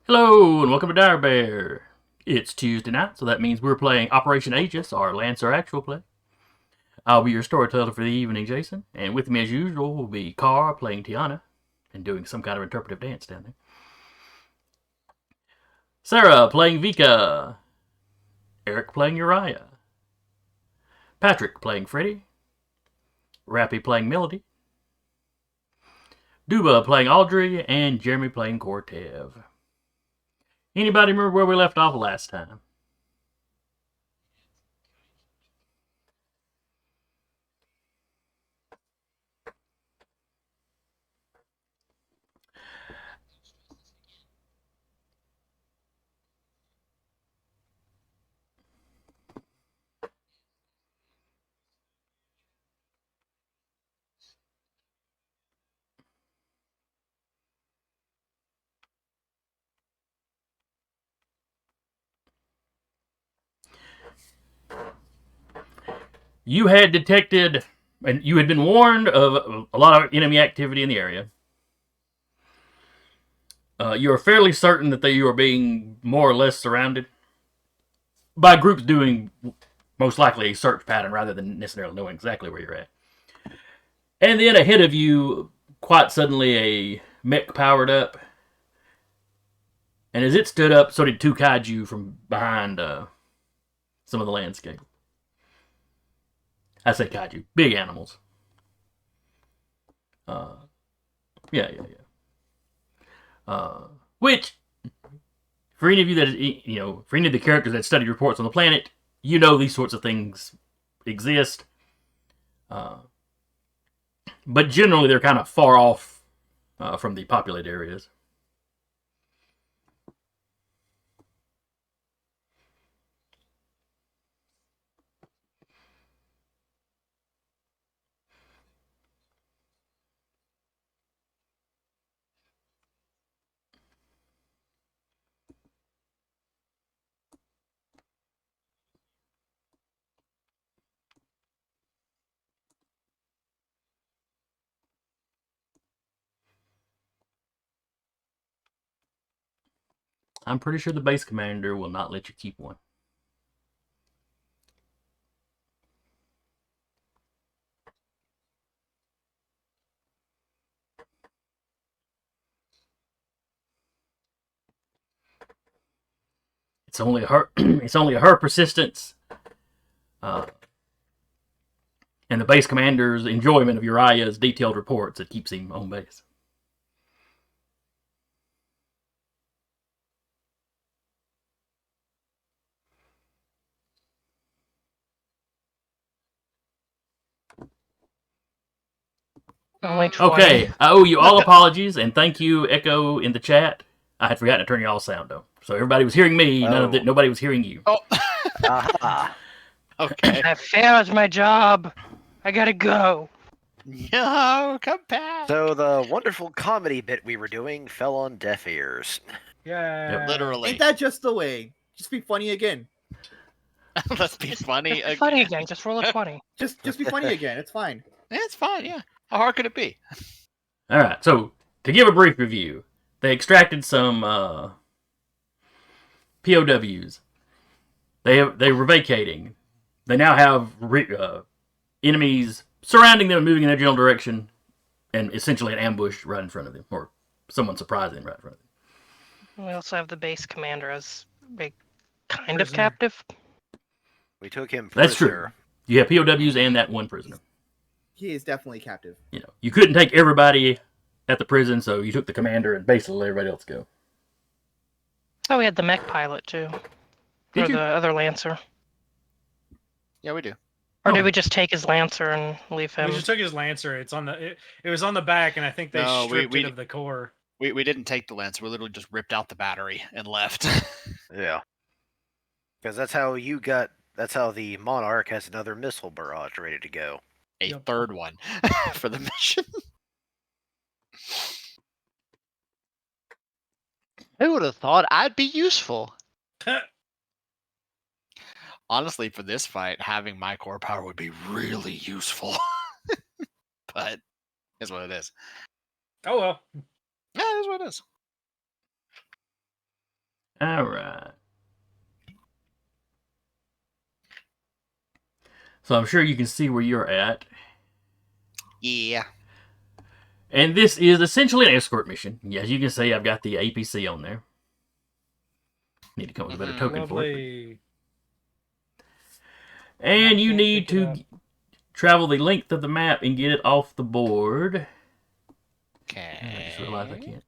Hello, and welcome to Dire Bear. It's Tuesday night, so that means we're playing Operation Aegis, our Lancer actual play. I'll be your storyteller for the evening, Jason, and with me as usual will be Carr playing Tiana and doing some kind of interpretive dance down there. Sarah playing Vika. Eric playing Uriah. Patrick playing Freddy. Rappy playing Melody. Duba playing Audrey, and Jeremy playing Cortev. Anybody remember where we left off last time? You had detected, and you had been warned of a lot of enemy activity in the area. You are fairly certain that you are being more or less surrounded by groups doing most likely a search pattern rather than necessarily knowing exactly where you're at. And then ahead of you, quite suddenly, a mech powered up. And as it stood up, so did two kaiju from behind some of the landscape. I say kaiju, big animals. Uh, yeah. Which, for any of you that for any of the characters that study reports on the planet, you know these sorts of things exist. But generally, they're kind of far off from the populated areas. I'm pretty sure the base commander will not let you keep one. It's only her. It's only her persistence, uh, and the base commander's enjoyment of Uriah's detailed reports that keeps him on base. Only 20. Okay, I owe you all apologies, and thank you, Echo, in the chat. I had forgotten to turn y'all sound on, so everybody was hearing me. Nobody was hearing you. Oh, Okay. I failed my job. I gotta go. No, come back. So the wonderful comedy bit we were doing fell on deaf ears. Yeah. Literally. Ain't that just the way? Just be funny again. Let's be funny. Just be funny again. Just roll a 20. Just be funny again. It's fine. Yeah, it's fine. Yeah. How hard could it be? All right, so to give a brief review, they extracted some POWs. They were vacating. They now have enemies surrounding them and moving in their general direction, and essentially an ambush right in front of them, or someone surprising right in front of them. We also have the base commander as a kind of Prisoner. captive. We took him That's true. prisoner. You have POWs and that one prisoner. He is definitely captive. You couldn't take everybody at the prison, so you took the commander and basically let everybody else go. Oh, we had the mech pilot too. Did or you? the other lancer. Yeah, we do. Or Oh. did we just take his lancer and leave him? We just took his lancer. It's on the. It was on the back, and I think they No, stripped it of the core. We didn't take the lance. We literally just ripped out the battery and left. Yeah. Because that's how the Monarch has another missile barrage ready to go. A Yep. third one for the mission. Who would have thought I'd be useful? Honestly, for this fight, having my core power would be really useful. But it's what it is. Oh well. Yeah, it is what it is. All right. So I'm sure you can see where you're at. Yeah. And this is essentially an escort mission. As you can see, I've got the APC on there. Need to come up with a better token for it. Lovely. And I you can't need pick it up. to travel the length of the map and get it off the board. Okay. And I just realized I can't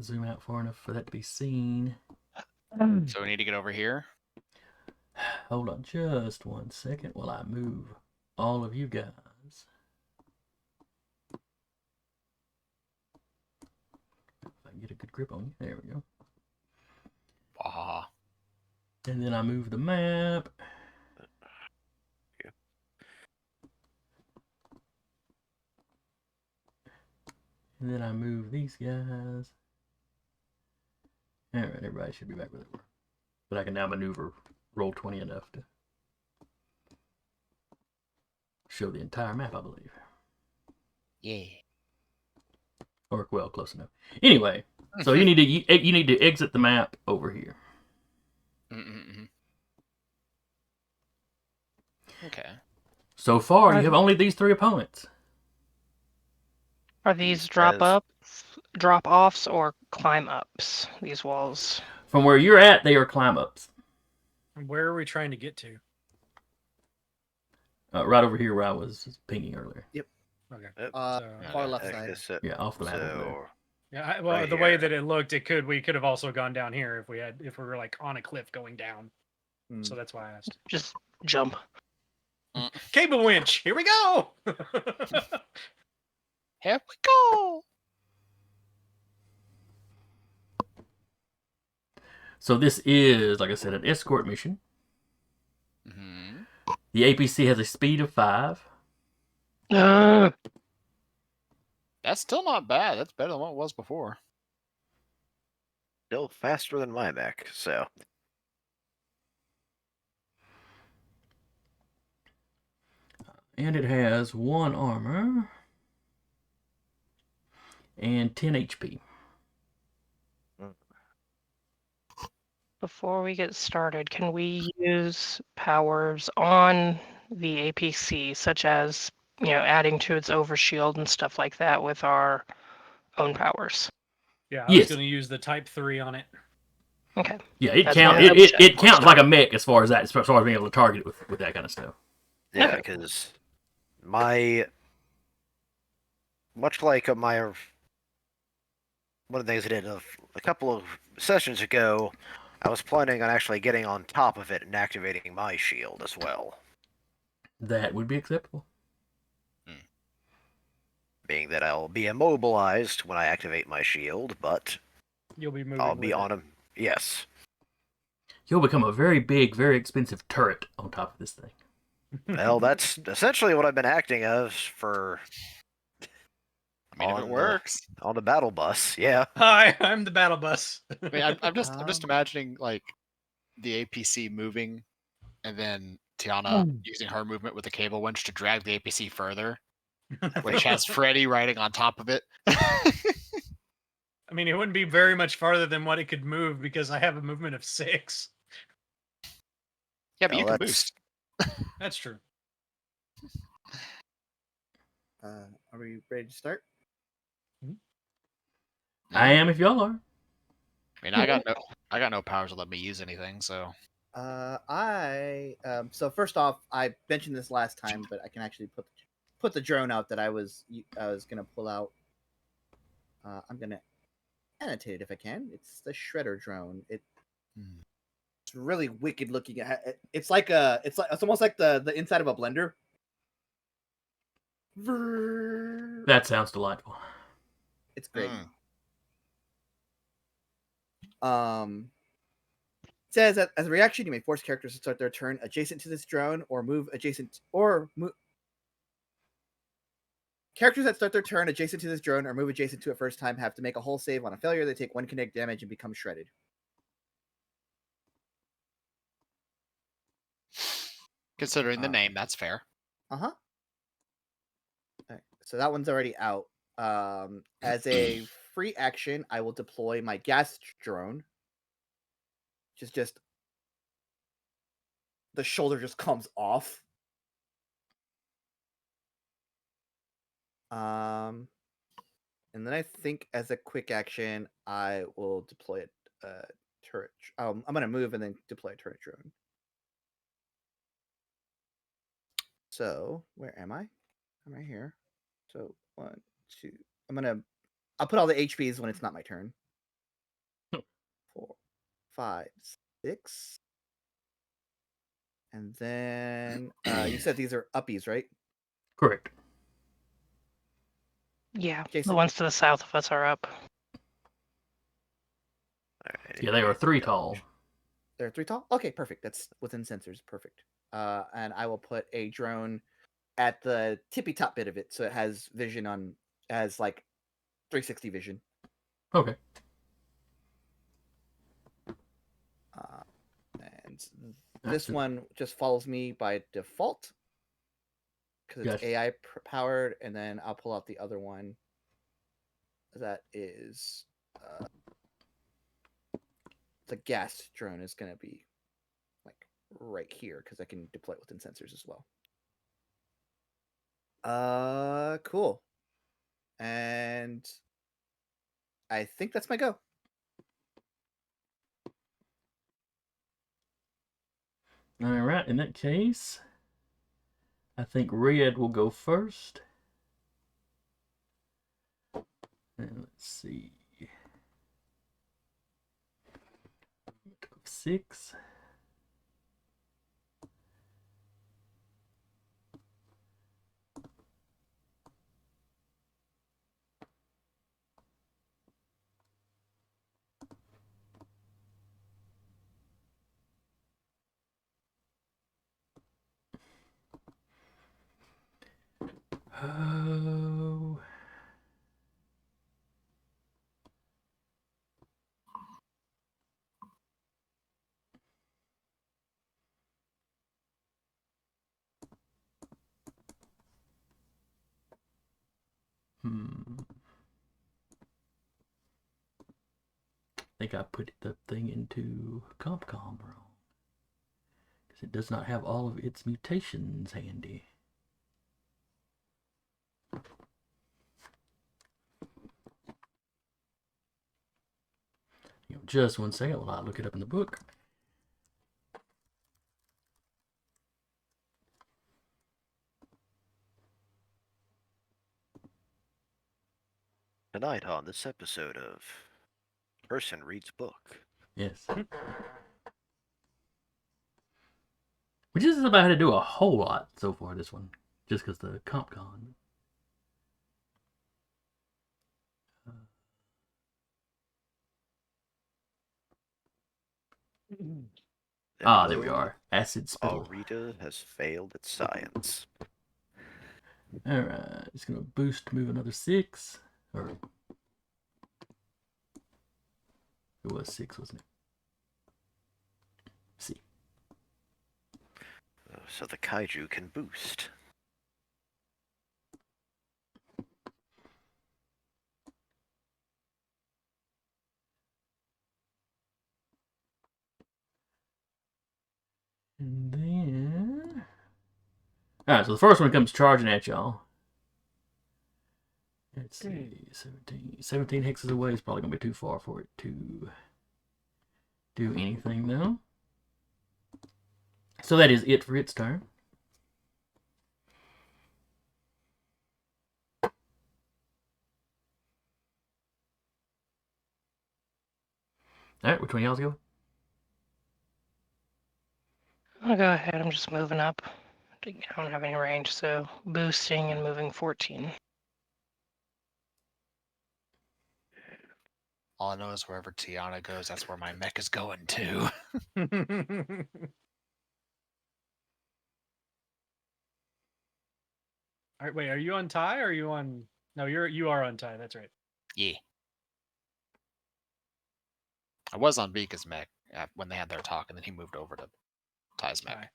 zoom out far enough for that to be seen. So we need to get over here. Hold on just 1 second while I move all of you guys. If I can get a good grip on you. There we go. Ah. And then I move the map. And then I move these guys. Alright, everybody should be back where they were. But I can now maneuver roll 20 enough to show the entire map, I believe. Yeah. Or, well, close enough. Anyway, so you need to exit the map over here. Okay. So far, you have only these 3 opponents. Are these As- drop offs, or climb ups? These walls. From where you're at, they are climb ups. Where are we trying to get to? Right over here where I was pinging earlier. Okay. Yep. Far left side. Yeah, off the map over there. So, Yeah. Well, Right the way here. that it looked, we could have also gone down here if we were like on a cliff going down. Hmm. So that's why I asked. Just jump. Cable winch. Here we go. Here we go. So this is, like I said, an escort mission. Mm-hmm. The APC has a speed of 5. Ugh. That's still not bad. That's better than what it was before. still faster than my mech, so. And it has 1 armor. And 10 HP. Before we get started, can we use powers on the APC, such as, adding to its overshield and stuff like that with our own powers? Yeah, I was Yes. going to use the Type 3 on it. Okay. Yeah, it That's count fine. it counts like a mech as far as that, as far as being able to target it with that kind of stuff. Yeah, Okay. because much like one of the things I did a couple of sessions ago, I was planning on actually getting on top of it and activating my shield as well. That would be acceptable. Being that I'll be immobilized when I activate my shield, but You'll be moving. I'll be with on it. him. Yes. You'll become a very big, very expensive turret on top of this thing. Well, that's essentially what I've been acting as for I mean, if On it the- works. on the battle bus. Yeah. Hi, I'm the battle bus. I mean, I'm just Um, imagining like the APC moving, and then Tiana using her movement with the cable winch to drag the APC further, which has Freddy riding on top of it. I mean, it wouldn't be very much farther than what it could move because I have a movement of 6. Yeah, but you Well, can that's- boost. That's true. Are we ready to start? I am if y'all are. I mean, I got no powers to let me use anything, so So first off, I mentioned this last time, but I can actually put the drone out that I was gonna pull out. I'm gonna annotate it if I can. It's the Shredder drone. It's really wicked looking. It's almost like the inside of a blender. That sounds delightful. It's great. Mm. It says that as a reaction, you may force characters to start their turn adjacent to this drone, or move adjacent, characters that start their turn adjacent to this drone or move adjacent to it first time have to make a hull save. On a failure, they take 1 kinetic damage and become shredded. Considering the name, that's fair. All right, so that one's already out. As a free action, I will deploy my gas drone. which is just the shoulder just comes off. And then I think as a quick action, I will deploy a turret. I'm gonna move and then deploy a turret drone. So where am I? I'm right here. So 1, 2. I'll put all the HPs when it's not my turn. 4, 5, 6. And then you said these are uppies, right? Correct. Yeah, Jason? the ones to the south of us are up. Alright, Yeah, they were 3 tall. They're 3 tall? Okay, perfect. That's within sensors. Perfect. And I will put a drone at the tippy top bit of it, so it has vision on, as like 360 vision. Okay. And this one just follows me by default because it's Gotcha. AI powered, and then I'll pull out the other one. That is the gas drone is going to be like right here because I can deploy it within sensors as well. Cool. And I think that's my go. All right. In that case, I think Red will go first. And let's see. 6. Oh. I think I put the thing into Compcom wrong. Because it does not have all of its mutations handy. Just 1 second while I look it up in the book. Tonight on this episode of Person Reads Book. Yes. We just about had to do a whole lot so far this one. Just because the CompCon. There we are. Acid spittle. Alrita has failed at science. Alright, just gonna boost, move another 6. Or it was 6, wasn't it? See. So the Kaiju can boost. And then... Alright, so the first one comes charging at y'all. Let's see, 17 hexes away is probably going to be too far for it to do anything, though. So that is it for its turn. Alright, which one y'all's go? I'll go ahead. I'm just moving up. I don't have any range, so boosting and moving 14. All I know is wherever Tiana goes, that's where my mech is going to. All right, wait, are you on tie or are you on? No, you are on tie. That's right. Yeah. I was on Vika's mech when they had their talk, and then he moved over to Ty's mech. Tie.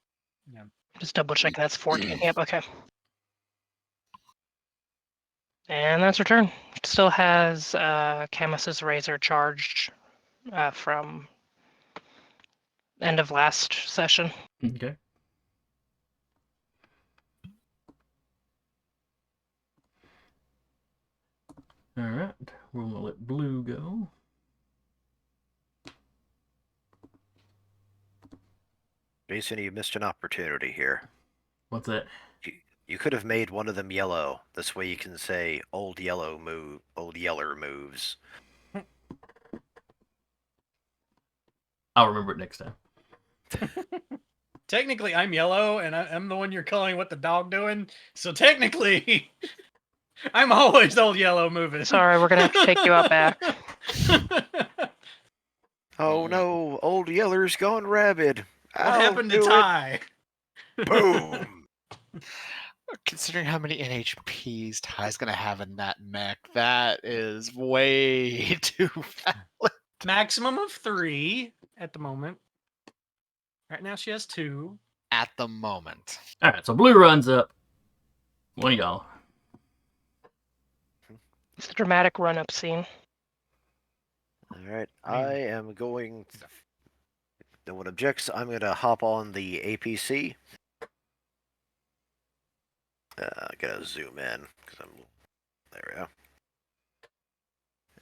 Yeah. Just double checking. That's 14. Yep. Okay. And that's her turn. Still has Camus's razor charged from end of last session. Okay. All right. We're gonna let Blue go. Jason, you missed an opportunity here. What's that? You could have made one of them yellow. This way you can say old yeller moves. I'll remember it next time. Technically, I'm yellow, and I'm the one you're calling what the dog doing. So technically, I'm always old yellow moving. Sorry, we're gonna have to take you out back. Oh no, old yeller's gone rabid. What I'll happened to do it. Ty? Boom. Considering how many NHPs Ty's gonna have in that mech, that is way too fast. Maximum of 3 at the moment. Right now she has 2. At the moment. All right. So Blue runs up. One of y'all. It's a dramatic run-up scene. Alright, I am going. No one objects. I'm going to hop on the APC. I gotta zoom in because I'm. There we go.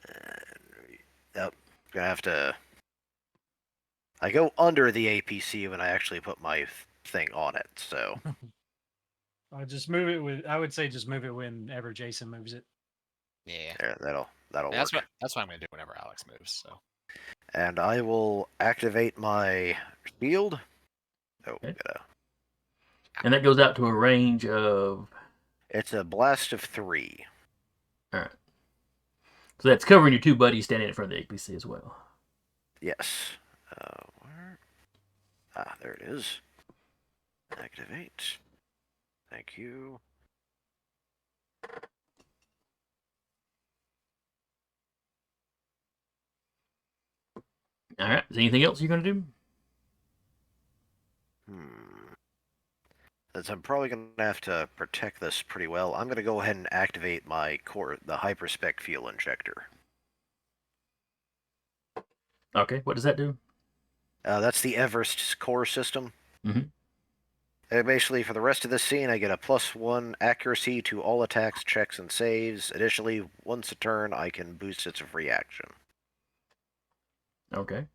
And, yep, gonna have to. I go under the APC when I actually put my thing on it. So Just move it with. I would say just move it whenever Jason moves it. Yeah. there, that'll That's work. what I'm gonna do whenever Alex moves. So. And I will activate my shield. Oh, Okay. gotta. And that goes out to a range of. It's a blast of 3. All right. So that's covering your 2 buddies standing in front of the APC as well. Yes. Where? There it is. Activate. Thank you. All right. Is there anything else you're gonna do? Since I'm probably going to have to protect this pretty well, I'm going to go ahead and activate my core, the hyperspec fuel injector. Okay. What does that do? That's the Everest core system. Mhm. Basically, for the rest of this scene, I get a +1 accuracy to all attacks, checks, and saves. Additionally, once a turn, I can boost its reaction. Okay.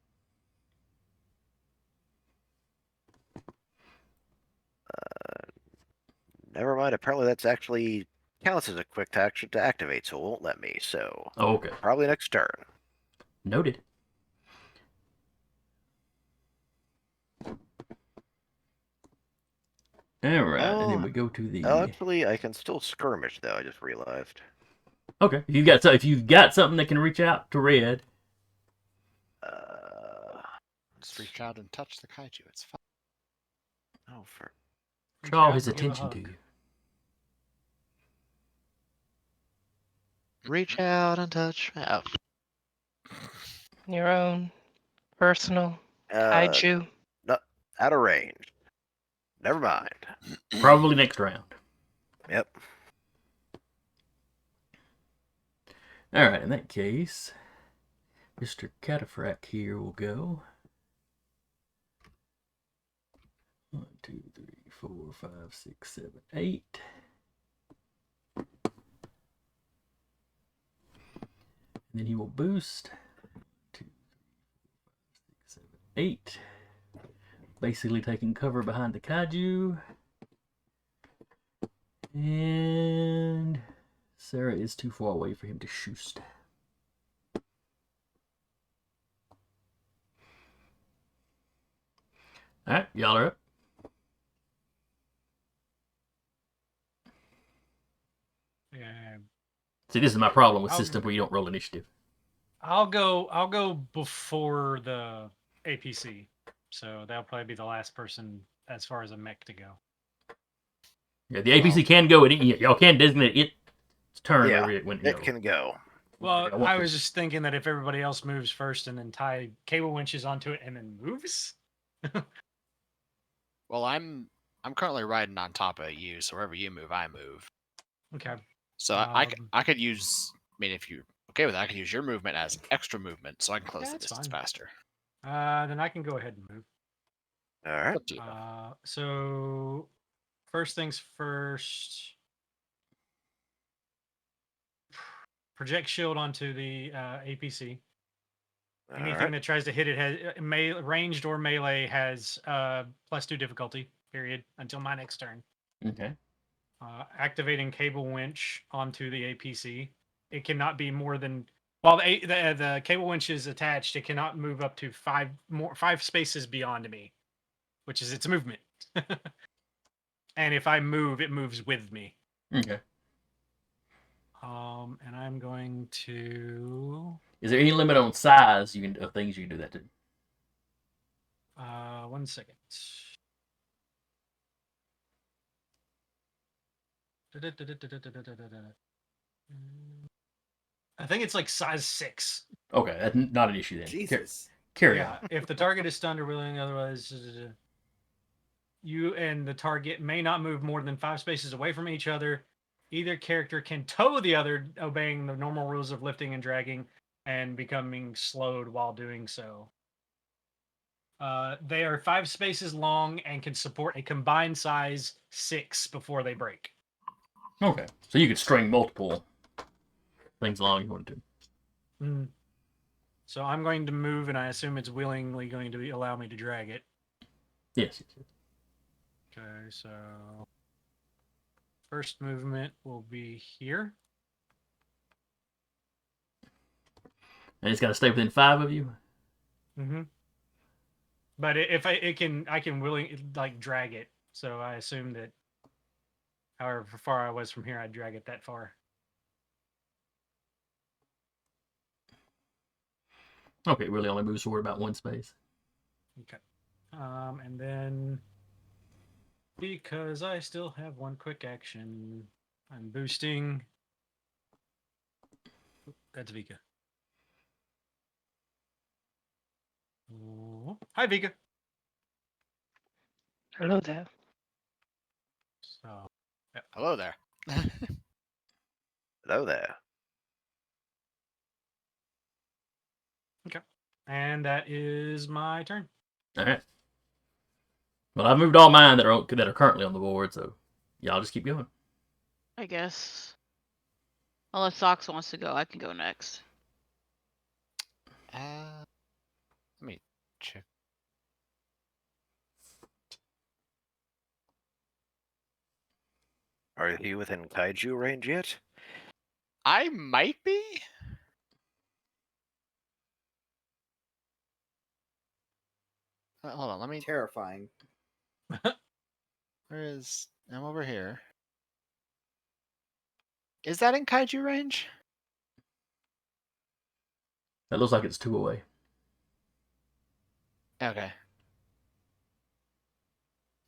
Never mind. Apparently, that's actually counts as a quick action to activate, so it won't let me. So Oh, okay. probably next turn. Noted. All right, and then we go to the. Actually, I can still skirmish though. I just realized. Okay, if you've got something that can reach out to red. Just reach out and touch the kaiju. It's fine. Oh, for Draw out his and give a attention to hug. you. Reach out and touch. Oh. Your own personal kaiju. out of range. Never mind. Probably next round. Yep. All right, in that case, Mr. Cataphracts here will go. 1, 2, 3, 4, 5, 6, 7, 8. And then he will boost. 2, 3, 4, 5, 6, 7, 8. Basically taking cover behind the kaiju. And Sarah is too far away for him to shoot. Alright, y'all are up. Yeah. See, this is my problem with system where you don't roll initiative. I'll go before the APC. So that'll probably be the last person as far as a mech to go. Yeah, the APC can go at y'all can designate its turn Yeah, over it when it can go. Well, I was just thinking that if everybody else moves first and then Ty cable winches onto it and then moves. Well, I'm currently riding on top of you, so wherever you move, I move. Okay. So I could use. I mean, if you're okay with that, I could use your movement as extra movement, so I can close the that's distance fine. faster. Then I can go ahead and move. All right. Up to you. So first things first. Project shield onto the APC. All Anything right. that tries to hit it has ranged or melee has +2 difficulty. Period. Until my next turn. Okay. Activating cable winch onto the APC. It cannot be more than while the cable winch is attached. It cannot move up to 5 spaces beyond me, which is its movement. And if I move, it moves with me. Okay. And I'm going to. Is there any limit on size of things you can do that to? 1 second. I think it's like size 6. Okay, that's not an issue then. Jesus. Carry Yeah, on. if the target is stunned or willing, otherwise, you and the target may not move more than 5 spaces away from each other. Either character can tow the other, obeying the normal rules of lifting and dragging, and becoming slowed while doing so. They are 5 spaces long and can support a combined size 6 before they break. Okay, so you could string multiple things along if you wanted to. Mm. So I'm going to move, and I assume it's willingly going to allow me to drag it. Yes. Okay, so first movement will be here. And it's got to stay within 5 of you. Mm-hmm. But if I can willing like drag it. So I assume that however far I was from here, I'd drag it that far. Okay, it really only moves forward about 1 space. Okay. And then because I still have 1 quick action, I'm boosting. That's Vika. Oh, hi, Vika. Hello there. So, Hello there. Hello there. and that is my turn. All right. Well, I've moved all mine that are currently on the board, so y'all just keep going. I guess. Unless Sox wants to go, I can go next. Let me check. Are you within kaiju range yet? I might be. Hold on, let me. Terrifying. Where is? I'm over here. Is that in kaiju range? That looks like it's 2 away. Okay.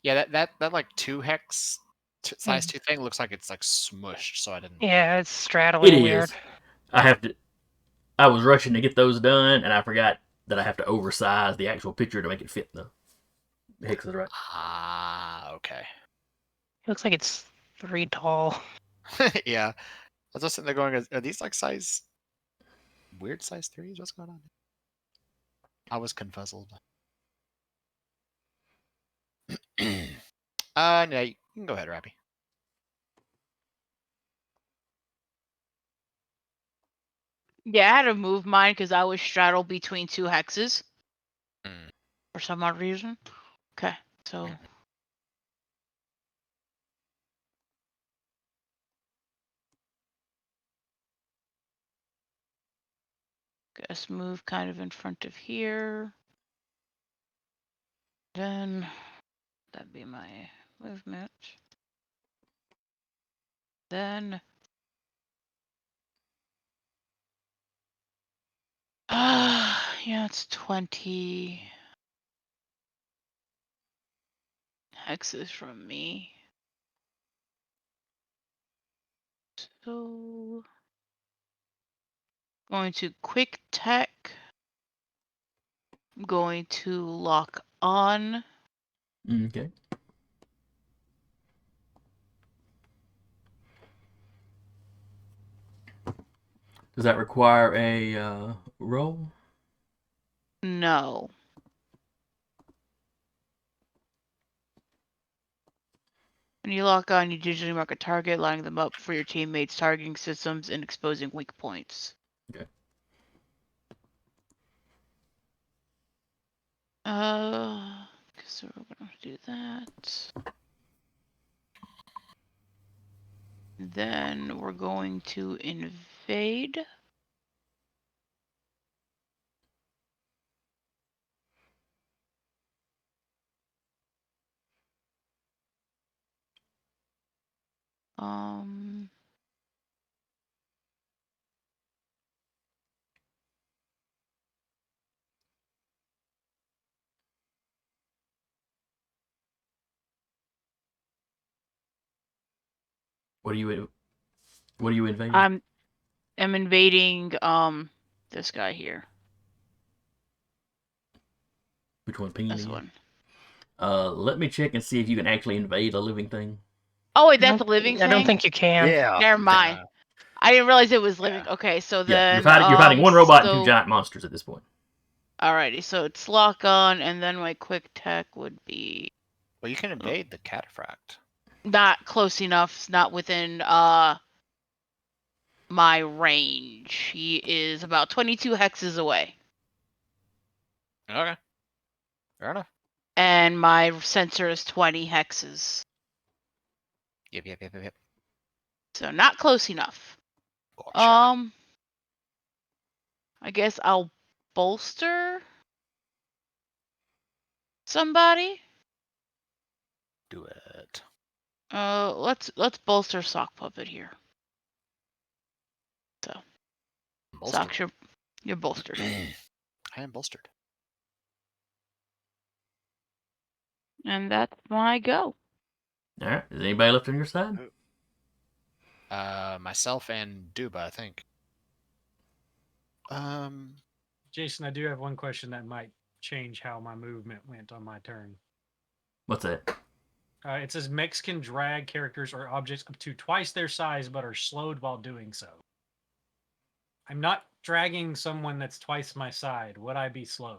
Yeah, that like 2 hex size 2 thing looks like it's like smushed, so I didn't. Yeah, it's straddling It weird. is. I was rushing to get those done, and I forgot that I have to oversize the actual picture to make it fit the hexes right. Ah, okay. It looks like it's 3 tall. Yeah. I was just sitting there going, are these like weird size 3s? What's going on? I was confuzzled. No, you can go ahead, Rappy. Yeah, I had to move mine because I was straddled between 2 hexes. Mm. For some odd reason. Okay, so. Guess move kind of in front of here. Then that'd be my movement. Then yeah, it's 20 hexes from me. So going to quick tech. I'm going to lock on. Okay. Does that require a roll? No. When you lock on, you digitally mark a target, lining them up for your teammates' targeting systems and exposing weak points. Okay. So we're gonna do that. Then we're going to invade. What are you invading? I'm invading this guy here. Which one? Ping This again? one. Let me check and see if you can actually invade a living thing. Oh wait, I that's a don't- living I don't thing? think you can. Yeah. Never mind. I didn't realize it was living. Yeah. Okay, so Yeah, then you're fighting one robot and so, two giant monsters at this point. Alrighty, so it's lock on, and then my quick tech would be Well, you can invade the cataphract. not close enough. It's not within my range. He is about 22 hexes away, Okay. Fair enough. and my sensor is 20 hexes. Yep. So not close enough. Gotcha. I guess I'll bolster somebody. Do it. Let's bolster Sock Puppet here. So Socks, you're bolstered. I am bolstered. And that's my go. All right. Is anybody left on your side? Myself and Duba, I think. Jason, I do have one question that might change how my movement went on my turn. What's that? It says mechs can drag characters or objects up to twice their size, but are slowed while doing so. I'm not dragging someone that's twice my size. Would I be slowed?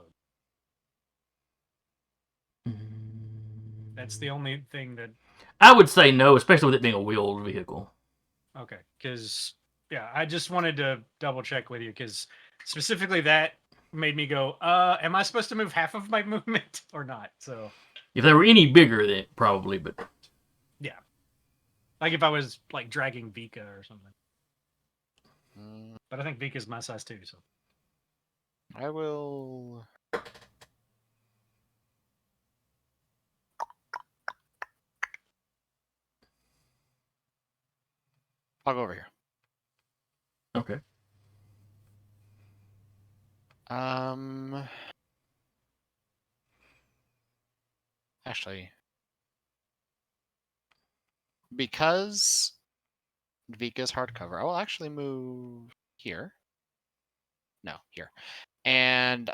That's the only thing that. I would say no, especially with it being a wheeled vehicle. Okay, because yeah, I just wanted to double check with you because specifically that made me go, am I supposed to move half of my movement or not? So if they were any bigger, then probably, but yeah, like if I was like dragging Vika or something. But I think Vika's my size too, so I will. I'll go over here. Okay. Actually, because Vika's hardcover, I will actually move here. No, here. And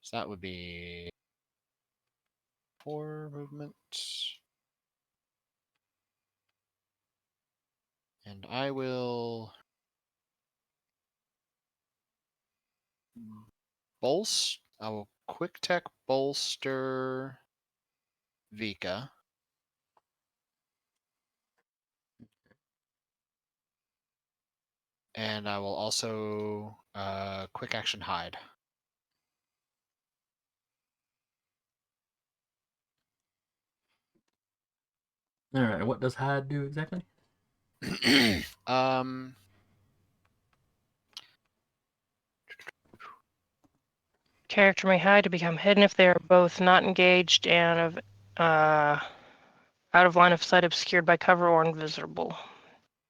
so that would be 4 movement. And I will I will quick tech bolster Vika. And I will also quick action hide. All right. What does hide do exactly? Character may hide to become hidden if they are both not engaged and out of line of sight, obscured by cover, or invisible.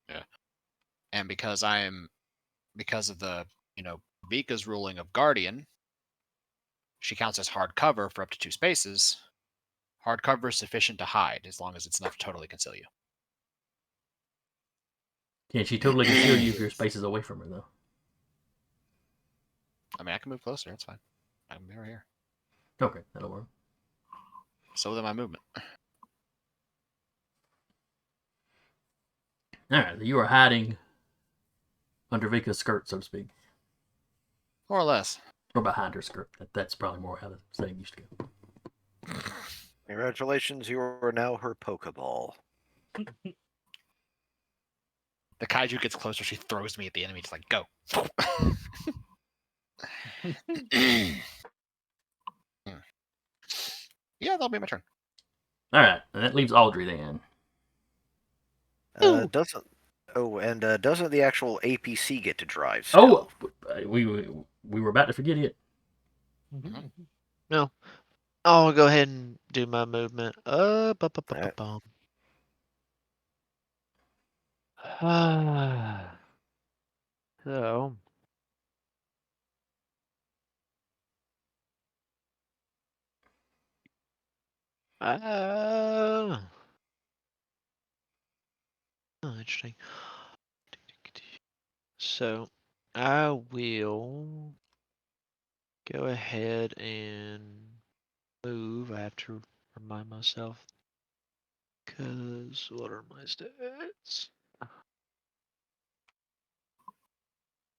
Yeah. And because of the, Vika's ruling of Guardian, she counts as hard cover for up to 2 spaces. Hard cover is sufficient to hide as long as it's enough to totally conceal you. Can she totally conceal you if your space is away from her, though? I mean, I can move closer. It's fine. I can be right here. Okay, that'll work. So then my movement. All right, you are hiding under Vika's skirt, so to speak. More or less. Or behind her skirt. That's probably more how the saying used to go. Congratulations, you are now her Pokeball. The kaiju gets closer. She throws me at the enemy. Just like go. Yeah, that'll be my turn. All right, and that leaves Audrey then. Ooh. Doesn't the actual APC get to drive still? Oh, we were about to forget it. No. I'll go ahead and do my movement. Alright. So. Oh, interesting. So, I will go ahead and move. I have to remind myself. Because, what are my stats? I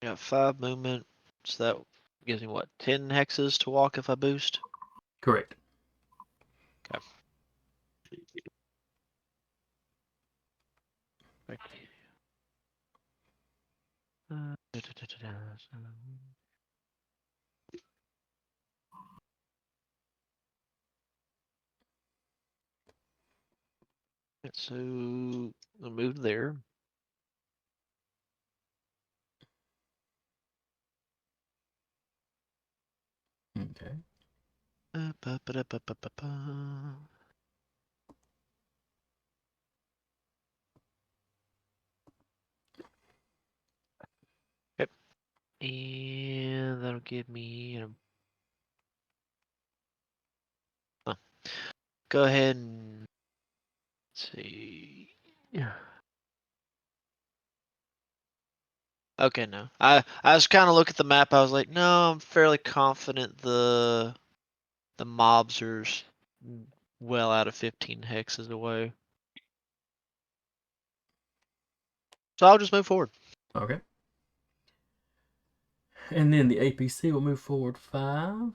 got 5 movement. So that gives me what? 10 hexes to walk if I boost? Correct. Okay. So I'll move there. Okay. Yep. And that'll give me. Go ahead and see. Yeah. Okay, no. I was kind of looking at the map. I was like, no, I'm fairly confident the mobs are well out of 15 hexes away. So I'll just move forward. Okay. And then the APC will move forward 5.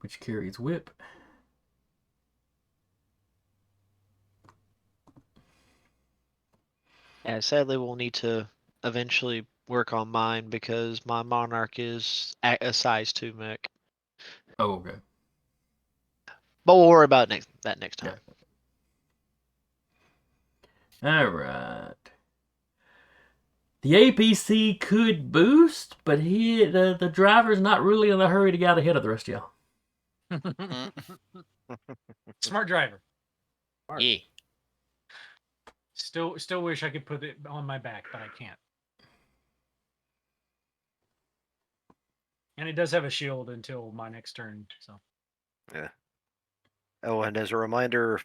Which carries whip. Yeah, sadly, we'll need to eventually work on mine because my Monarch is a size 2 mech. Oh, okay. But we'll worry about that next time. Yeah. All right. The APC could boost, but the driver's not really in a hurry to get out ahead of the rest of y'all. Smart driver. Yeah. Still wish I could put it on my back, but I can't. And it does have a shield until my next turn, so. Yeah. Oh, and as a reminder,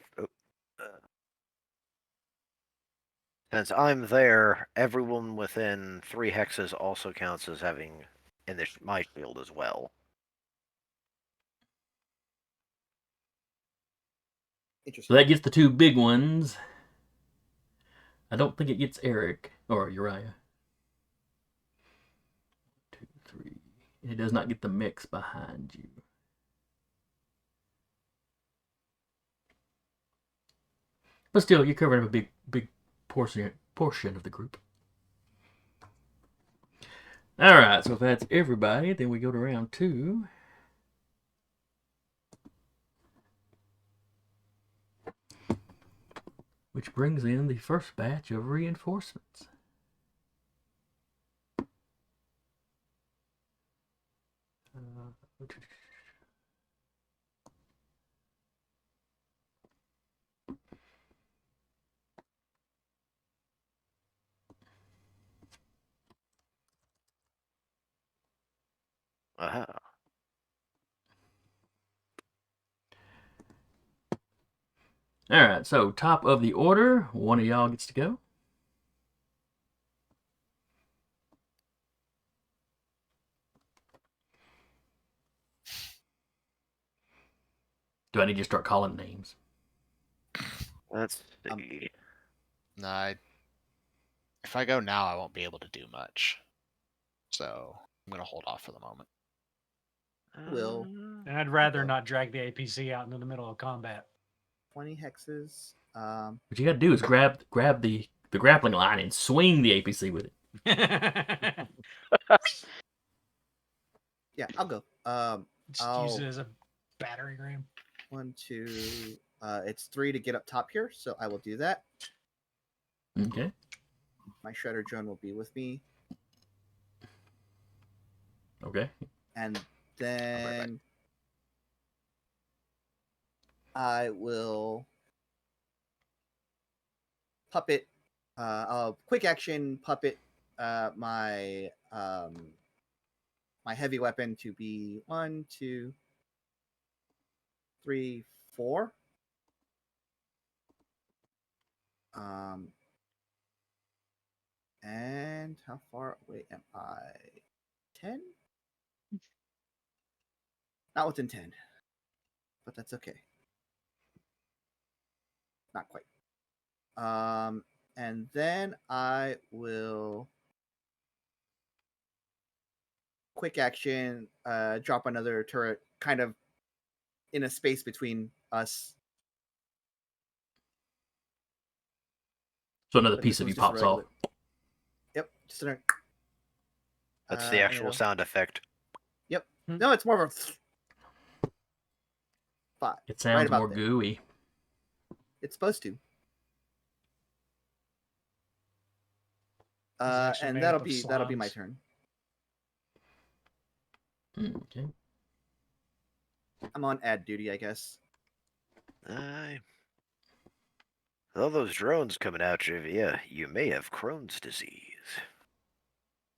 since I'm there, everyone within 3 hexes also counts as having in my shield as well. So Interesting. that gets the 2 big ones. I don't think it gets Eric or Uriah. 2, 3. It does not get the mix behind you. But still, you're covering up a big portion of the group. All right, so if that's everybody, then we go to round 2. Which brings in the first batch of reinforcements. Aha. All right, so top of the order, one of y'all gets to go. Do I need to start calling names? Let's see. No, If I go now, I won't be able to do much. So I'm going to hold off for the moment. Will. And I'd rather Okay. not drag the APC out into the middle of combat. 20 hexes. What you got to do is grab the grappling line and swing the APC with it. Yeah, I'll go. Just use it as a battering ram. 1, 2. It's 3 to get up top here, so I will do that. Okay. My shredder drone will be with me, Okay. and then I will puppet. I'll quick action puppet my my heavy weapon to be 1, 2, 3, 4. And how far away am I? 10? Not within 10. But that's okay. Not quite. And then I will quick action drop another turret kind of in a space between us. So another But piece this of you one's just a pops off. regular- Yep. Just another... That's the actual it'll- sound effect. Yep. No, it's more of a 5. It sounds about more there. gooey. It's supposed to. actually And made that'll up of be my slimes. turn. Okay. I'm on ad duty, I guess. With all those drones coming at you, yeah, you may have Crohn's disease.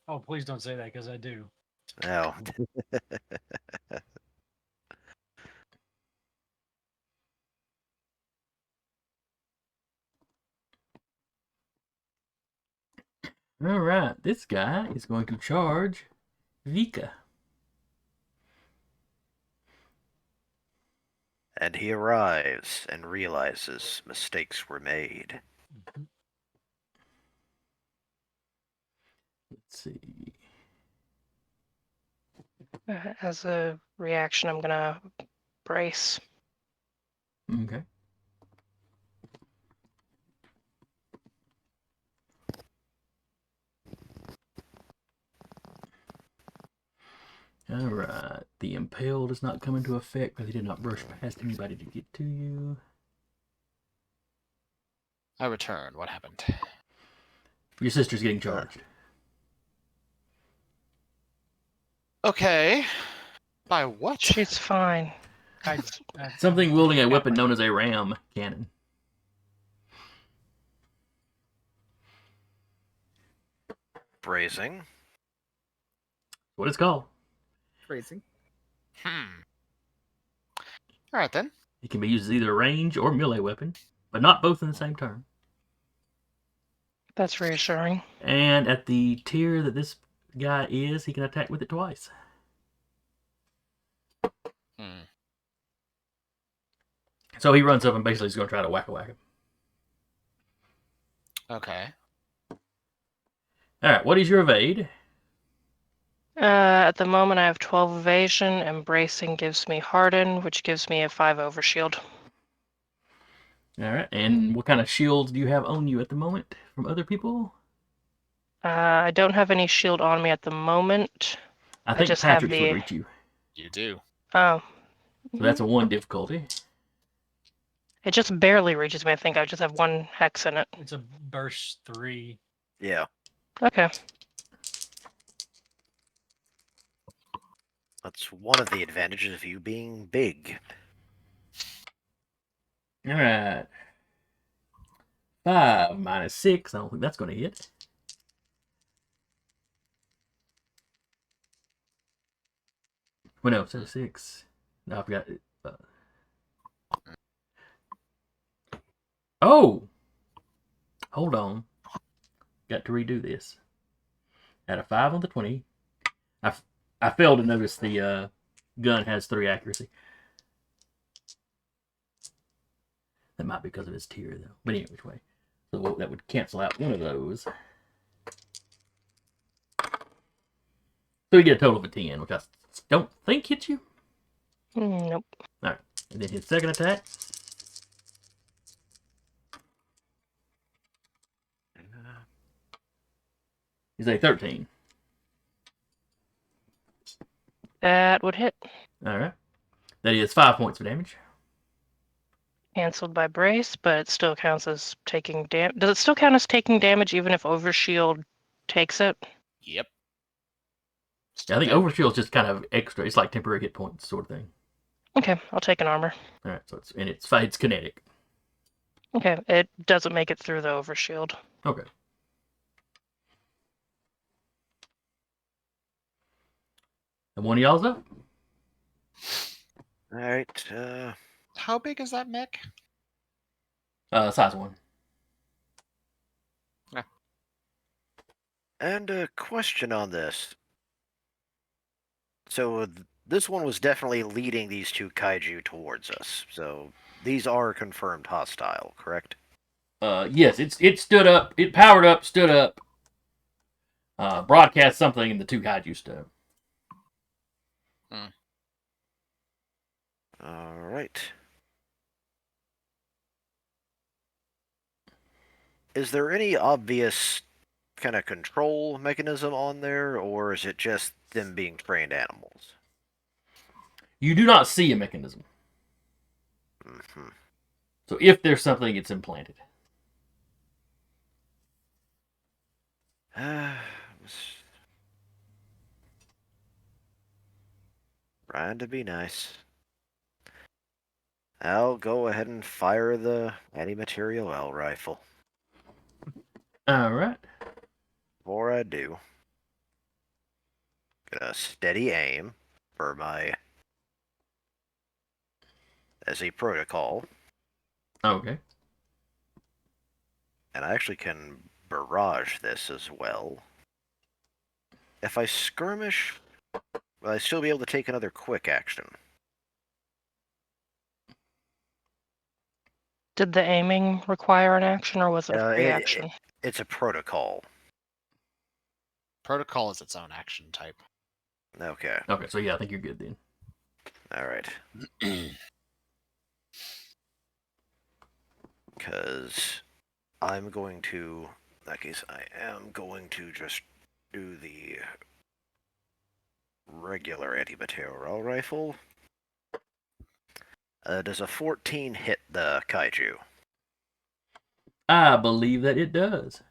Oh, please don't say that because I do. Now, All right. This guy is going to charge Vika. and he arrives and realizes mistakes were made. Let's see. As a reaction, I'm gonna brace. Okay. All right. The impale does not come into effect because he did not brush past anybody to get to you. I return. What happened? Your sister's getting charged. Okay. By what? She's fine. Something wielding a weapon known as a ram cannon. Bracing. What it's called. Phrasing. All right, then. It can be used as either a range or melee weapon, but not both in the same turn. That's reassuring. And at the tier that this guy is, he can attack with it twice. So he runs up and basically is going to try to whack him. Okay. All right, what is your evade? At the moment, I have 12 evasion, and bracing gives me harden, which gives me a 5 overshield. All right, and what kind of shields do you have on you at the moment from other people? I don't have any shield on me at the moment. I think just have Patrick's the- would reach you. You do. Oh. So that's a 1 difficulty. It just barely reaches me, I think. I just have 1 hex in it. It's a burst 3. Yeah, Okay. that's one of the advantages of you being big. All right. 5 minus 6. I don't think that's going to hit. Well, no, it's a 6. No, I forgot. Oh! Hold on. Got to redo this. At a 5 on the 20. I failed to notice the gun has 3 accuracy. That might be because of his tier, though. But anyway, which way? So that would cancel out one of those. So you get a total of a 10, which I don't think hits you. Nope. Alright. And then his second attack. Is a 13. That would hit. Alright. That is 5 points of damage. Cancelled by brace, but it still counts as taking damage. Does it still count as taking damage even if Overshield takes it? Yep. Yeah, I think Overshield's just kind of extra. It's like temporary hit points sort of thing. Okay, I'll take an armor. Alright, so it's kinetic. Okay, it doesn't make it through the Overshield. Okay. And one of y'all's up. Alright, How big is that mech? Size 1. and a question on this. So this one was definitely leading these two kaiju towards us. So these are confirmed hostile, correct? Yes, it stood up. It powered up, stood up, broadcast something, and the two kaiju stood up. Alright. Is there any obvious kind of control mechanism on there, or is it just them being trained animals? You do not see a mechanism. Mm-hmm. So if there's something, it's implanted. Trying to be nice. I'll go ahead and fire the anti-material L rifle. Alright. Before I do, gonna steady aim for my as a protocol, Okay. and I actually can barrage this as well. If I skirmish, will I still be able to take another quick action? Did the aiming require an action, or was it a free action? It's a protocol. Protocol is its own action type. Okay. Okay, so yeah, I think you're good then. Alright. Because I'm going to, in that case, I am going to just do the regular anti-material rifle. Does a 14 hit the kaiju? I believe that it does.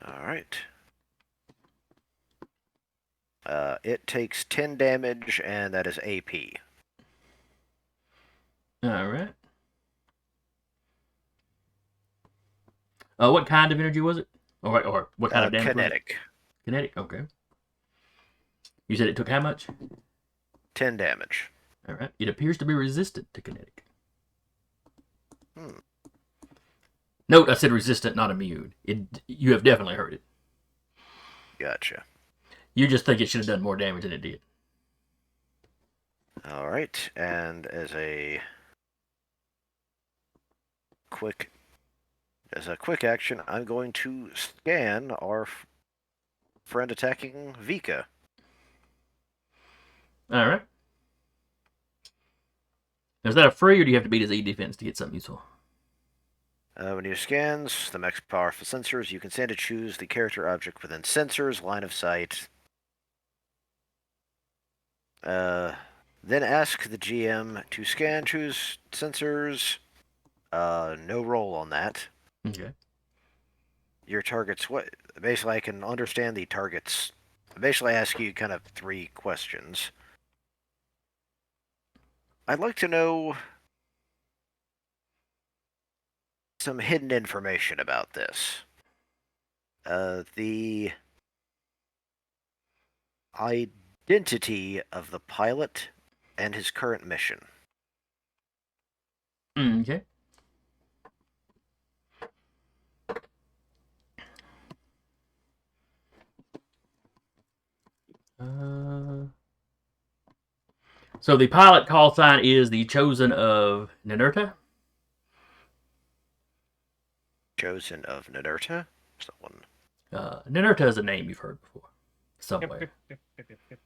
Alright. It takes 10 damage, and that is AP. Alright. What kind of energy was it? Or what kind of damage? Kinetic. Kinetic, okay. You said it took how much? 10 damage. Alright. It appears to be resistant to kinetic. Note, I said resistant, not immune. You have definitely heard it. Gotcha. You just think it should have done more damage than it did. Alright, and as a quick action, I'm going to scan our friend attacking Vika. Alright. Is that a free, or do you have to beat his E defense to get something useful? When you scans the mech's powerful sensors, you can stand to choose the character object within sensors, line of sight. Then ask the GM to scan, choose sensors. No roll on that. Okay. Your targets, what? Basically, I can understand the targets. Basically, I ask you kind of 3 questions. I'd like to know some hidden information about this. The identity of the pilot and his current mission. Okay. So the pilot call sign is the Chosen of Ninurta. Chosen of Ninurta? Someone. Ninurta is a name you've heard before. somewhere.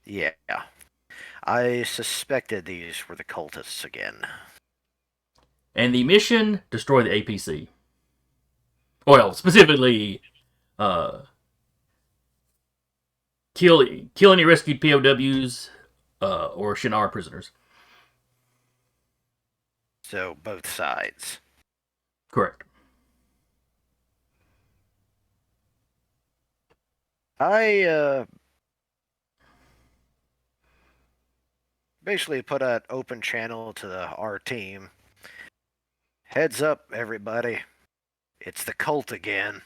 Yep. Yeah. I suspected these were the cultists again. And the mission: destroy the APC. Well, specifically, kill any rescued POWs or Shinar prisoners. So, both sides. Correct. I basically put an open channel to our team. Heads up, everybody. It's the cult again.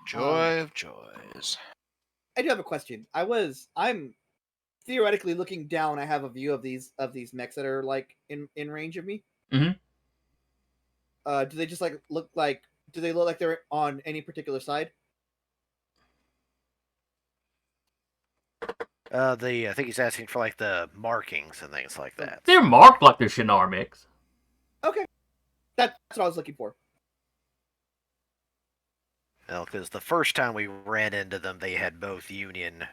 Joy of joys. I do have a question. I'm theoretically looking down. I have a view of these mechs that are like in range of me. Mhm. Do they just look like? Do they look like they're on any particular side? I think he's asking for like the markings and things like that. They're marked like they're Shinar mechs. Okay, that's what I was looking for. Well, because the first time we ran into them, they had both Union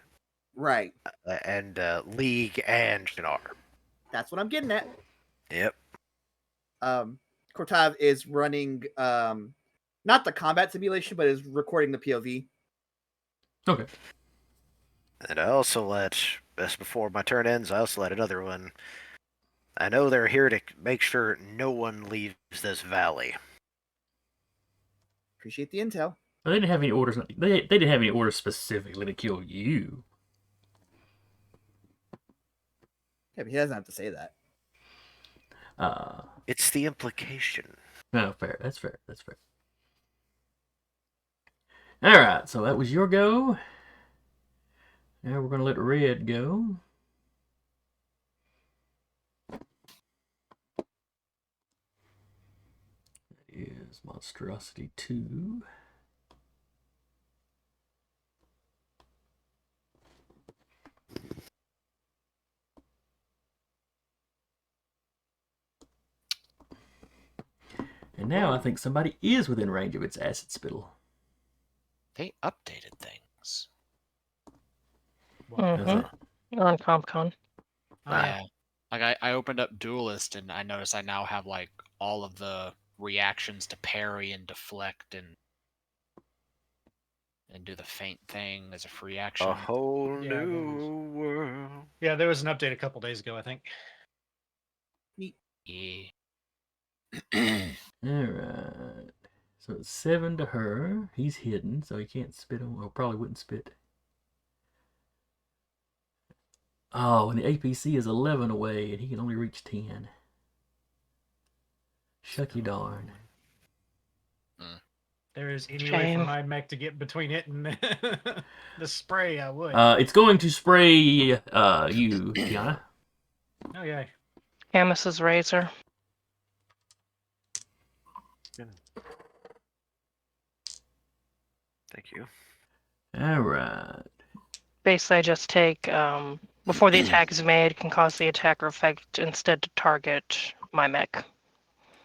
Right. and League and Shinar. That's what I'm getting at. Yep. Cortav is running not the combat simulation, but is recording the POV. Okay. And I also just before my turn ends, I also let another one. I know they're here to make sure no one leaves this valley. Appreciate the intel. They didn't have any orders. They didn't have any orders specifically to kill you. Yeah, but he doesn't have to say that. It's the implication. No, fair. That's fair. That's fair. All right. So that was your go. Now we're gonna let Red go. That is Monstrosity 2. And now I think somebody is within range of its acid spittle. They updated things. Mm-hmm. On CompCon. Yeah. Like I opened up Duelist and I noticed I now have like all of the reactions to parry and deflect and do the faint thing as a free action. A whole Yeah, new world. Yeah, there was an update a couple days ago, I think. Yeah. Alright. So it's 7 to her. He's hidden, so he can't spit him. Well, probably wouldn't spit. Oh, and the APC is 11 away, and he can only reach 10. Shucky darn. There is any way Shame. for my mech to get between it and the spray, I would. It's going to spray you, Tiana. Oh, yeah. Camus's razor. Thank you. Alright. Basically, I just take, before the attack is made, can cause the attacker effect instead to target my mech.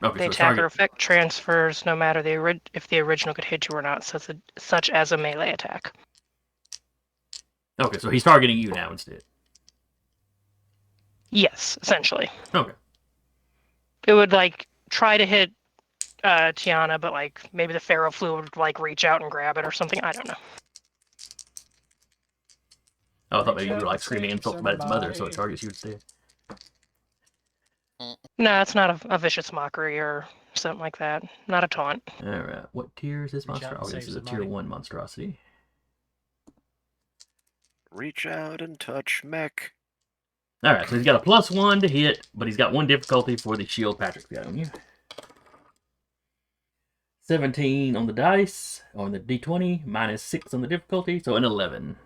Okay, The so it's attacker target. effect transfers no matter if the original could hit you or not, such as a melee attack. Okay, so he's targeting you now instead. Yes, essentially. Okay. It would, try to hit Tiana, but, maybe the Pharaoh fluid would, reach out and grab it or something. I don't know. Oh, I thought maybe you were screaming insults about its mother, so it targets you instead. No, it's not a vicious mockery or something like that. Not a taunt. Alright, what tier is this Reach out monster? and Oh, this save is a tier somebody. 1 monstrosity. Reach out and touch Mech. Alright, so he's got a +1 to hit, but he's got 1 difficulty for the shield Patrick's got on you. 17 on the dice, on the d20, -6 on the difficulty, so an 11.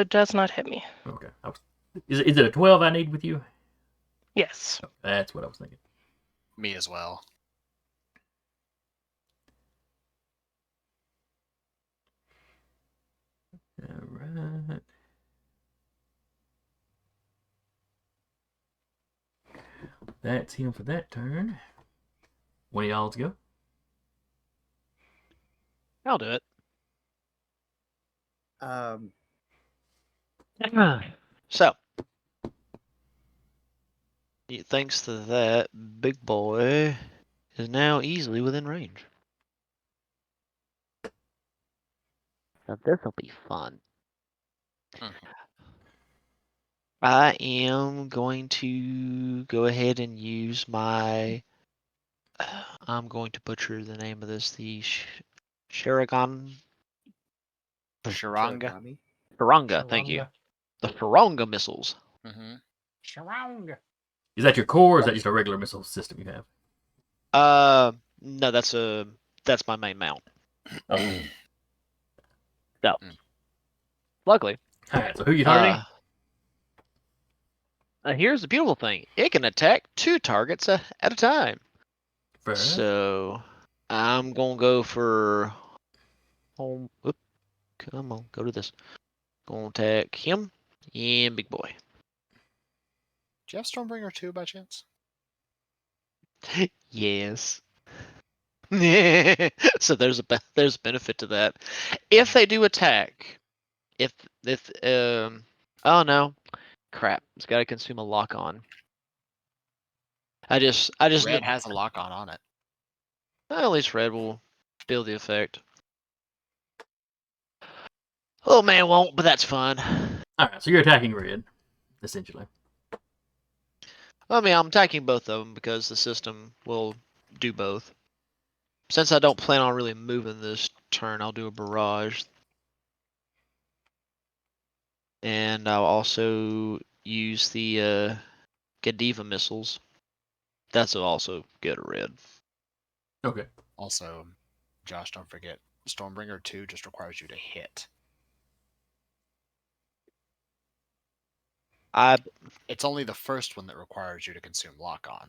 Does not hit me. Okay. Is it a 12 I need with you? Yes. That's what I was thinking. Me as well. Alright. That's him for that turn. One of y'all's go. I'll do it. So, thanks to that, big boy is now easily within range. So this'll be fun. Mhm. I am going to go ahead and use my. I'm going to butcher the name of this. The Sharagon. Sharanga. Shirogami. Faranga, thank you. The Faranga missiles. Mm-hmm. Sharong. Is that your core, or is that just a regular missile system you have? No, that's my main mount. Oh. So, Mm. luckily, All right. So who you targeting? here's the beautiful thing: it can attack 2 targets at a time. Fair enough. So, I'm gonna go for. Come on, go to this. Gonna attack him and big boy. Do you have Stormbringer 2 by chance? Yes. So there's a benefit to that. If they do attack, if oh no, crap, it's got to consume a lock on. I just Red has a lock on it. at least red will feel the effect. Oh man won't, but that's fine. All right. So you're attacking red, essentially. I mean, I'm attacking both of them because the system will do both. Since I don't plan on really moving this turn, I'll do a barrage. And I'll also use the Godiva missiles. That's also good at red. Okay. Also, Josh, don't forget, Stormbringer 2 just requires you to hit. It's only the first one that requires you to consume lock on.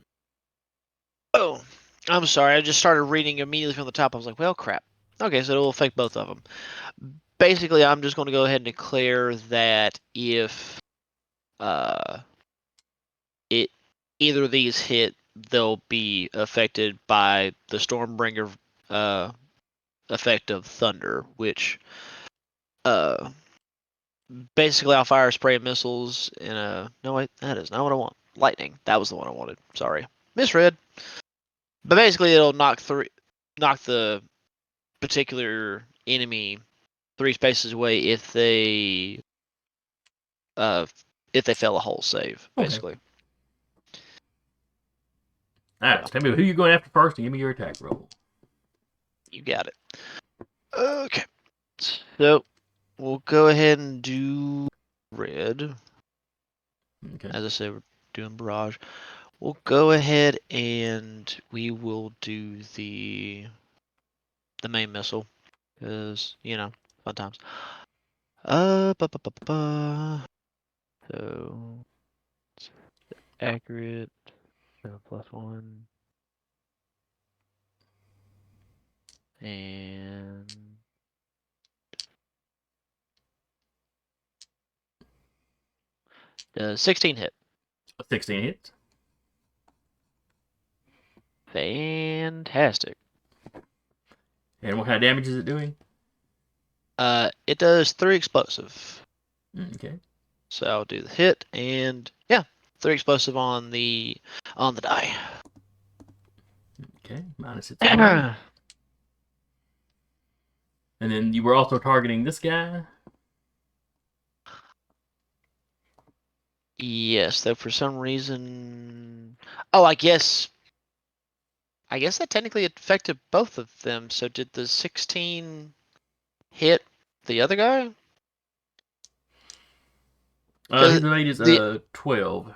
Oh, I'm sorry. I just started reading immediately from the top. I was like, well, crap. Okay, so it will affect both of them. Basically, I'm just going to go ahead and declare that if either of these hit, they'll be affected by the Stormbringer effect of thunder, which basically I'll fire spray missiles in a. No, wait, that is not what I want. Lightning. That was the one I wanted. Sorry, misread. But basically, it'll knock the particular enemy 3 spaces away if they fail a hull save, Okay. basically. All right. So tell me who you going after first, and give me your attack roll. You got it. Okay. So we'll go ahead and do red. Okay. As I said, we're doing barrage. We'll go ahead and we will do the main missile because fun times. So accurate. +1. And 16 hit. 16 hits. Fantastic. And what kind of damage is it doing? It does 3 explosive. Okay. So I'll do the hit and 3 explosive on the die. Okay. Minus its armor. And then you were also targeting this guy. Yes, though for some reason. Oh, I guess that technically affected both of them. So did the 16 hit the other guy? His rate is 12.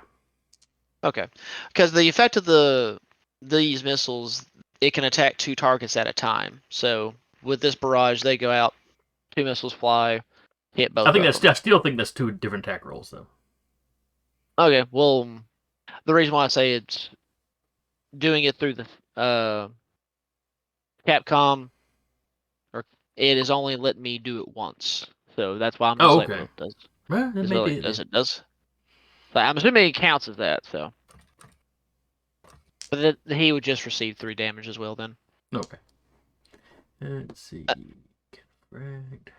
Okay, because the effect of these missiles, it can attack 2 targets at a time. So with this barrage, they go out, 2 missiles fly, hit both. I still think that's 2 different attack rolls though. Okay, well, the reason why I say it's doing it through the Capcom, or it is only letting me do it once, so that's why I'm just like, okay. well, it does. Well, then Does maybe it does. But I'm assuming it counts as that. So But he would just receive 3 damage as well then. Okay. Let's see. Confract.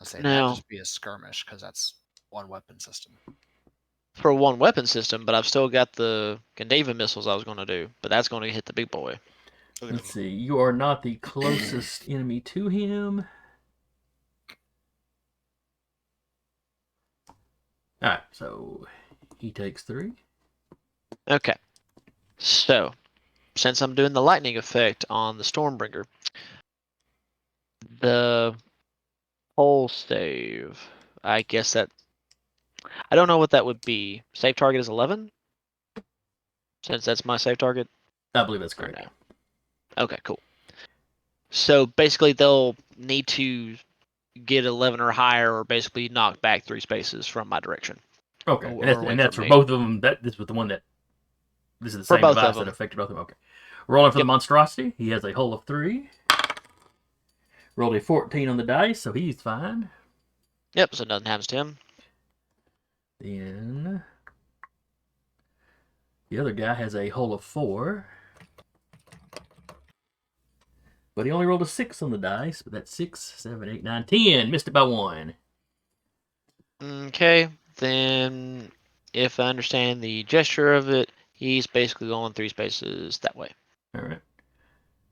I'll say Now- that'd just be a skirmish because that's one weapon system. For one weapon system, but I've still got the Gandeva missiles I was going to do, but that's going to hit the big boy. Let's see. You are not the closest enemy to him. Alright, so he takes 3. Okay. So, since I'm doing the lightning effect on the Stormbringer, the whole save, I guess that I don't know what that would be. Save target is 11? Since that's my save target? I believe that's Or correct. no? Okay, cool. So basically they'll need to get 11 or higher or basically knock back 3 spaces from my direction. Okay, Or and away that's from for me. both of them. This was the one that. This is the For same both of device that them. affected both of them. Okay. Rolling for the Yep. monstrosity. He has a hull of 3. Rolled a 14 on the dice, so he's fine. Yep, so nothing happens to him. Then the other guy has a hull of 4. But he only rolled a 6 on the dice. But that's 6, 7, 8, 9, 10. Missed it by 1. Okay, then if I understand the gesture of it, he's basically going 3 spaces that way. All right.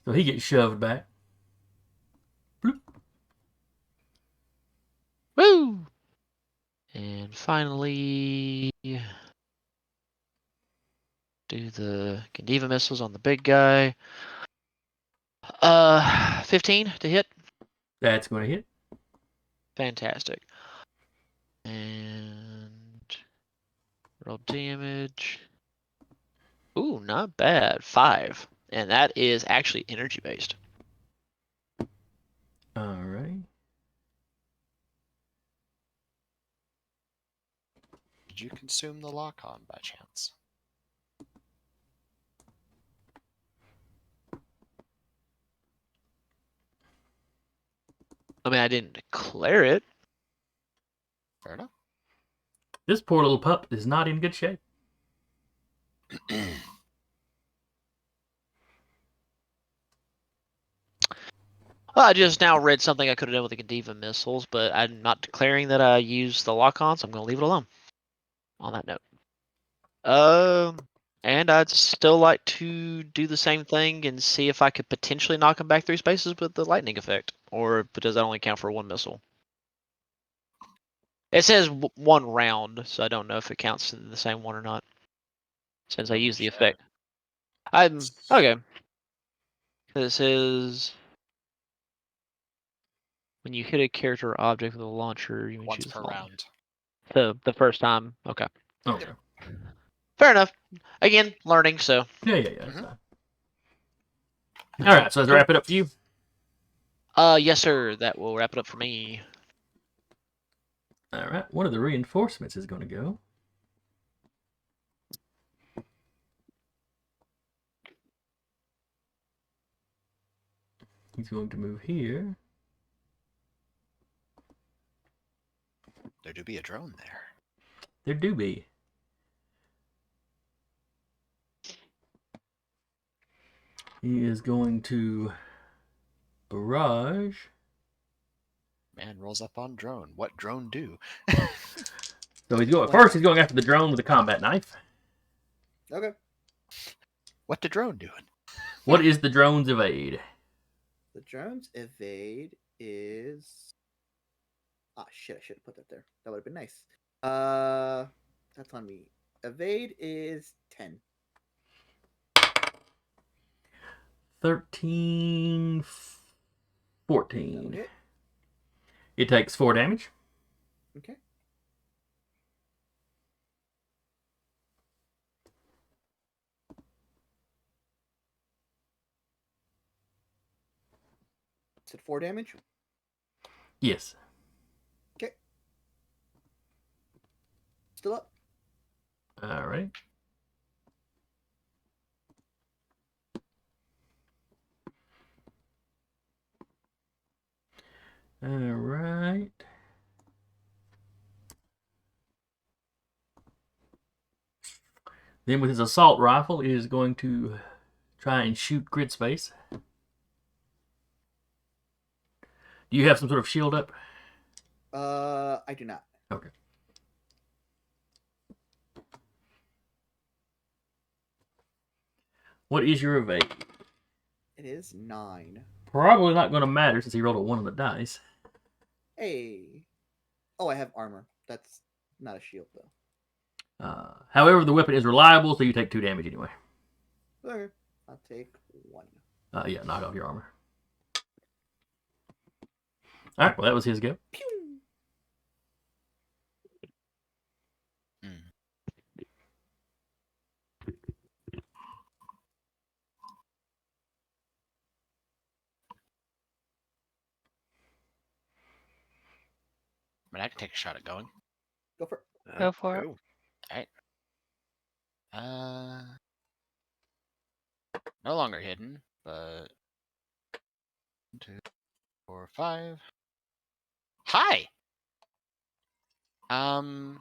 So he gets shoved back. Bloop. Woo! And finally, do the Gandeva missiles on the big guy. 15 to hit. That's going to hit. Fantastic. And roll damage. Ooh, not bad. 5. And that is actually energy based. All right. Did you consume the lock-on by chance? I mean, I didn't declare it. Fair enough. This poor little pup is not in good shape. Well, I just now read something I could have done with the Gandeva missiles, but I'm not declaring that I used the lock-on, so I'm going to leave it alone. On that note. And I'd still like to do the same thing and see if I could potentially knock him back 3 spaces with the lightning effect, or does that only count for 1 missile? It says 1 round, so I don't know if it counts in the same one or not. Since I use the effect. I'm okay. It says when you hit a character or object with a launcher, you may Once choose per round. the first time. Okay. Okay. Fair enough. Again, learning, so. Yeah. Mhm. Fine. All right, so let's wrap it up for you. Yes, sir. That will wrap it up for me. All right, one of the reinforcements is going to go. He's going to move here. There do be a drone there. There do be. He is going to barrage. Man rolls up on drone. What drone do? So he's going first. He's going after the drone with a combat knife. Okay. What the drone doing? What is the drone's evade? The drone's evade is. Ah, shit! I should have put that there. That would have been nice. That's on me. Evade is 10. 13, That'll 14. hit. It takes 4 damage. Okay. Is it 4 damage? Yes. Okay. Still up. All right. All right. Then with his assault rifle, he is going to try and shoot grid space. Do you have some sort of shield up? I do not. Okay. What is your evade? It is 9. Probably not going to matter since he rolled a 1 on the dice. Hey. Oh, I have armor. That's not a shield though. However, the weapon is reliable, so you take 2 damage anyway. Okay. I'll take 1. Yeah, knock off your armor. All right, well, that was his go. Pew! I mean, I can take a shot at going. Go for it. Go for it. Go. No longer hidden, but 1, 2, 4, 5. Hi. I'll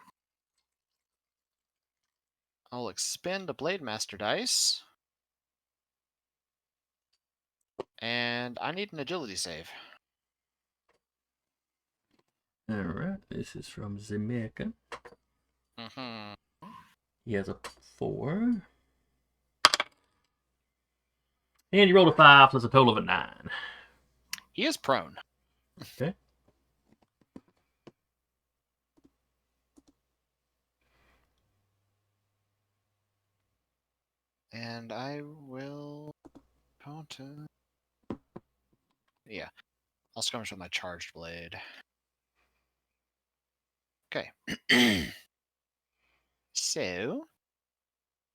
expend a Blade Master dice, and I need an agility save. All right, this is from Zemeka. Mm-hmm. He has a 4. And he rolled a 5, so it's a total of a 9. He is prone. Okay. And I will Yeah. I'll skirmish with my charged blade. Okay. So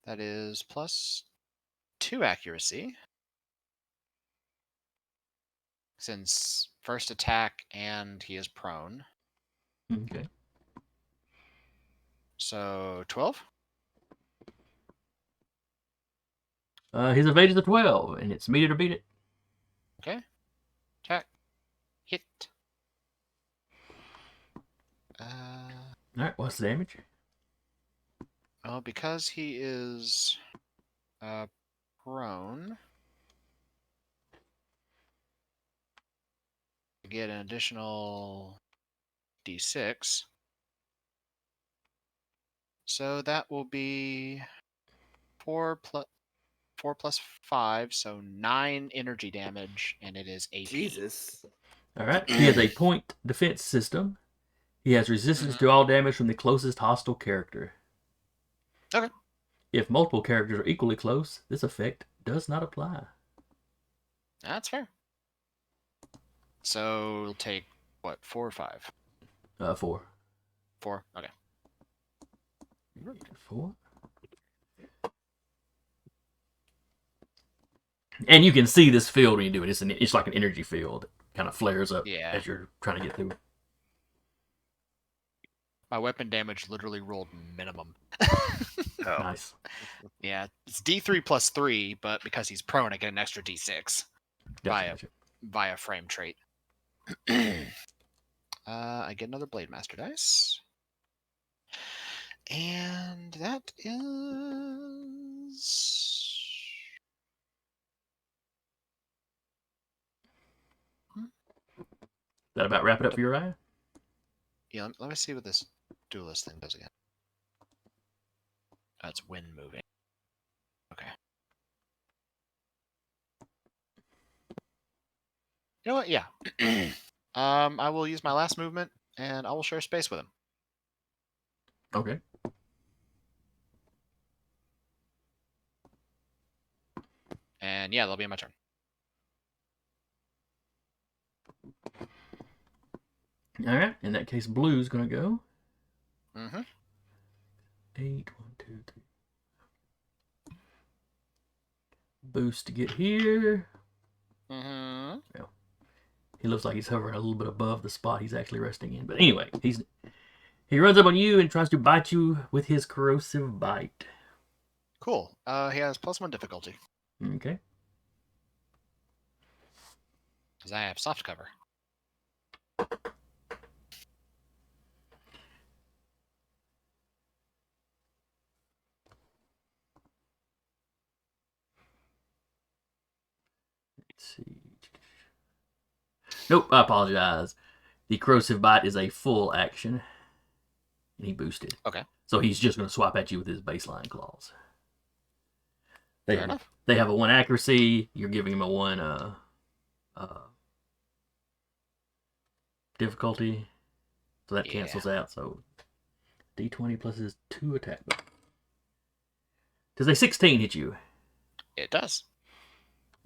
that is plus 2 accuracy. Since first attack and he is prone. Okay. So 12? His evade is a 12, and it's meet it or beat it. Okay. Attack. Hit. All right, what's the damage? Well, because he is prone, I get an additional d6. So that will be 4 plus 5, so 9 energy damage, and it is AP. Jesus. All right, he has a point defense system. He has resistance to all damage from the closest hostile character. Okay. If multiple characters are equally close, this effect does not apply. That's fair. So we'll take, what, 4 or 5? 4. 4? Okay. 4. And you can see this field when you do it. It's like an energy field. It kind of flares up as you're trying to get through. My weapon damage literally rolled minimum. Oh. Nice. Yeah, it's D3 plus 3, but because he's prone, I get an extra D6 via frame trait. I get another Blade Master dice. And that is... That about wrap it up for your eye? Yeah, let me see what this duelist thing does again. That's wind moving. Okay. You know what? Yeah. I will use my last movement, and I will share space with him. Okay. And yeah, that'll be my turn. All right. In that case, blue's gonna go. Mm-hmm. 8, 1, 2, 3. Boost to get here. Mm-hmm. Well, he looks like he's hovering a little bit above the spot he's actually resting in. But anyway, he runs up on you and tries to bite you with his corrosive bite. Cool. He has +1 difficulty. Okay. Because I have soft cover. Nope, I apologize. The corrosive bite is a full action. And he boosted. Okay. So he's just going to swap at you with his baseline claws. Fair enough. They have a 1 accuracy. You're giving him a 1 difficulty. So that cancels out. So D20 plus his 2 attack. Does a 16 hit you? It does.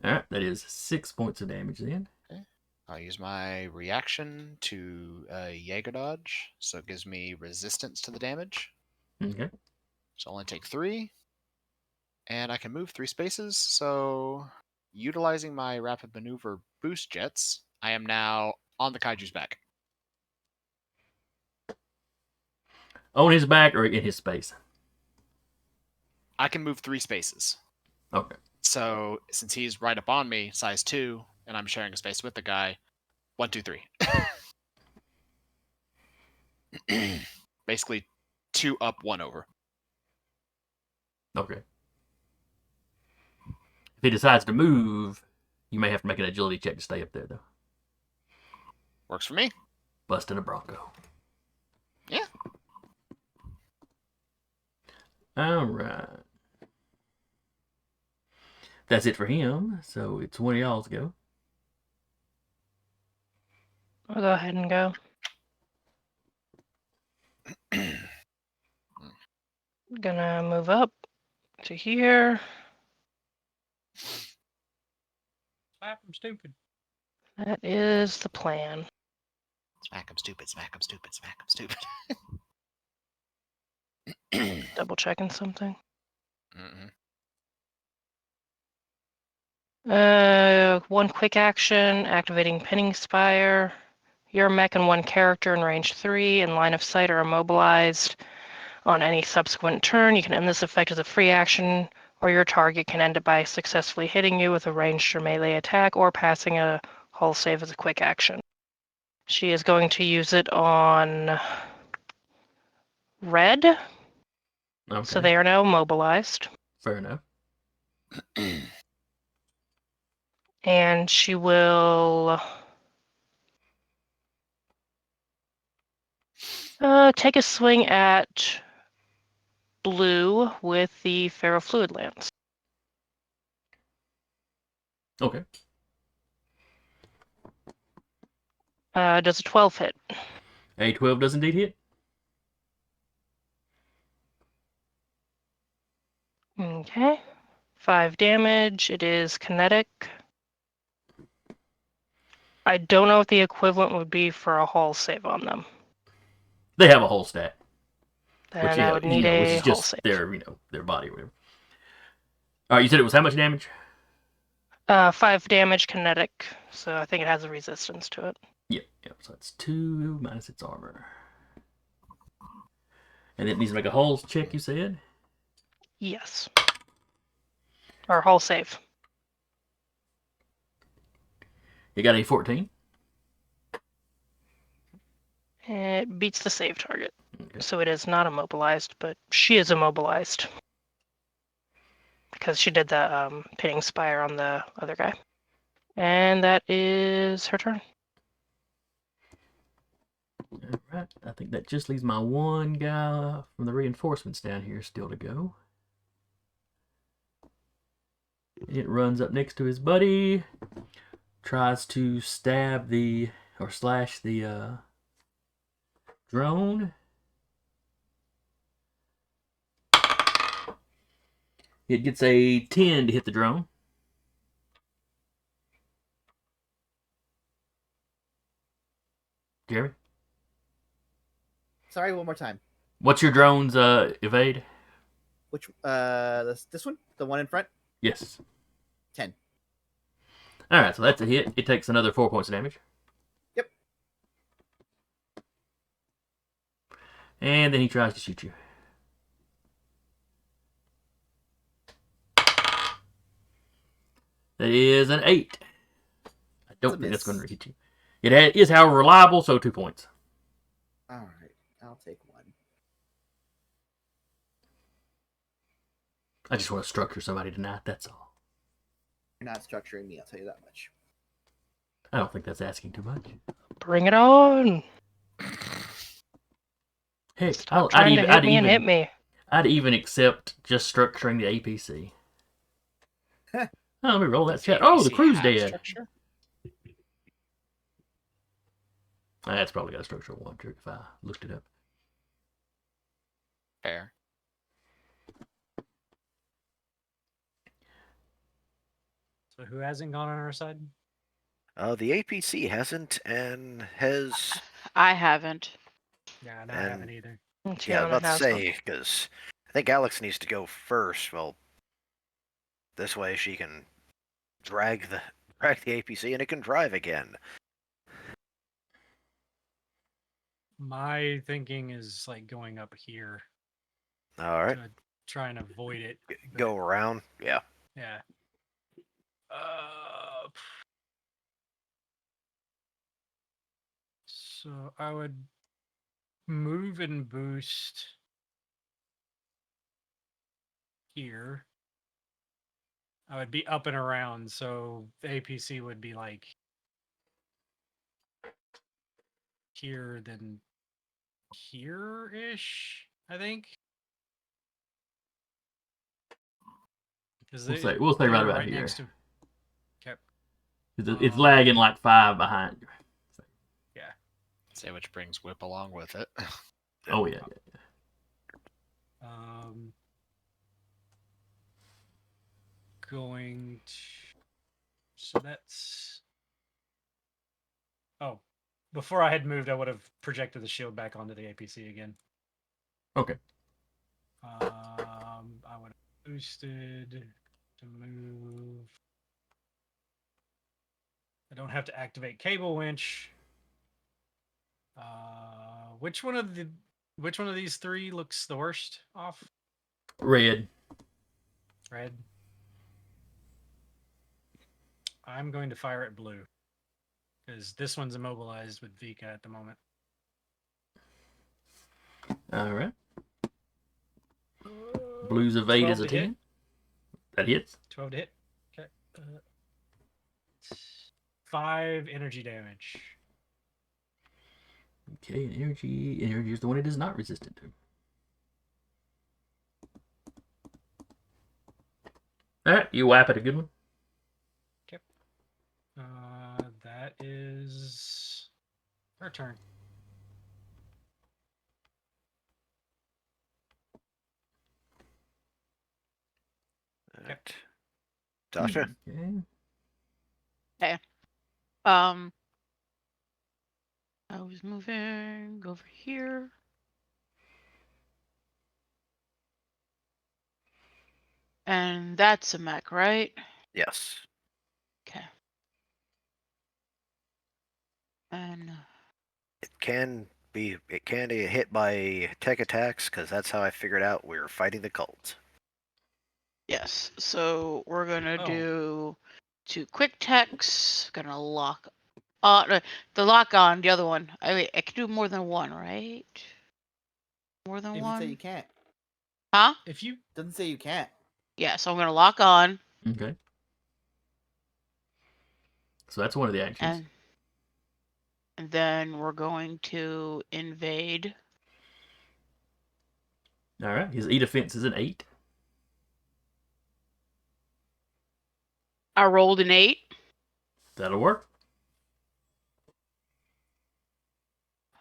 Alright, that is 6 points of damage then. Okay. I'll use my reaction to Jaeger dodge, so it gives me resistance to the damage. Okay. So I'll only take 3. And I can move 3 spaces, so utilizing my rapid maneuver boost jets, I am now on the Kaiju's back. On his back or in his space? I can move 3 spaces. Okay. So since he's right up on me, size 2, and I'm sharing a space with the guy, 1, 2, 3. Basically 2 up, 1 over. Okay. If he decides to move, you may have to make an agility check to stay up there, though. Works for me. Busting a Bronco. Yeah. Alright. That's it for him, so it's one of y'all's go. I'll go ahead and go. Gonna move up to here. Slap him stupid. That is the plan. Smack him stupid, smack him stupid, smack him stupid. Double checking something. Mm-hmm. 1 quick action, activating Pinning Spire. Your mech and 1 character in range 3 in line of sight are immobilized. On any subsequent turn, you can end this effect as a free action, or your target can end it by successfully hitting you with a ranged or melee attack or passing a hull save as a quick action. She is going to use it on red, Okay. so they are now immobilized. Fair enough. And she will take a swing at blue with the ferrofluid lance. Okay. Does a 12 hit? A 12 does indeed hit. Okay. 5 damage. It is kinetic. I don't know what the equivalent would be for a hull save on them. They have a whole stat. Then Which, I would need which a is hull just save. their body or whatever. Alright, you said it was how much damage? 5 damage kinetic, so I think it has a resistance to it. Yep, so that's 2 minus its armor. And it needs to make a hull check, you said? Yes. Or hull save. You got a 14? It beats the save target. Okay. So it is not immobilized, but she is immobilized. Because she did the Pinning Spire on the other guy. And that is her turn. Alright, I think that just leaves my one guy from the reinforcements down here still to go. It runs up next to his buddy. Tries to stab or slash the drone. It gets a 10 to hit the drone. Jeremy? Sorry, one more time. What's your drone's evade? Which this one? The one in front? Yes. 10. Alright, so that's a hit. It takes another 4 points of damage. Yep. And then he tries to shoot you. That is an 8. I don't think that's going to hit you. It is, however, reliable, so 2 points. Alright, I'll take 1. I just want to structure somebody tonight, that's all. You're not structuring me, I'll tell you that much. I don't think that's asking too much. Bring it on. Heck, Stop trying to hit me. I'd even accept just structuring the APC. Oh, let me roll that chat. Oh, the APC crew's have dead. structure? That's probably got a structural one trick if I looked it up. Fair. So who hasn't gone on our side? The APC hasn't and has. I haven't. Yeah, no, I And- haven't either. Yeah, I was Tiana about to has say, because I think Alex needs to go first. Well, this way she can drag the APC and it can drive again. My thinking is like going up here All right, to try and avoid it. go around. Yeah. Yeah. So I would move and boost here. I would be up and around, so the APC would be like here, then here-ish, I think. We'll say they right were about here. next to. Okay. It's lagging like 5 behind you. Yeah. Say which brings Whip along with it. Oh yeah. Going to, so that's. Oh, before I had moved, I would have projected the shield back onto the APC again. Okay. I would have boosted to move. I don't have to activate cable winch. Which one of these three looks the worst off? Red. Red. I'm going to fire at blue because this one's immobilized with Vika at the moment. All right. Blues of 8 is a 10. That hits. 12 to hit. Okay. 5 energy damage. Okay, and energy is the one it is not resistant to. All right, you whap it a good one. Okay. That is her turn. Okay. Tasha. Okay. I was moving over here. And that's a mech, right? Yes. Okay. And It can be hit by tech attacks because that's how I figured out we were fighting the cult. yes, so we're gonna Oh. do 2 quick techs. Gonna lock on the lock on the other one. I can do more than one, right? More than If you one? say you can't, Huh? If you doesn't say you can't. Yeah, so I'm gonna lock on Okay. So that's one of the actions. and then we're going to invade. All right. His E defense is an 8. I rolled an 8. That'll work.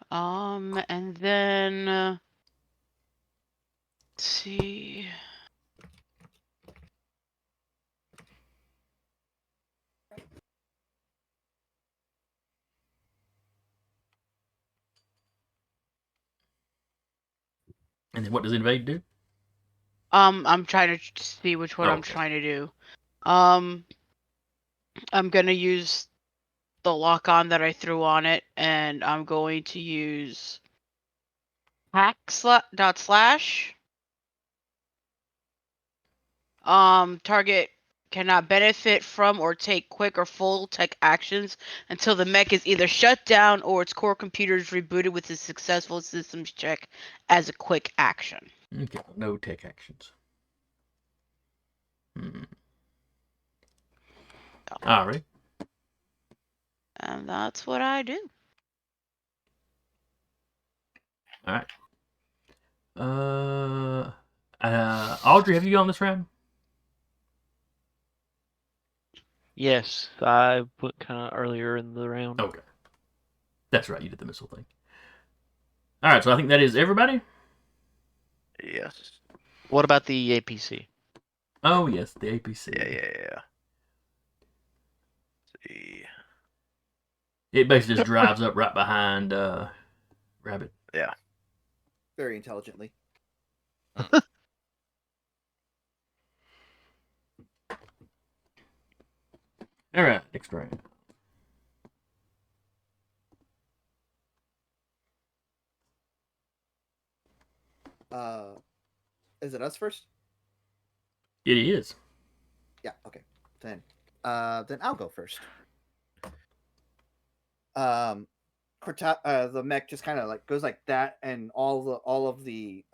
And then let's see. And then what does invade do? I'm trying to see which one I'm okay. trying to do. I'm gonna use the lock on that I threw on it, and I'm going to use hack dot slash. Target cannot benefit from or take quick or full tech actions until the mech is either shut down or its core computer is rebooted with a successful systems check as a quick action. Okay. No tech actions. All right. And that's what I do. All right. Audrey, have you gone this round? Yes, I went kind of earlier in the round. Okay. That's right, you did the missile thing. All right, so I think that is everybody. Yes. What about the APC? Oh yes, the APC. Yeah. See. It basically just drives up right behind Rabbit. Yeah. Very intelligently. All right, next round. Is it us first? It is. Yeah. Okay. Then I'll go first. The mech just kind of like goes like that, and all of the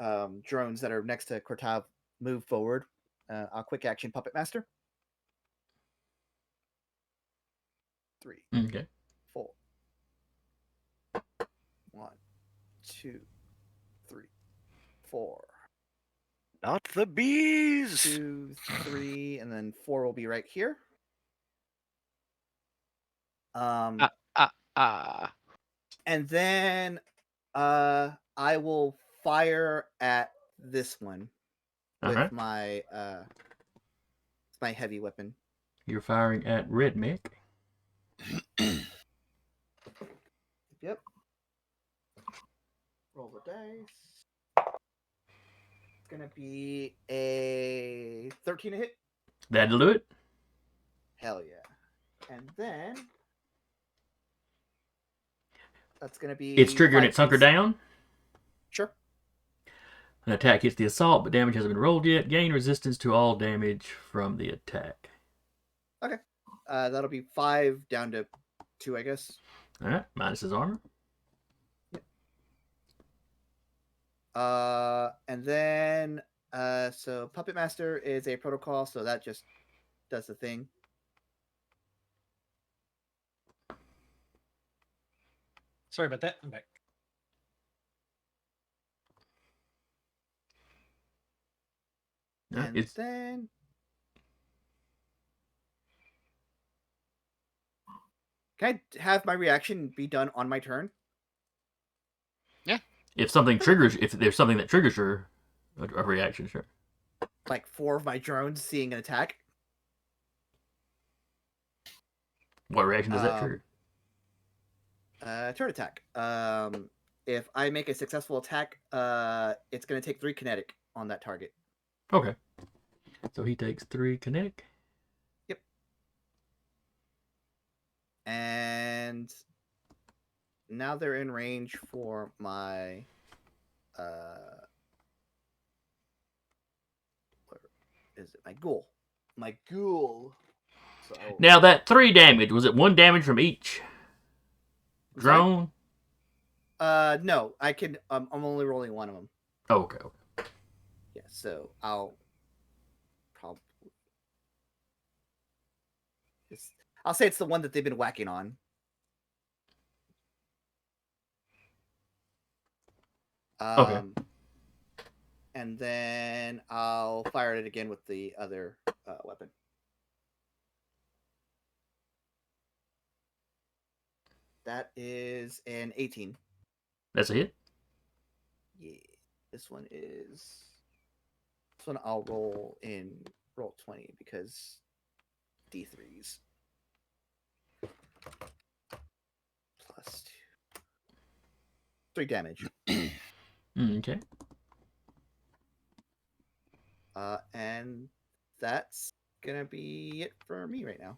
drones that are next to Kortav move forward. I'll quick action Puppet Master. 3, Okay. 4. 1, 2, 3, 4. Not the bees. 2, 3, and then 4 will be right here. And then I will fire at this one with Alright. my heavy weapon. You're firing at Red Mech. Yep. Roll the dice. It's gonna be a 13 to hit. That'll do it. Hell yeah. And then that's gonna be It's triggering its hunker down. Sure. An attack hits the assault, but damage hasn't been rolled yet. Gain resistance to all damage from the attack. Okay. That'll be 5 down to 2, I guess. Alright, minus his armor. And then so Puppet Master is a protocol, so that just does the thing. Sorry about that. I'm back. Alright, And it's then can I have my reaction be done on my turn? if something triggers, if there's something that triggers your a reaction, sure. Like 4 of my drones seeing an attack. What reaction does that trigger? Turn attack. If I make a successful attack, it's going to take 3 kinetic on that target. Okay. So he takes 3 kinetic. Yep. And now they're in range for my where is it? My ghoul. My ghoul. So Now that 3 damage, was it 1 damage from each sorry? drone? No, I can. I'm only rolling one of them. Oh, okay. Yeah, so I'll probably. I'll say it's the one that they've been whacking on. Okay. And then I'll fire it again with the other weapon. That is an 18. That's a hit. Yeah. This one I'll roll 20 because D3s. Plus 2. 3 damage. Okay. And that's gonna be it for me right now.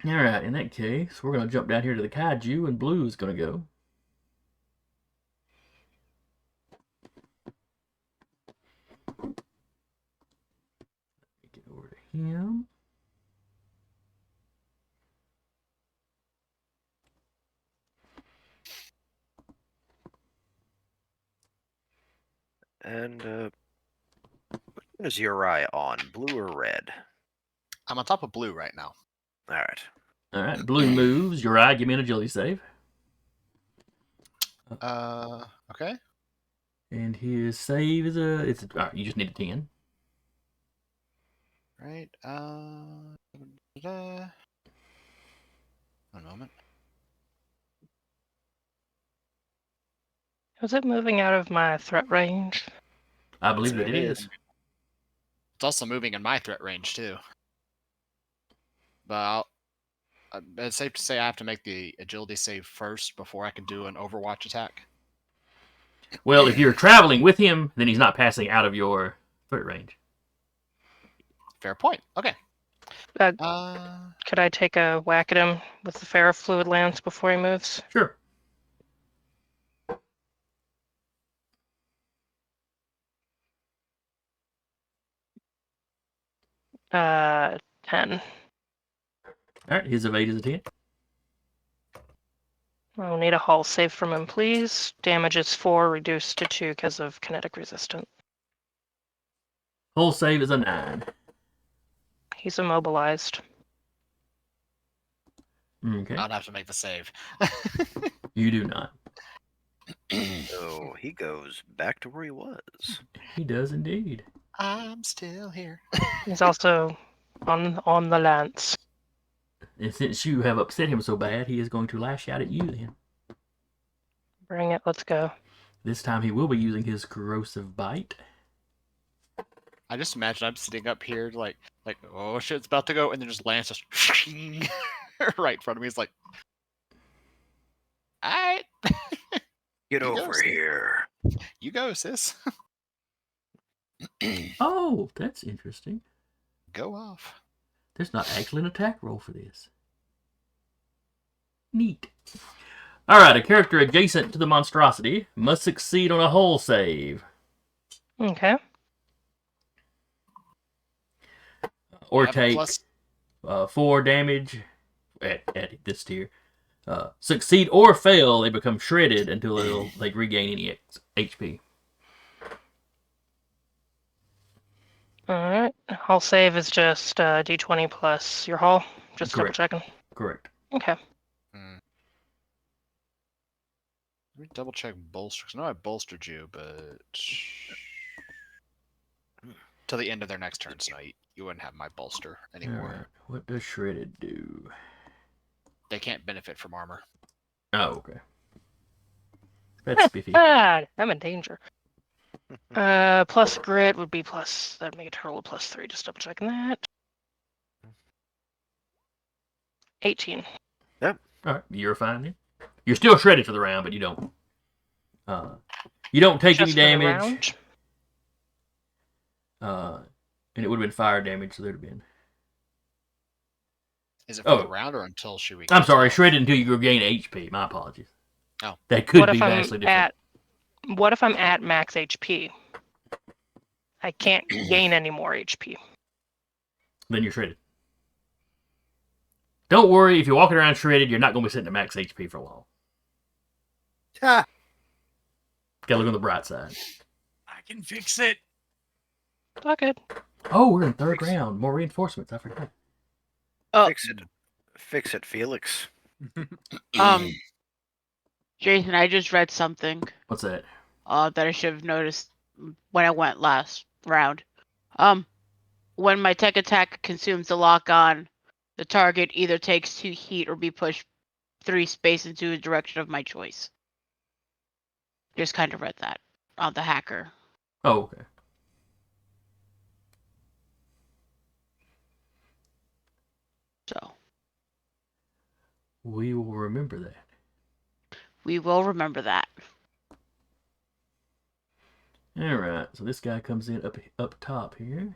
Alright, in that case, we're going to jump down here to the Kaiju, and Blue is going to go. Get over to him. And What is your eye on? Blue or red? I'm on top of blue right now. All right. All right. Blue moves. Uriah, give me an agility save. Okay. And his save is all right, you just need a 10. Right. One moment. Was it moving out of my threat range? I believe That's that what it it is. It's also moving in my threat range too. But it's safe to say I have to make the agility save first before I can do an Overwatch attack. Well, if you're traveling with him, then he's not passing out of your threat range. Fair point. Okay. Could I take a whack at him with the ferrofluid lance before he moves? Sure. 10. All right, his evade is a 10. I'll need a hull save from him, please. Damage is 4, reduced to 2 because of kinetic resistance. Hull save is a 9. He's immobilized. Okay. I'd have to make the save. You do not. So he goes back to where he was. He does indeed. I'm still here. He's also on the lance. And since you have upset him so bad, he is going to lash out at you then. Bring it, let's go. This time he will be using his corrosive bite. I just imagine I'm sitting up here like oh shit, it's about to go, and then just Lance just right in front of me. He's like, alright. Get You over go, sis. here. You go, sis. Oh, that's interesting. Go off. There's not actually an attack roll for this. Neat. Alright, a character adjacent to the monstrosity must succeed on a hull save. Okay. Or Have a take plus- 4 damage at this tier. Succeed or fail, they become shredded until they regain any HP. Alright. Hull save is just d20 plus your hull. Just double Correct. checking. Correct. Okay. Let me double check bolster, because I know I bolstered you, but till the end of their next turn, so you wouldn't have my bolster anymore. Alright, what does shredded do? They can't benefit from armor. Oh, okay. That's spiffy. Ah, I'm in danger. Plus grit would be plus. That'd make a total of +3. Just double checking that. 18. Alright, you're fine then. You're still shredded for the round, but you don't take Just any for the damage. round? And it would have been fire damage, so there'd have been. Is it for Oh. the round or until she regains I'm sorry, health? shredded until you regain HP. My apologies. Oh. That could What be if I'm vastly different. What if I'm at max HP? I can't gain any more HP. Then you're shredded. Don't worry, if you're walking around shredded, you're not going to be sitting at max HP for long. Ha! Gotta look on the bright side. I can fix it. All good. Oh, we're in third round. More reinforcements. I forgot. Oh, Fix it, Felix. Jason, I just read something What's that? that I should have noticed when I went last round. When my tech attack consumes the lock on, the target either takes 2 heat or be pushed 3 space into a direction of my choice. Just kind of read that on the hacker. Oh, okay. So We will remember that. we will remember that. All right. So this guy comes in up top here.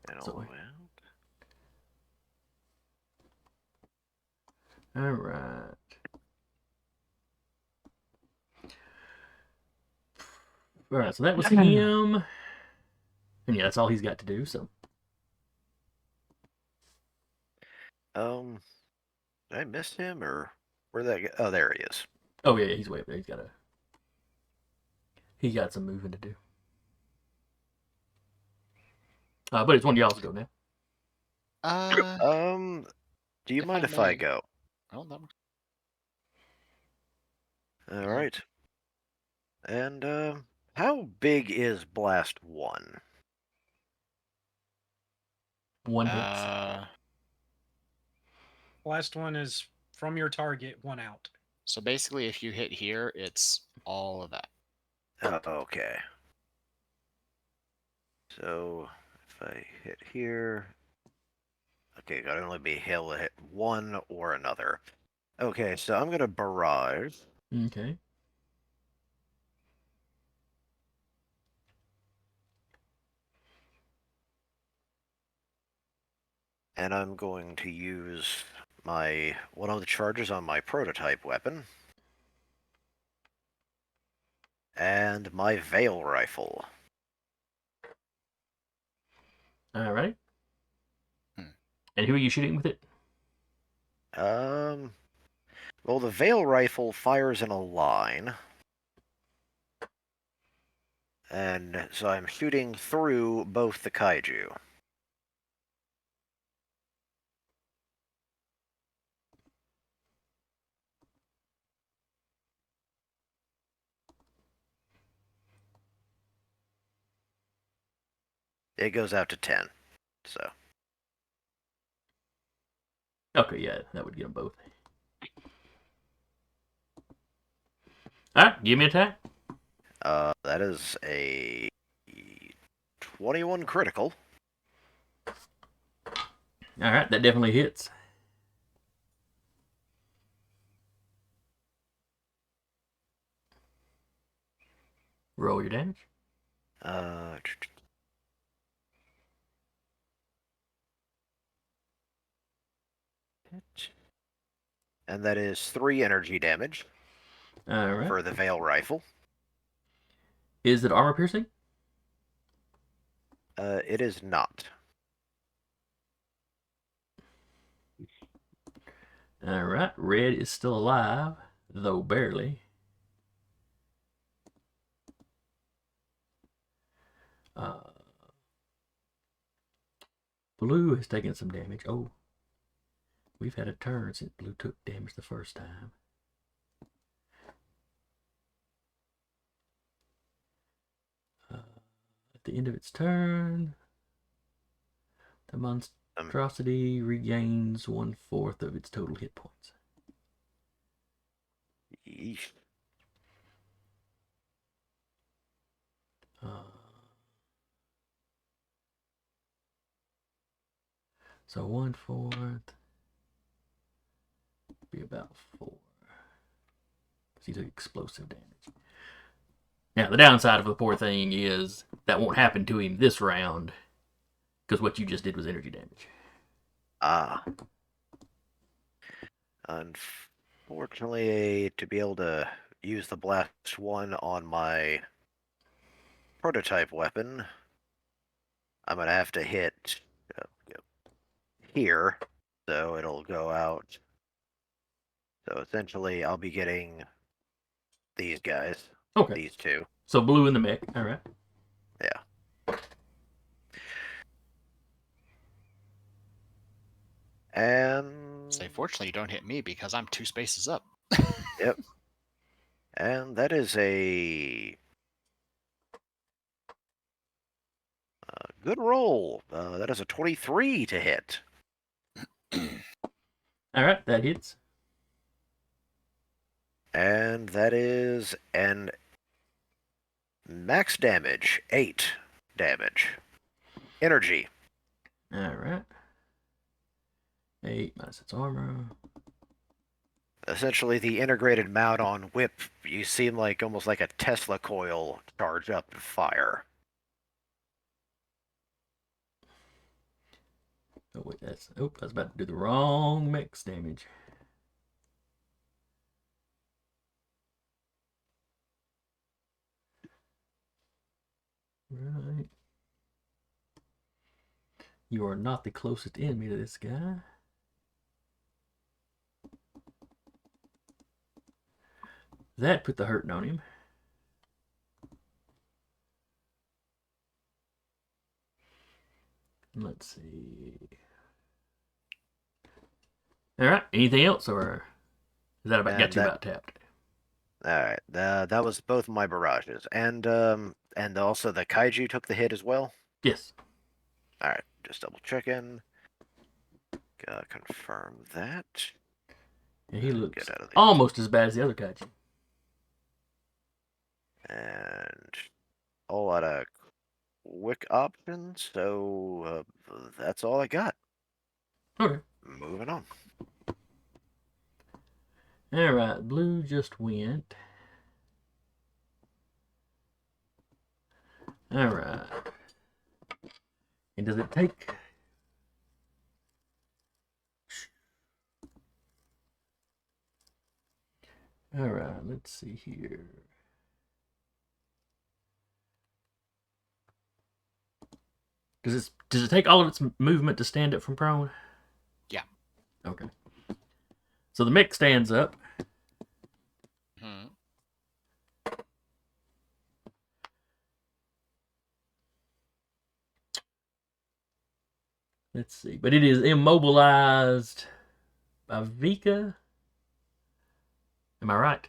And So- all around. All right. All right. So that was him. And yeah, that's all he's got to do. So Did I miss him or where that go? Oh, there he is. Oh yeah, he's way up there. He's got some moving to do. But it's one of y'all's go now. Do you If mind I if I may. go? Oh, that works. All Yeah. right. And how big is Blast 1? 1 hits. Last one is from your target, 1 out. So basically, if you hit here, it's all of that. Oh, okay. So if I hit here, okay, gotta only be able to hit one or another. Okay, so I'm gonna barrage. Okay. And I'm going to use one of the charges on my prototype weapon. And my Veil Rifle. All right. Hmm. And who are you shooting with it? Well, the Veil Rifle fires in a line. And so I'm shooting through both the Kaiju. It goes out to 10. So. Okay, yeah, that would get them both. All right, give me an attack. That is a 21 critical. All right, that definitely hits. Roll your damage. And that is 3 energy damage All right. for the Veil Rifle. Is it armor piercing? It is not. All right, Red is still alive, though barely. Blue has taken some damage. Oh, we've had a turn since Blue took damage the first time. At the end of its turn, the monstrosity regains 1/4 of its total hit points. Yeesh. So 1/4 be about 4. Because he took explosive damage. Now, the downside of the poor thing is that won't happen to him this round. Because what you just did was energy damage. Unfortunately, to be able to use the Blast 1 on my prototype weapon, I'm going to have to hit here, so it'll go out. So essentially, I'll be getting these guys. Okay. These two. So Blue in the mech. All right. Yeah. And Say, fortunately, you don't hit me because I'm 2 spaces up. yep. And that is a good roll. That is a 23 to hit. All right, that hits. And that is an max damage, 8 damage. Energy. All right. 8 minus its armor. Essentially, the integrated mount on whip, you seem like almost like a Tesla coil charge up and fire. Oh wait, I was about to do the wrong mix damage. Right. You are not the closest enemy to this guy. That put the hurting on him. Let's see. All right. Anything else, or is that about And got you that- about tapped? All right, that was both my barrages, and also the kaiju took the hit as well. Yes. All right, just double checking. Confirm that. And he Get looks out of the- almost as bad as the other kaiju. And a lot of quick options, so that's all I got. Okay. Moving on. All right. Blue just went. All right. And does it take? All right. Let's see here. Does it take all of its movement to stand up from prone? Yeah. Okay. So the mech stands up. Hmm. Let's see. But it is immobilized by Vika. Am I right?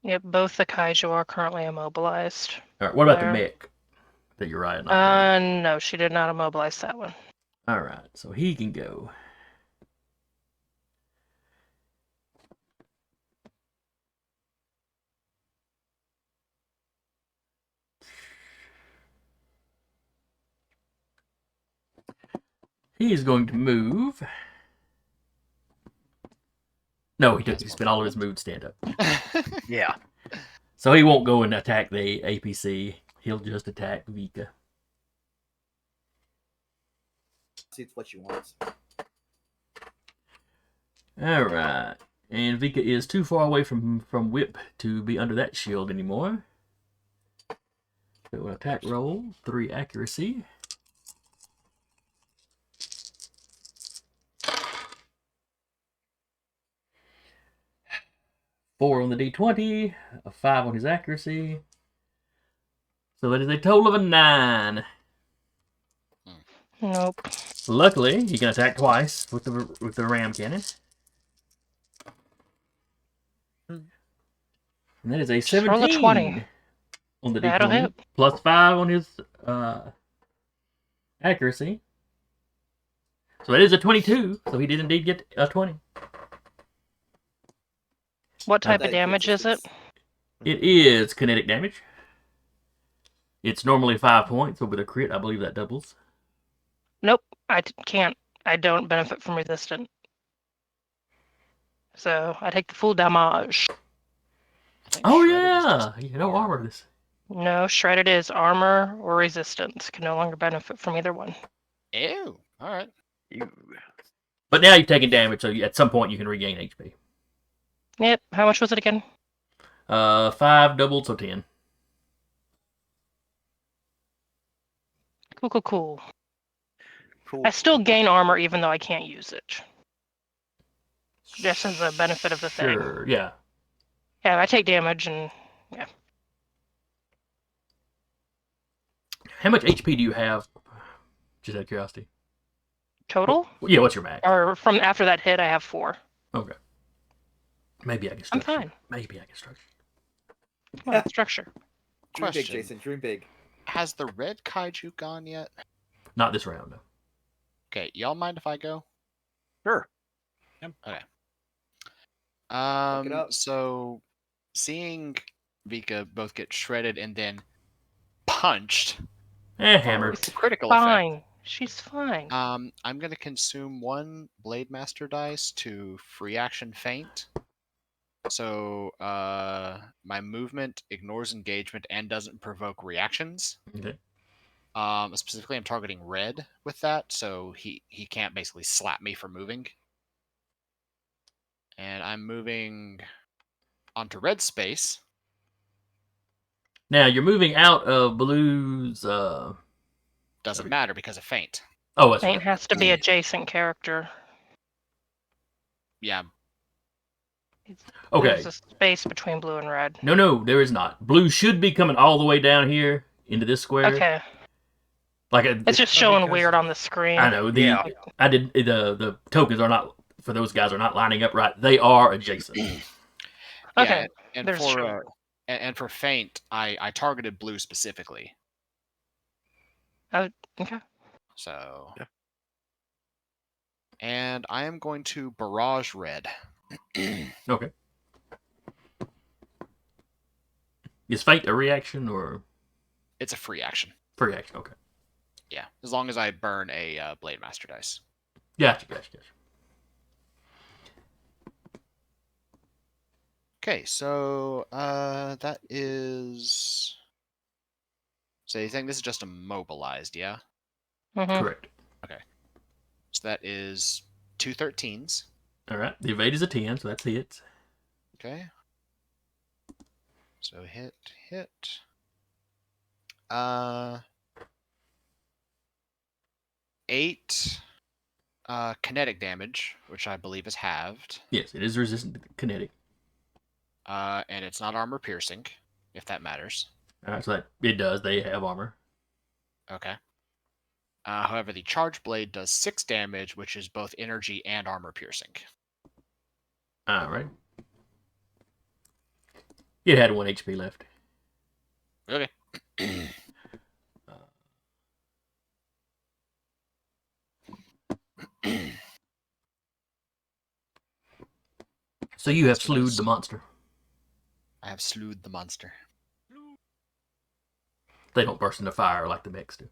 Yep, both the kaiju are currently immobilized. All right. What about the There. mech that you're riding on? No, she did not immobilize that one. All right. So he can go. He's going to move. No, he spent all of his moves stand up. Yeah. So he won't go and attack the APC. He'll just attack Vika. See, it's what you want. All right. And Vika is too far away from Whip to be under that shield anymore. So attack roll, 3 accuracy. Four on the D20, a 5 on his accuracy. So that is a total of a 9. Nope. Luckily, he can attack twice with the ram cannon. And that is a Just roll 17 a 20. on the That'll D20, hit. plus 5 on his accuracy. So that is a 22. So he did indeed get a 20. What type That of damage is it? It is kinetic damage. It's normally 5 points, but with a crit, I believe that doubles. Nope, can't. I don't benefit from resistant. So I take the full damage. I think Oh shredded is yeah, just you know armor this. No, shredded is armor or resistance. Can no longer benefit from either one. Ew. All right. You. But now you've taken damage, so at some point you can regain HP. Yep. How much was it again? 5 doubled, so 10. Cool. Cool. I still gain armor even though I can't use it. Just as a benefit of the thing. Sure, yeah. Yeah, I take damage and yeah. How much HP do you have? Just out of curiosity. Total? Yeah, what's your max? Or from after that hit, I have 4. Okay. Maybe I can I'm structure. fine. Maybe I can structure. Come on, structure. Dream big, Question. Jason. Dream big. Has the red kaiju gone yet? Not this round, though. Okay, y'all mind if I go? Sure. Okay. it up. So seeing Vika both get shredded and then punched Hammered. for critical effect. Fine. She's fine. I'm gonna consume 1 Blade Master dice to free action feint. So my movement ignores engagement and doesn't provoke reactions. Okay. Specifically, I'm targeting red with that, so he can't basically slap me for moving. And I'm moving onto red space. Now you're moving out of Blue's. Doesn't matter because of feint. Oh, that's Saint right. has to be adjacent character. Yeah. Okay. There's a space between blue and red. No, there is not. Blue should be coming all the way down here into this square. Okay. Like It's just Oh, showing because- weird on the screen. I know Yeah. the tokens are not for those guys are not lining up right. They are adjacent. Okay. Yeah, and There's for showing. and for feint, I targeted blue specifically. Okay. So. Yeah. And I am going to barrage red. Okay. Is fate a reaction or It's a free action. free action? Okay. Yeah, as long as I burn a Blade Master dice. Gotcha. Okay, so that is. So you think this is just immobilized, yeah? Mhm. Correct. So that is 2 13s. All right. The evade is a 10, so that's hits. Okay. So hit. 8 kinetic damage, which I believe is halved. Yes, it is resistant to kinetic. And it's not armor piercing, if that matters. All right, so that it does. They have armor. Okay. However, the charge blade does 6 damage, which is both energy and armor piercing. All right. It had 1 HP left. Okay. So you have That's what I slewed the monster. I have slewed the monster. They don't burst into fire like the mechs do.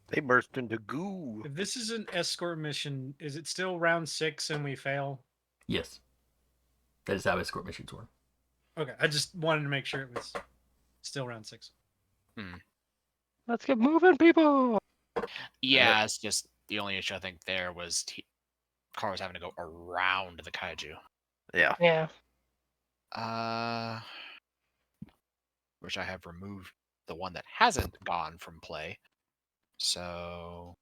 They burst into goo. If this is an escort mission, is it still round 6 and we fail? Yes. That is how escort missions work. Okay, I just wanted to make sure it was still round 6. Let's get moving, people. Yeah, it's just the only issue I think there was Carl was having to go around the kaiju. Yeah. Yeah. Which I have removed the one that hasn't gone from play. So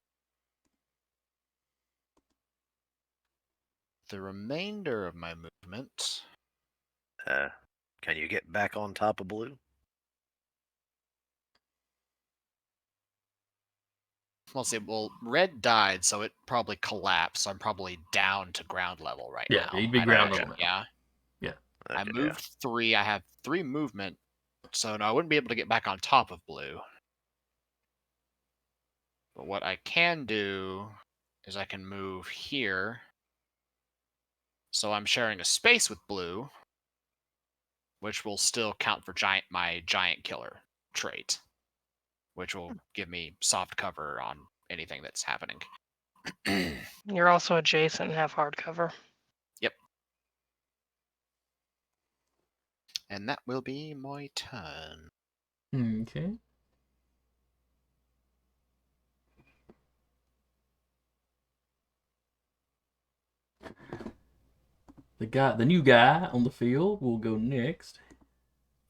the remainder of my movement. Can you get back on top of blue? Let's see. Well, red died, so it probably collapsed. So I'm probably down to ground level right Yeah, now. you'd be I ground imagine, level Yeah. I Okay, moved 3. I have 3 movement, so no, I wouldn't be able to get back on top of blue. But what I can do is I can move here. So I'm sharing a space with blue, which will still count for my giant killer trait, which will give me soft cover on anything that's happening. You're also adjacent and have hard cover. And that will be my turn. Okay. The new guy on the field will go next.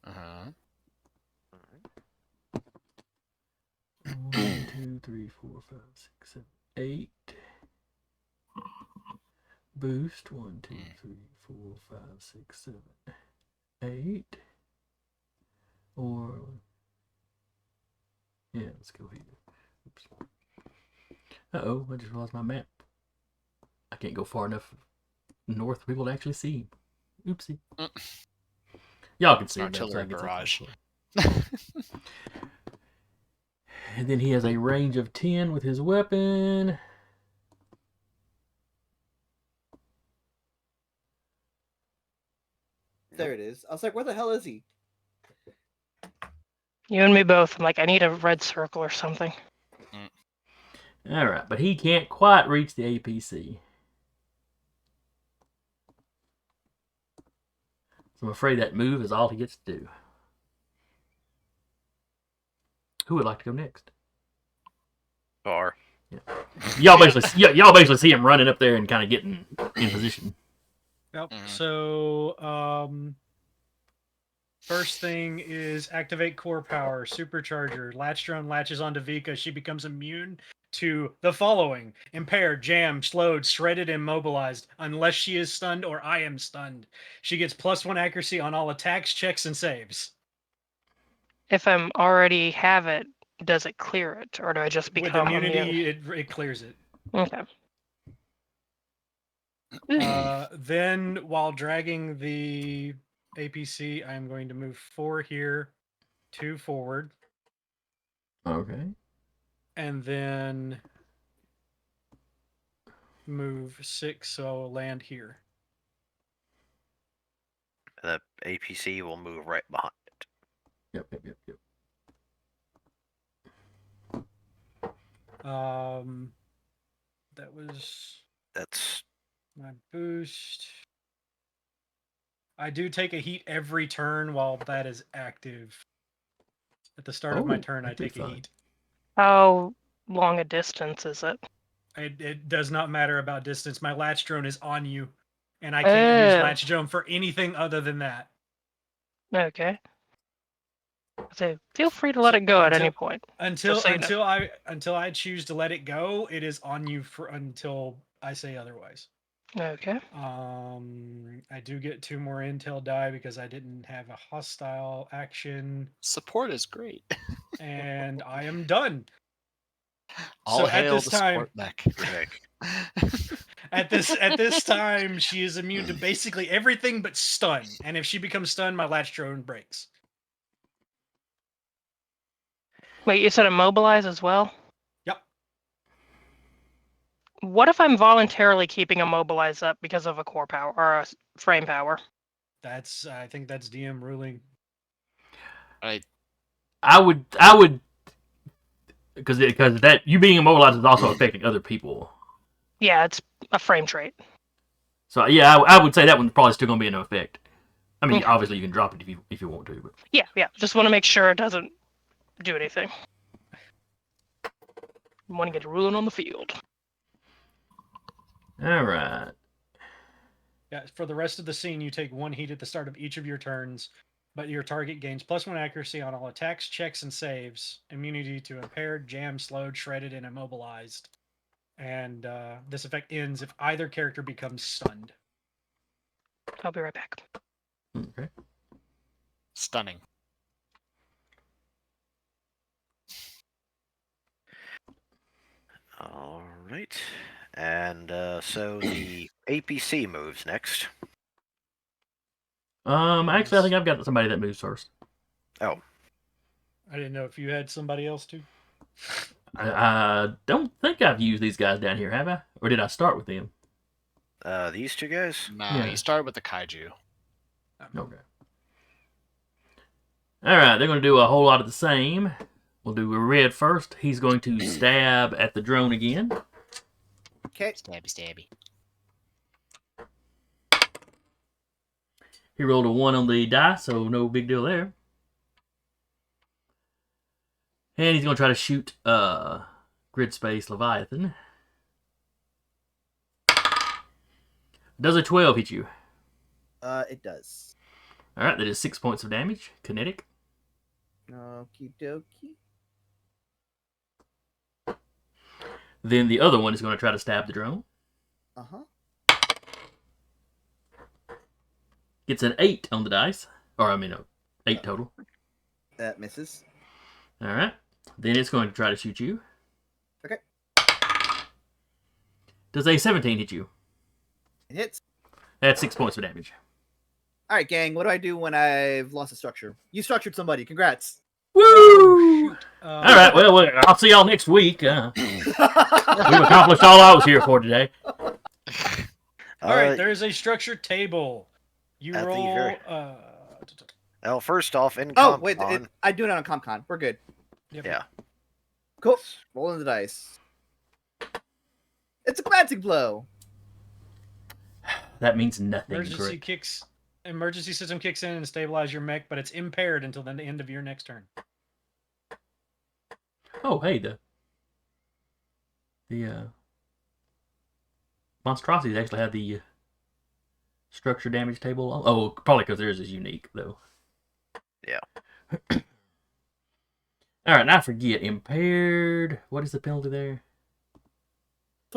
Uh-huh. 1, 2, 3, 4, 5, 6, 7, 8. Boost 1, 2, 3, 4, 5, 6, 7, 8. Or yeah, let's go here. Oops. Uh-oh, I just lost my map. I can't go far enough north for people to actually see him. Oopsie. Y'all can see him. Artillery barrage. And then he has a range of 10 with his weapon. There it is. I was like, where the hell is he? You and me both. I'm like, I need a red circle or something. Alright, but he can't quite reach the APC. So I'm afraid that move is all he gets to do. Who would like to go next? Or Y'all basically see him running up there and kind of getting in position. Yep. Mhm. So, first thing is activate core power, supercharger. Latch drone latches onto Vika. She becomes immune to the following: impaired, jammed, slowed, shredded, immobilized, unless she is stunned or I am stunned. She gets +1 accuracy on all attacks, checks, and saves. If I'm already have it, does it clear it, or do I just With become immunity, immune? it clears it. Okay. Then, while dragging the APC, I'm going to move 4 here, 2 forward, Okay. and then move 6, so I'll land here. The APC will move right behind it. Yep. That was That's my boost. I do take a heat every turn while that is active. At the start of my Oh, turn, I that'd be take a fun. heat. How long a distance is it? It does not matter about distance. My latch drone is on you, and I can't use Oh. latch drone for anything other than that. Okay. So feel free to let it go at any point. Until so you know. until I choose to let it go, it is on you for until I say otherwise. Okay. I do get 2 more intel die because I didn't have a hostile action, Support is great. and I am done. All So at hail this the time- support mech. Rick. At this time, she is immune to basically everything but stun. And if she becomes stunned, my latch drone breaks. Wait, you said immobilize as well? Yep. What if I'm voluntarily keeping immobilize up because of a core power or a frame power? I think that's DM ruling. I would, because that you being immobilized is also affecting other people. Yeah, it's a frame trait. So yeah, I would say that one's probably still gonna be in effect. I mean, Okay. obviously you can drop it if you want to, but Yeah. Just want to make sure it doesn't do anything. Want to get ruling on the field. all right. Yeah, for the rest of the scene, you take 1 heat at the start of each of your turns, but your target gains +1 accuracy on all attacks, checks, and saves. Immunity to impaired, jammed, slowed, shredded, and immobilized. And this effect ends if either character becomes stunned. I'll be right back. Okay. Stunning. All right. And so the APC moves next. Actually, I think I've got somebody that moves first. Oh, I didn't know if you had somebody else too. I don't think I've used these guys down here, have I? Or did I start with them? these 2 guys? No, Yeah. you started with the kaiju. Okay. All right, they're going to do a whole lot of the same. We'll do a red first. He's going to stab at the drone again. Okay. Stabby. He rolled a 1 on the die, so no big deal there. And he's going to try to shoot Grid Space Leviathan. Does a 12 hit you? It does. All right, that is 6 points of damage. Kinetic. Okie dokie. Then the other one is going to try to stab the drone. Gets an 8 on the dice. Or, 8 total. That misses. All right. Then it's going to try to shoot you. Okay. Does a 17 hit you? It hits. That's 6 points of damage. All right, gang. What do I do when I've lost a structure? You structured somebody. Congrats. Woo! All right. Well, I'll see y'all next week. We've accomplished all I was here for today. All right, there's a structured table. You at the roll. very- Well, first off, in Oh, wait. CompCon, I do it on CompCon. We're good. yeah. Cool. Rolling the dice. It's a classic blow. That means nothing. Correct. Emergency system kicks in and stabilize your mech, but it's impaired until the end of your next turn. Oh, hey, the monstrosities actually have the structure damage table. Oh, probably because theirs is unique though. Yeah. All right, now I forget. Impaired. What is the penalty there?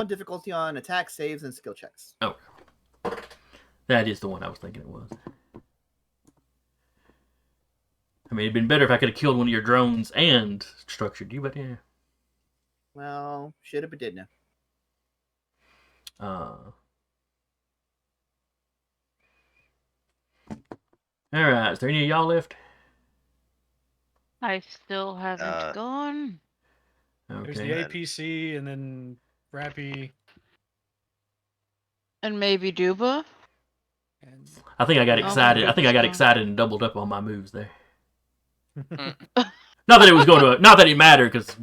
+1 difficulty on attack, saves, and skill checks. Oh, that is the one I was thinking it was. I mean, it'd been better if I could have killed one of your drones and structured you, but yeah. Well, should have, but didn't. All right. Is there any of y'all left? I still haven't gone. There's Okay. the APC and then Rappy And maybe Duba. and I think I got Oh, excited. I think I got so- excited and doubled up on my moves there. Not that it was going to. Not that it mattered because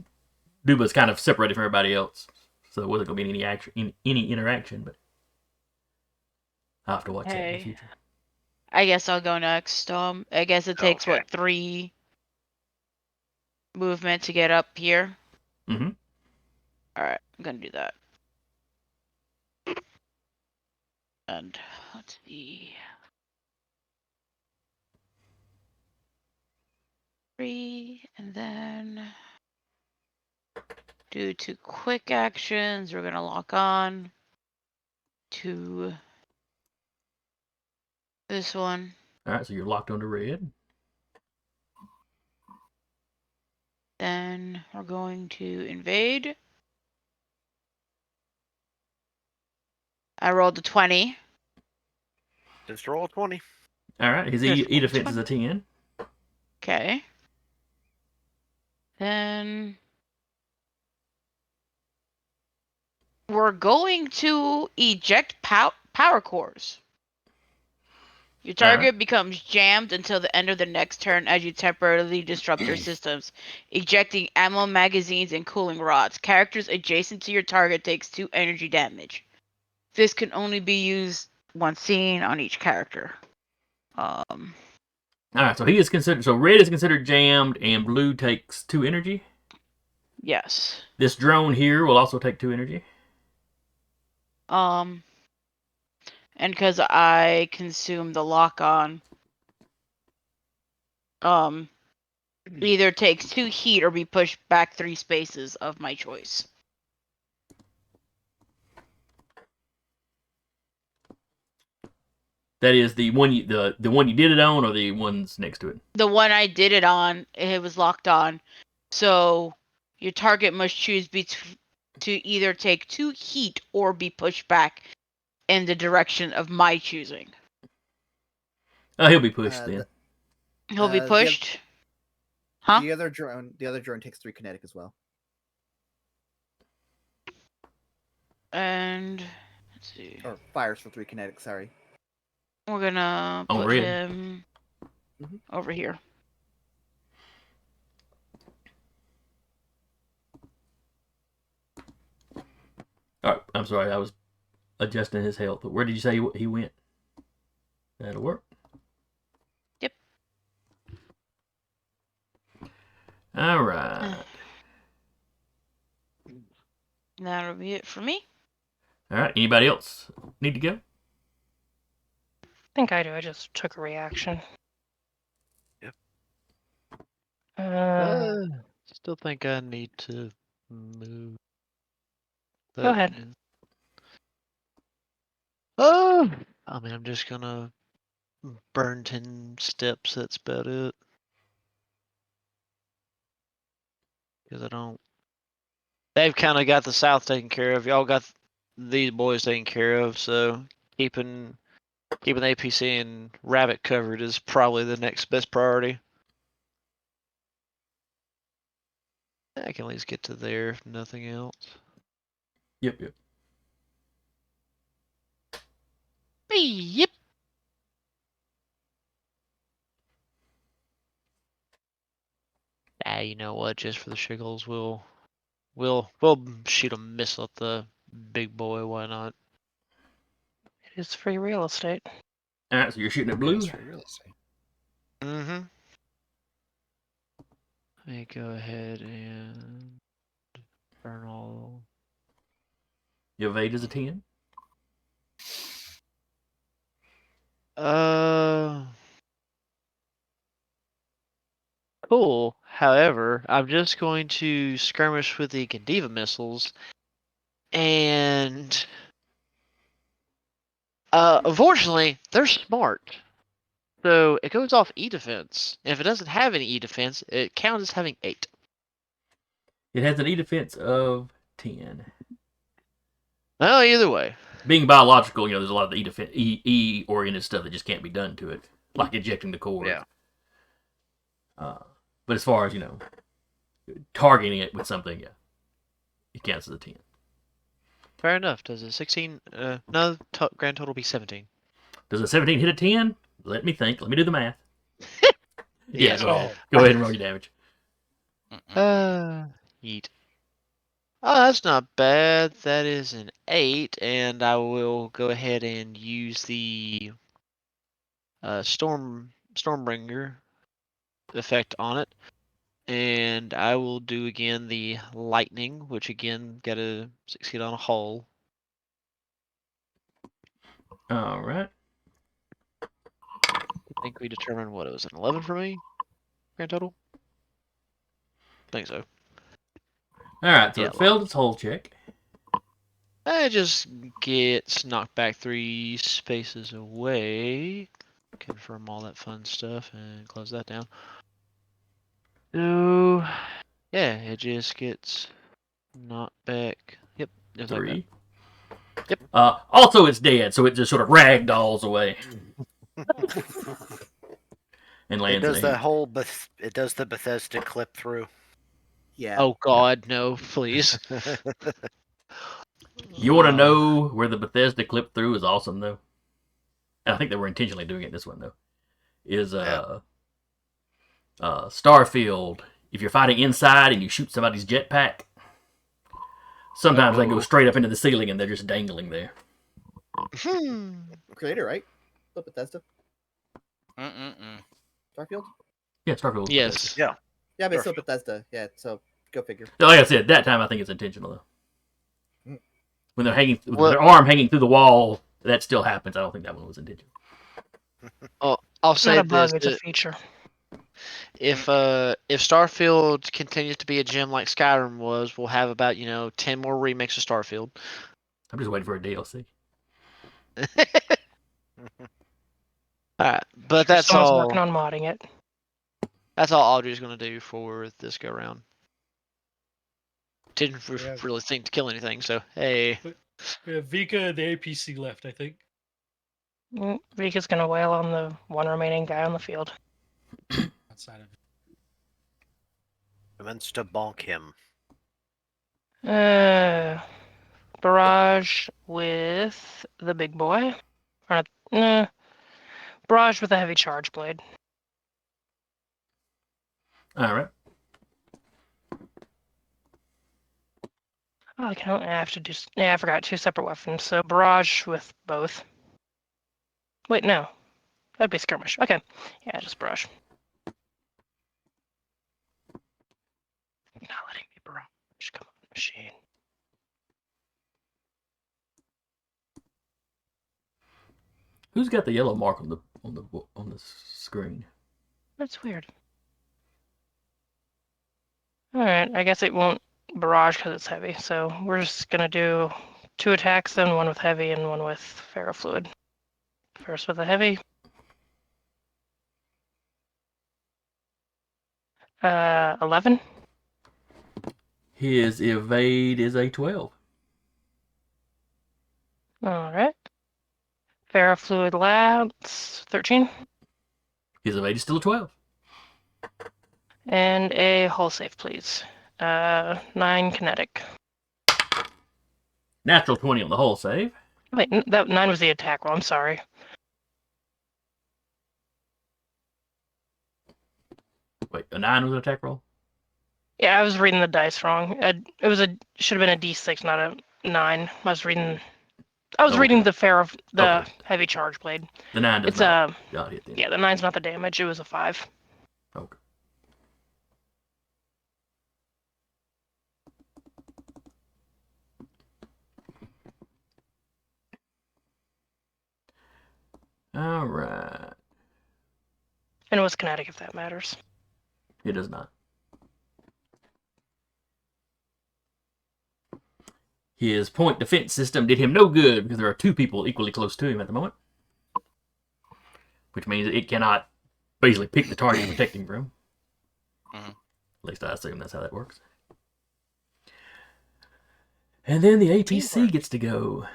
Duba's kind of separated from everybody else, so there wasn't going to be any action, any interaction. But I'll have to watch that in the Okay. future. I guess I'll go next. I guess it takes Okay. 3 movement to get up here. Mm-hmm. All right, I'm gonna do that. And let's see. 3, and then due to quick actions, we're gonna lock on to this one. All right, so you're locked onto red. Then we're going to invade. I rolled a 20. Just roll a 20. All right, his Just E defense is a 10. Okay. Then we're going to eject power cores. Your target becomes jammed until the end of the next turn as you temporarily disrupt their systems, ejecting ammo magazines and cooling rods. Characters adjacent to your target takes 2 energy damage. This can only be used once seen on each character. All right, so he is considered. So red is considered jammed, and blue takes 2 energy. Yes. This drone here will also take 2 energy. And because I consume the lock on, either takes 2 heat or be pushed back 3 spaces of my choice. That is the one the one you did it on, or the ones next to it. The one I did it on, it was locked on. So your target must choose to either take 2 heat or be pushed back in the direction of my choosing. Oh, he'll be pushed then. He'll be the oth- pushed. Huh? The other drone takes 3 kinetic as well. And let's see. Or fires for 3 kinetic, sorry. We're gonna On put red. him over here. All right, I'm sorry, I was adjusting his health. But where did you say he went? That'll work. Yep. All right. That'll be it for me. All right. Anybody else need to go? I think I do. I just took a reaction. Yep. Still think I need to move. Go ahead. Oh, I mean, I'm just gonna burn 10 steps. That's about it. Because I don't. They've kind of got the south taken care of. Y'all got these boys taken care of. So keeping the APC and Rabbit covered is probably the next best priority. I can at least get to there if nothing else. Yep. Yep. You know what? Just for the shiggles, we'll shoot a missile at the big boy. Why not? It is free real estate. All right. So you're shooting at blue. That's for real estate. Mm-hmm. Let me go ahead and burn all. Your evade is a 10. Cool. However, I'm just going to skirmish with the Gandiva missiles, and And unfortunately, they're smart. So it goes off E defense. And if it doesn't have any E defense, it counts as having 8. It has an E defense of 10. Well, either way. Being biological, there's a lot of the E oriented stuff that just can't be done to it, like ejecting the core. Yeah. But as far as targeting it with something, yeah, it counts as a 10. Fair enough. Does a 16? No, grand total be 17. Does a 17 hit a 10? Let me think. Let me do the math. Yeah, Yes. go ahead. Go ahead and roll your damage. Yeet. Oh, that's not bad. That is an 8, and I will go ahead and use the Stormbringer effect on it, and I will do again the lightning, which again got to succeed on a hull. All right. I think we determined what it was, an 11 for me, grand total. I think so. All right. So Yeah, it failed its hull check. It just gets knocked back 3 spaces away. Confirm all that fun stuff and close that down. So, yeah, it just gets knocked back. Yep, just like that. 3. Yep. Also, it's dead, so it just sort of ragdolls away and It lands does in the a whole it does the Bethesda clip through. Yeah. Oh God, no, please. You want to know where the Bethesda clip through is awesome, though? And I think they were intentionally doing it this one, though. Is Starfield. If you're fighting inside and you shoot somebody's jetpack, sometimes they go straight up into the ceiling and they're just dangling there. Creator, right? So Bethesda, Mm-mm-mm. Starfield. Yeah, Starfield. Yes. Yeah. Yeah, but it's still Starfield. Bethesda. Yeah, so go figure. Like I said, that time I think it's intentional, though. Mm. When they're hanging, with What- their arm hanging through the wall, that still happens. I don't think that one was intentional. Oh, I'll It's say not a bug, this: it's a feature. if Starfield continues to be a gem like Skyrim was, we'll have about 10 more remakes of Starfield. I'm just waiting for a DLC. All right, but that's Someone's all. working on modding it. That's all Audrey's gonna do for this go round. Didn't Yeah. really think to kill anything, so hey. We have Vika and the APC left, I think. Vika's gonna wail on the one remaining guy on the field. Outside of Commence to bonk him. Barrage with the big boy. Or not, barrage with a heavy charge blade. All right. Oh, I have to do. Yeah, I forgot 2 separate weapons. So barrage with both. Wait, no, that'd be skirmish. Okay, yeah, just barrage. Not letting me barrage. Come on, machine. Who's got the yellow mark on the screen? That's weird. All right, I guess it won't barrage because it's heavy. So we're just gonna do 2 attacks, then 1 with heavy and 1 with ferrofluid. First with the heavy. 11. His evade is a 12. All right. Ferrofluid lance 13. His evade is still a 12. And a hull save, please. 9 kinetic. Natural 20 on the hull save. Wait, that 9 was the attack roll. I'm sorry. Wait, a 9 was an attack roll? Yeah, I was reading the dice wrong. Should have been a D6, not a 9. I was reading Okay. the Okay. heavy charge blade. The 9 does It's not hit then. yeah, the 9's not the damage. It was a 5. Okay. All right. And it was kinetic, if that matters. It does not. His point defense system did him no good because there are 2 people equally close to him at the moment. Which means it cannot basically pick the target and protect him from. Mhm. At least I assume that's how that works. And then the APC Teamwork. gets to go.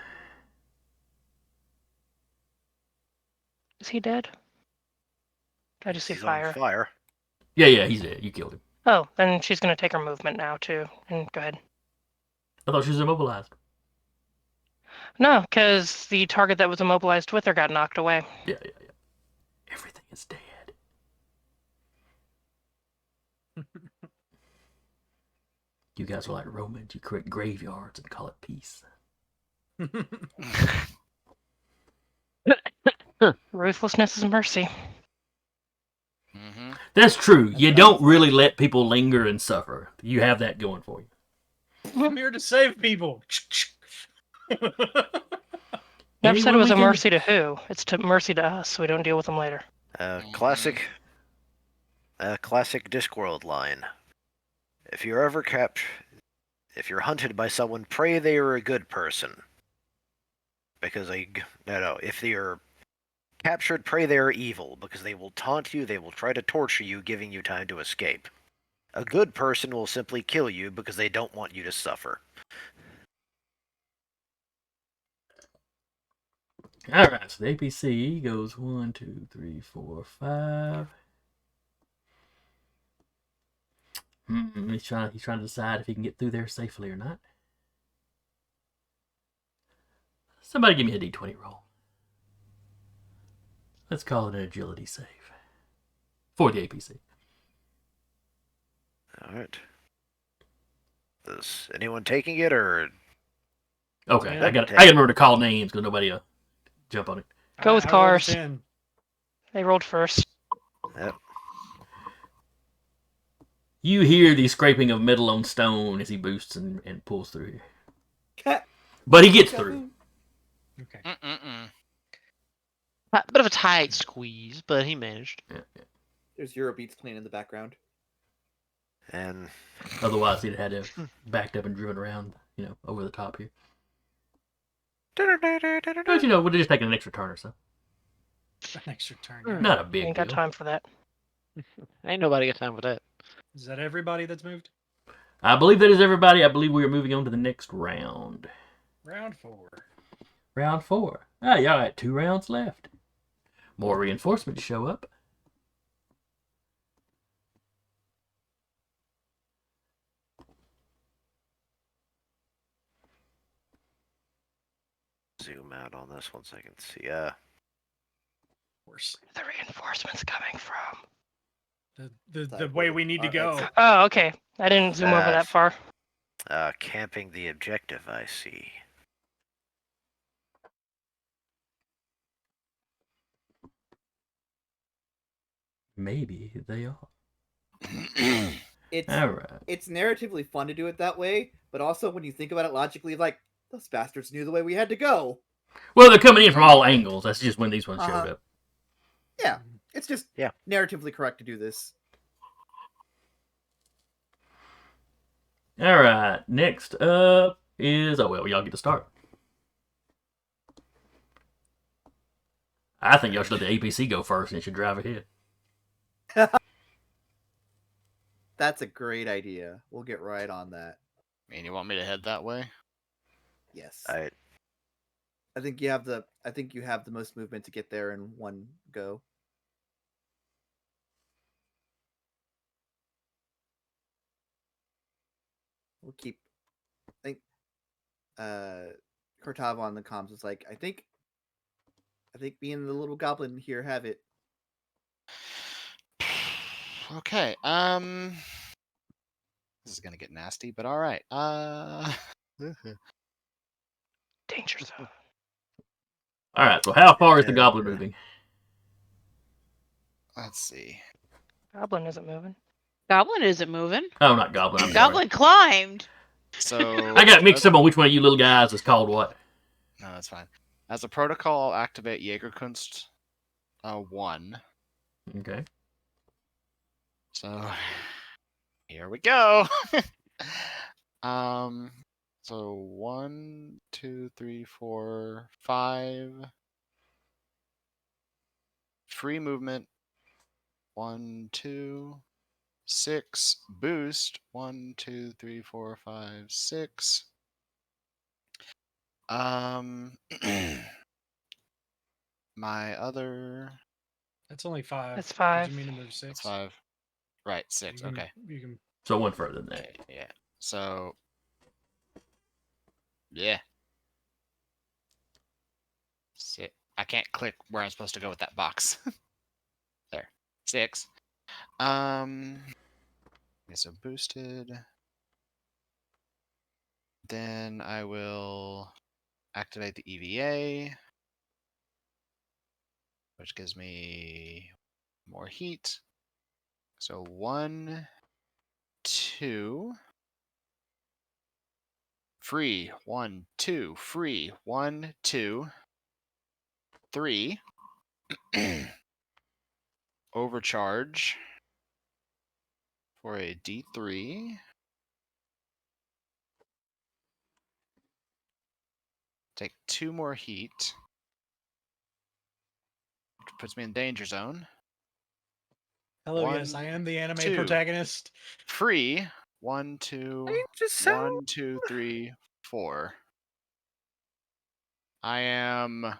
Is he dead? I just see He's fire. on fire. Yeah, he's dead. You killed him. Oh, then she's gonna take her movement now too. And go ahead. I thought she was immobilized. No, because the target that was immobilized with her got knocked away. Yeah. Everything is dead. You guys are like Romans. You create graveyards and call it peace. Ruthlessness is mercy. Mm-hmm. That's true. That's You what don't I'm really let people linger and suffer. You have that going for you. I'm here to save people. Never said it Anyone was we a can- mercy to who. It's to mercy to us, so we don't deal with them later. Classic Discworld line. If you're ever if you're hunted by someone, pray they are a good person. Because if they're captured, pray they are evil, because they will taunt you, they will try to torture you, giving you time to escape. A good person will simply kill you because they don't want you to suffer. Alright, so the APC goes 1, 2, 3, 4, 5. He's trying to decide if he can get through there safely or not. Somebody give me a D20 roll. Let's call it an agility save. For the APC. Alright. Is anyone taking it, or... Okay, Yeah, I got to remember to call names because nobody jump on it. Go with I rolled a cars. 10. They rolled first. Yep. You hear the scraping of metal on stone as he boosts and pulls through here. But he gets through. Okay. Mm-mm-mm. A bit of a tight squeeze, but he managed. There's Eurobeats playing in the background. And Otherwise, he'd had to have backed up and driven around, over the top here. But, we're just taking an extra turn or so. An extra turn. Not a big Ain't got deal. time for that. Ain't nobody got time for that. Is that everybody that's moved? I believe that is everybody. I believe we are moving on to the next round. Round 4. Round 4. Ah, y'all got 2 rounds left. More reinforcements show up. zoom out on this one so I can see. Of course. Where the reinforcements coming from? The way we need to go. Oh, okay. I didn't zoom over that That's- far. Camping the objective, I see. Maybe they are. It's All right. it's narratively fun to do it that way, but also when you think about it logically, like those bastards knew the way we had to go. Well, they're coming in from all angles. That's just when these ones showed up. Yeah, it's just Yeah. narratively correct to do this. All right. Next up is y'all get to start. I think y'all should let the APC go first and it should drive ahead. That's a great idea. We'll get right on that. And you want me to head that way? Yes. I I think you have the most movement to get there in one go. We'll keep I think Cortava on the comms was like, I think me and the little goblin here have it. Okay. This is gonna get nasty, but all right. Danger zone. All right. So how far is the goblin moving? Let's see. Goblin isn't moving. Goblin isn't moving. Oh, not goblin. I'm sorry. Goblin climbed. So I got mixed up on which one of you little guys is called what. No, that's fine. As a protocol, I'll activate Jägerkunst 1. Okay. So here we go. So 1, 2, 3, 4, 5. Free movement. 1, 2, 6. Boost. 1, 2, 3, 4, 5, 6. My other. That's only 5. That's Did 5. you mean to move That's 6? 5. Right, 6. Okay. You can. So one further than that. Okay, yeah. So. Yeah. Sit. I can't click where I'm supposed to go with that box. There. 6. Okay, so boosted. Then I will activate the EVA, which gives me more heat. So 1, 2. Free. 1, 2. Free. 1, 2. 3. Overcharge for a D3. Take 2 more heat, which puts me in danger zone. Hello, yes, I 1, am the anime 2. protagonist. Free. 1, 2, Just so 1, 2, 3, 4. I am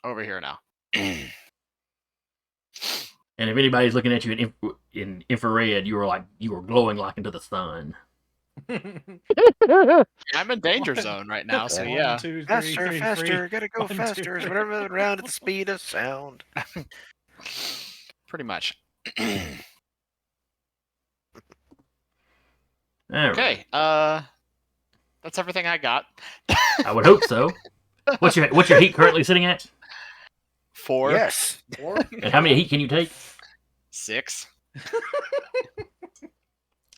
over here now. And if anybody's looking at you in infrared, you were glowing like into the sun. I'm in danger zone right now, so 1, yeah. 2, 3, faster, 3, faster, 3. gotta go 1, 2, faster. 3. Whatever around at the speed of sound. Pretty much. All right. Okay, that's everything I got. I would hope so. What's your heat currently sitting at? 4, Yes. And how many heat can you take? 6.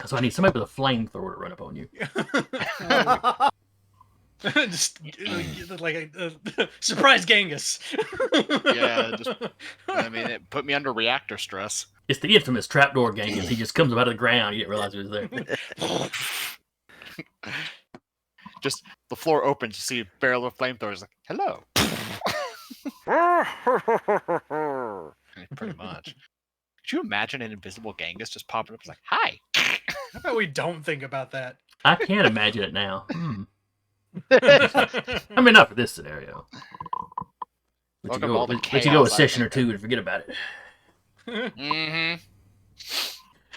So I need somebody with a flamethrower to run up on you. Just like a surprise Genghis. Yeah, I mean, it put me under reactor stress. It's the infamous trapdoor Genghis. He just comes up out of the ground. You didn't realize he was there. Just the floor opens, you see a barrel of flamethrowers. Like, hello. Pretty much. Could you imagine an invisible Genghis just popping up? It's like, hi. How about we don't think about that? I can't imagine it now. I mean, not for this scenario. Let Welcome to all the you go a chaos I session or think two and forget about it. Mm-hmm.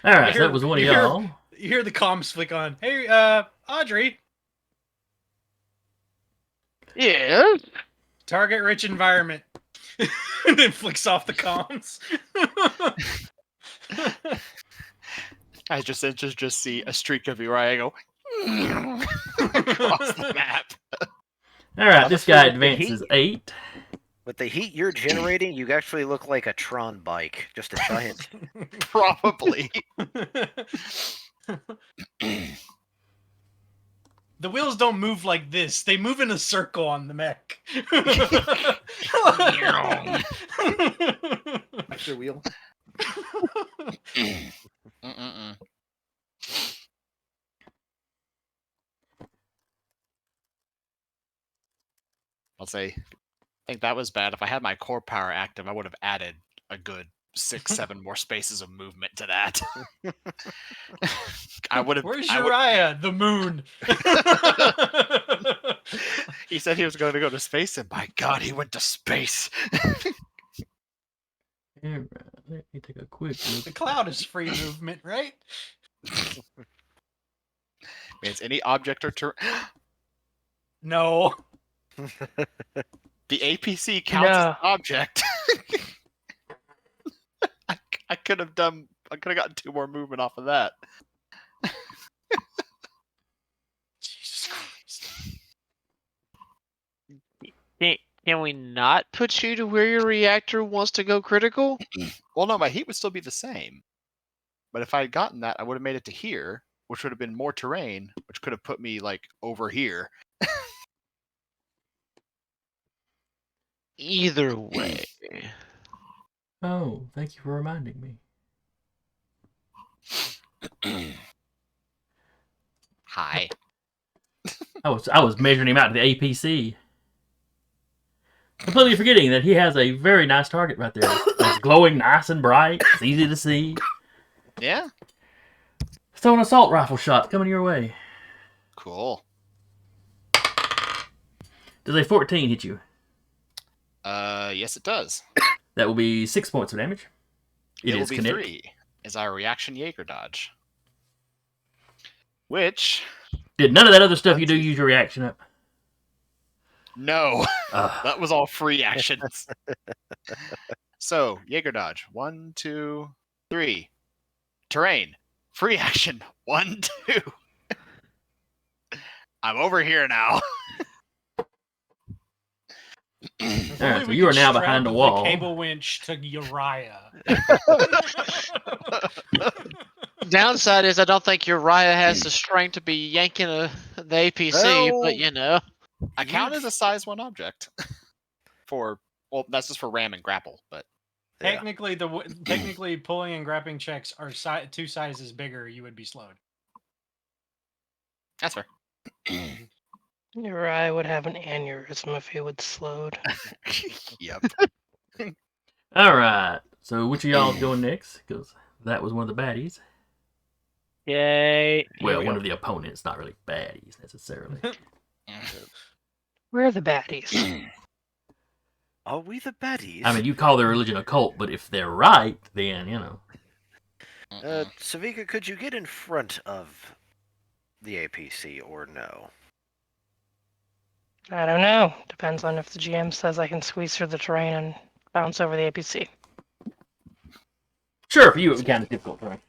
All right, so that was one of y'all. You hear the comms flick on. Hey, Audrey. Yeah. Target rich environment. And then flicks off the comms. I just see a streak of Uriah go across the map. All right, this guy Honestly, with the advances 8. With the heat you're generating, you actually look like a Tron bike. Just a giant. Probably. The wheels don't move like this. They move in a circle on the mech. Extra wheel. Mm-mm-mm. I'll say, I think that was bad. If I had my core power active, I would have added a good 6, 7 more spaces of movement to that. I would have. Where's Uriah? The moon. He said he was going to go to space, and by God, he went to space. All right, let me take a quick look. The cloud is free movement, right? Means any object or terrain. No. The APC counts as an object. I could have gotten 2 more movement off of that. Jesus Christ. Can we not put you to where your reactor wants to go critical? Well, no, my heat would still be the same. But if I had gotten that, I would have made it to here, which would have been more terrain, which could have put me like over here. Either way. Oh, thank you for reminding me. Hi. I was measuring him out to the APC. Completely forgetting that he has a very nice target right there. It's glowing nice and bright. It's easy to see. Yeah. So an assault rifle shot coming your way. Cool. Does a 14 hit you? Yes, it does. That will be 6 points of damage. It will is be kinetic. 3 as our reaction Jaeger dodge. Which Did none of that other stuff you do use your reaction up? no, Ugh. that was all free actions. So Jaeger dodge 1, 2, 3. Terrain free action 1, 2. I'm over here now. If All right, only so we you are could now strap behind a the wall. cable winch to Uriah. Downside is I don't think Uriah has the strength to be yanking the APC, No. but you know. I count as a size 1 object. That's just for ram and grapple, but Yeah. Technically, pulling and grappling checks are 2 sizes bigger. You would be slowed. that's fair. Uriah would have an aneurysm if he was slowed. Yep. All right. So which of y'all is going next? Because that was one of the baddies. Yay. Well, one of the opponents, not really baddies necessarily. We're the baddies. Are we the baddies? I mean, you call their religion a cult, but if they're right, then, you know. Savika, could you get in front of the APC or no? I don't know. Depends on if the GM says I can squeeze through the terrain and bounce over the APC. Sure, for you it would kind of difficult, right?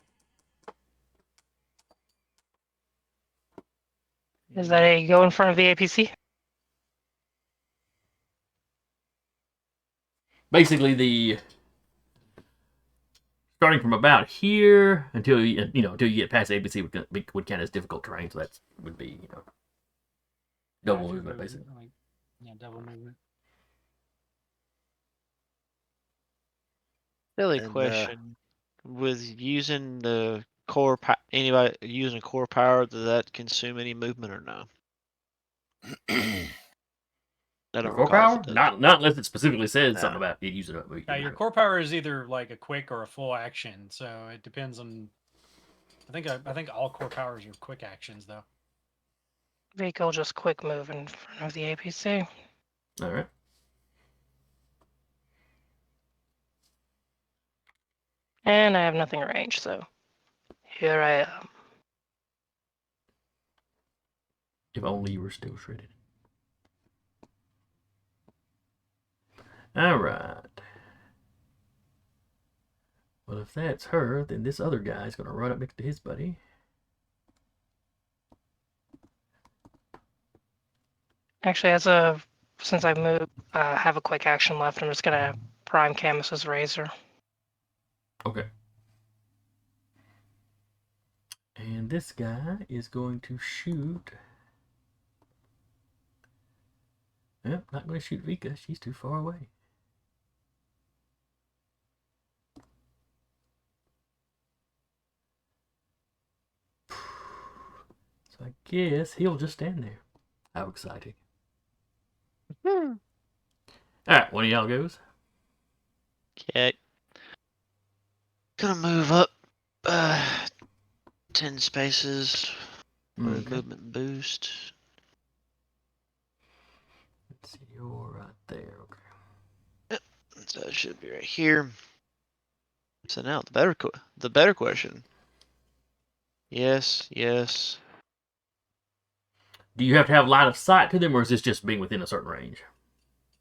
Is that a go in front of the APC? Basically, starting from about here until you get past the APC would count as difficult terrain, so that would be double movement basically. Yeah, double movement. Silly And, question. With using the anybody using core power, does that consume any movement or no? I don't Core recall if power? it does. Not unless it specifically says No. something about it use it up. Your core power is either like a quick or a full action, so it depends on. I think all core powers are quick actions though. Vehicle just quick move in front of the APC. All right. And I have nothing arranged, so here I am. If only you were still shredded. All right. Well, if that's her, then this other guy's going to run up next to his buddy. Actually, since I moved, have a quick action left, I'm just gonna prime Camus's razor. Okay. And this guy is going to shoot. Yep, not going to shoot Vika. She's too far away. So I guess he'll just stand there. How exciting. Alright, one of y'all goes. Okay. Gonna move up 10 spaces for a Okay. movement boost. Let's see, you're right there. Okay. So it should be right here. So now the better question. Yes. Do you have to have line of sight to them, or is this just being within a certain range?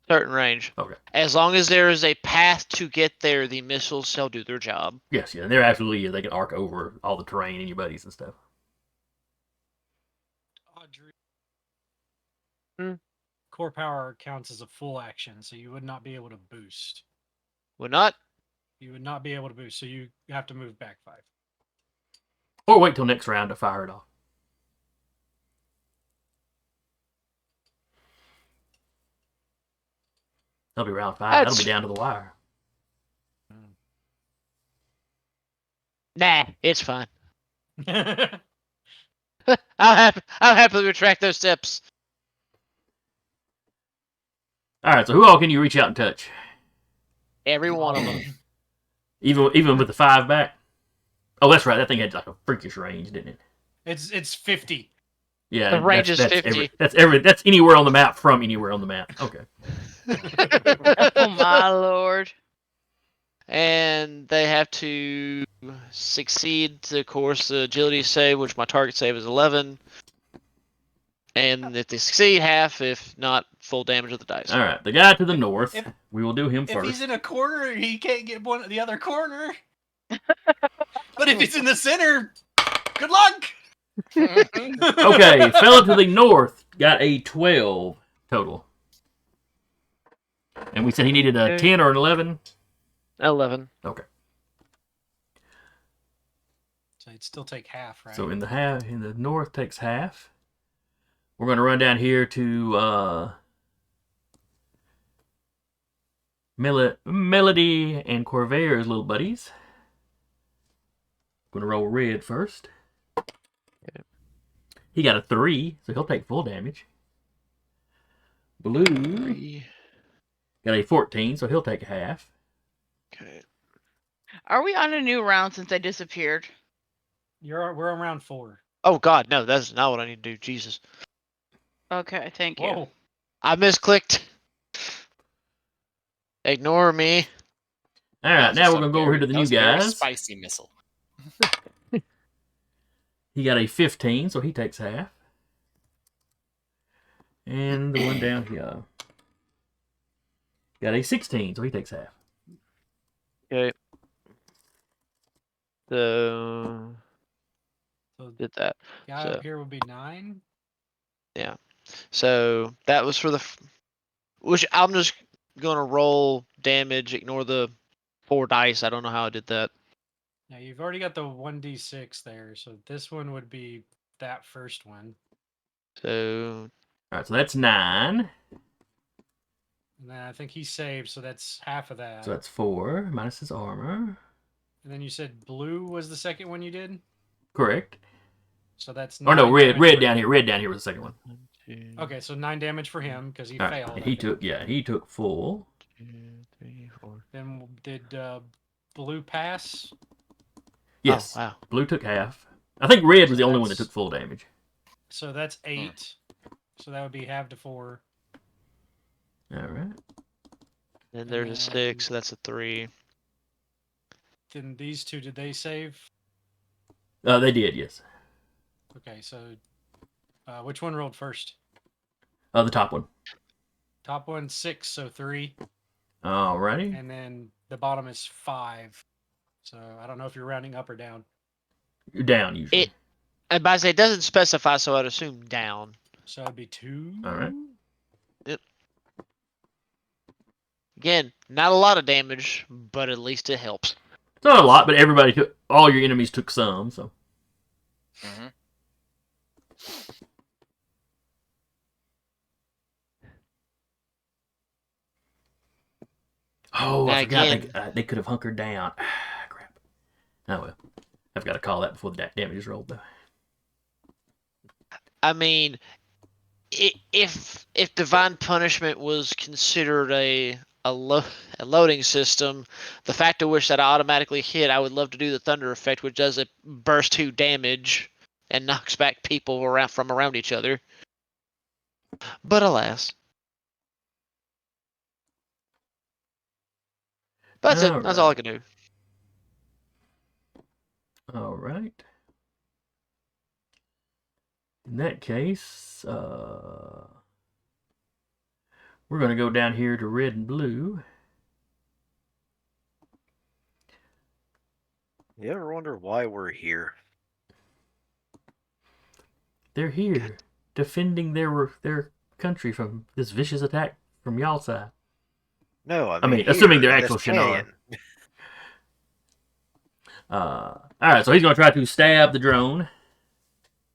Certain range. Okay. As long as there is a path to get there, the missiles shall do their job. Yes, yeah, there absolutely is. They can arc over all the terrain and your buddies and stuff. Audrey. Core power counts as a full action, so you would not be able to boost. Would not? You would not be able to boost, so you have to move back 5. Or wait till next round to fire it off. That'll be round 5. That'll be down to the wire. Nah, it's fine. I'll happily retract those steps. All right, so who all can you reach out and touch? Every one of them. Even with the 5 back? Oh, that's right. That thing had like a freakish range, didn't it? It's 50. Yeah, The range is that's 50. That's anywhere on the map from anywhere on the map. Okay. Oh my lord. And they have to succeed, of course, the agility save, which my target save is 11. And if they succeed, half. If not, full damage of the dice. All right, the guy to the north. if- We will do him If first. he's in a corner, he can't get the other corner. But if he's in the center, good luck. Okay, fella to the north got a 12 total. And we said he needed a 10 or an 11. 11. Okay. So he'd still take half, right? So in the north takes half. We're going to run down here to Melody and Corvair's little buddies. Going to roll red first. Okay. He got a 3, so he'll take full damage. Blue 3. got a 14, so he'll take half. Okay. Are we on a new round since I disappeared? We're on round 4. Oh god, no, that's not what I need to do. Jesus. Okay, thank you. Whoa. I misclicked. Ignore me. All right, now we're going to go over here to the That new was a very guys. Spicy missile. He got a 15, so he takes half. And the one down here got a 16, so he takes half. Okay. So So did that. guy So- up here would be 9. So that was for the which I'm just gonna roll damage, ignore the 4 dice. I don't know how I did that. Now you've already got the 1d6 there, so this one would be that first one. So All right, so that's 9. And then I think he saved, so that's half of that. So that's 4 minus his armor. And then you said blue was the second one you did? Correct. So that's Or no, 9 red. damage Red for down him. here. Red down here was the second one. 1, 2, Okay, so 9 damage for him because he All right, failed. and I he think. took full. 2, 3, 4. Then did blue pass? Yes. Oh, wow. Blue took half. I think red was the So only one that that's- took full damage. So that's 8. So that would be half to 4. All right. Then there's a 6, so that's a 3. Then these two, did they save? They did, yes. Okay, so which one rolled first? The top one. Top one 6, so 3, Alrighty. and then the bottom is 5. So I don't know if you're rounding up or down. You're down usually. It and by say it doesn't specify, so I'd assume down. So it'd be 2. All right. Again, not a lot of damage, but at least it helps. It's not a lot, but everybody took. All your enemies took some. So. Mm-hmm. Oh, I forgot Again. they could have hunkered down. Crap. Oh well. I've got to call that before the damage is rolled though. I mean, if divine punishment was considered a loading system, the fact of which that I automatically hit, I would love to do the thunder effect, which does a burst 2 damage and knocks back people from around each other. But alas. That's it. That's all I can do. All right. In that case, we're going to go down here to red and blue. You ever wonder why we're here? They're here, defending their country from this vicious attack from y'all side. No, I mean, mean assuming here they're in this actual Shannara. canyon. All right, so he's going to try to stab the drone.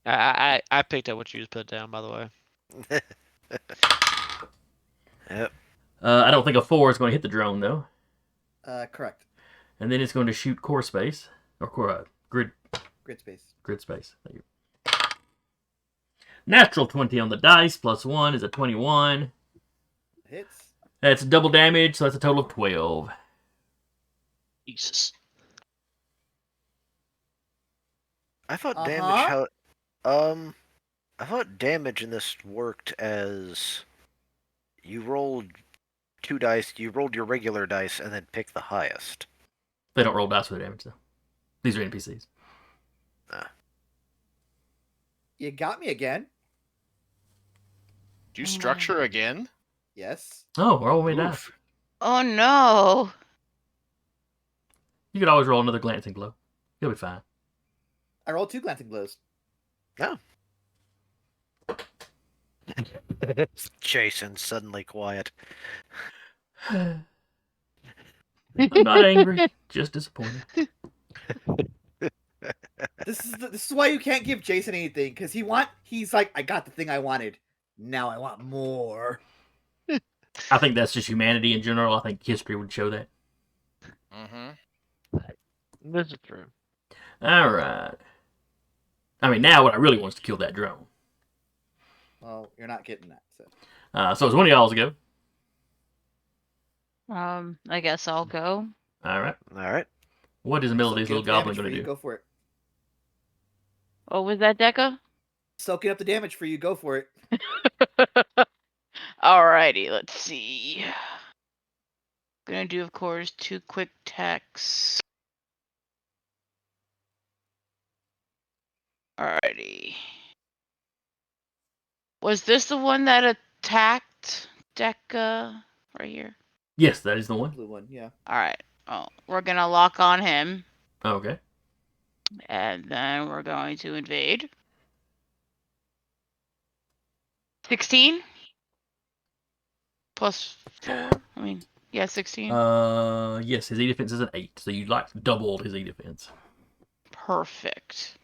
I picked up what you just put down, by the way. Yep. I don't think a 4 is going to hit the drone though. Correct. And then it's going to shoot core space or core grid Grid space. space. Thank you. Natural 20 on the dice, plus 1 is a 21. Hits. That's double damage, so that's a total of 12. Jesus. I thought Uh-huh. damage I thought damage in this worked as you rolled 2 dice, you rolled your regular dice, and then picked the highest. They don't roll dice for the damage, though. These are NPCs. You got me again. Do you structure again? Yes. Oh, roll me dice. Oof. Oh no. You could always roll another glancing blow. You'll be fine. I rolled 2 glancing blows. No. Jason suddenly quiet. I'm not angry, just disappointed. This is why you can't give Jason anything, because he's like, I got the thing I wanted. Now I want more. I think that's just humanity in general. I think history would show that. Mm-hmm. This is true. All right. I mean, now what I really want is to kill that drone. Well, you're not getting that. So. So it's one of y'all's go. I guess I'll go. All right. Alright. What is the middle of Soaking these little up the damage goblins for going to you, do? Go for it. What was that, Deca? Soaking up the damage for you. Go for it. Alrighty, let's see. Gonna do, of course, 2 quick attacks. Alrighty. Was this the one that attacked Deca right here? Yes, that is the one. Blue one, yeah. Alright. Oh, we're gonna lock on him. Okay. And then we're going to invade. 16? Plus 4? I mean, yeah, 16. Yes, his E defense is an 8, so you like doubled his E defense. Perfect.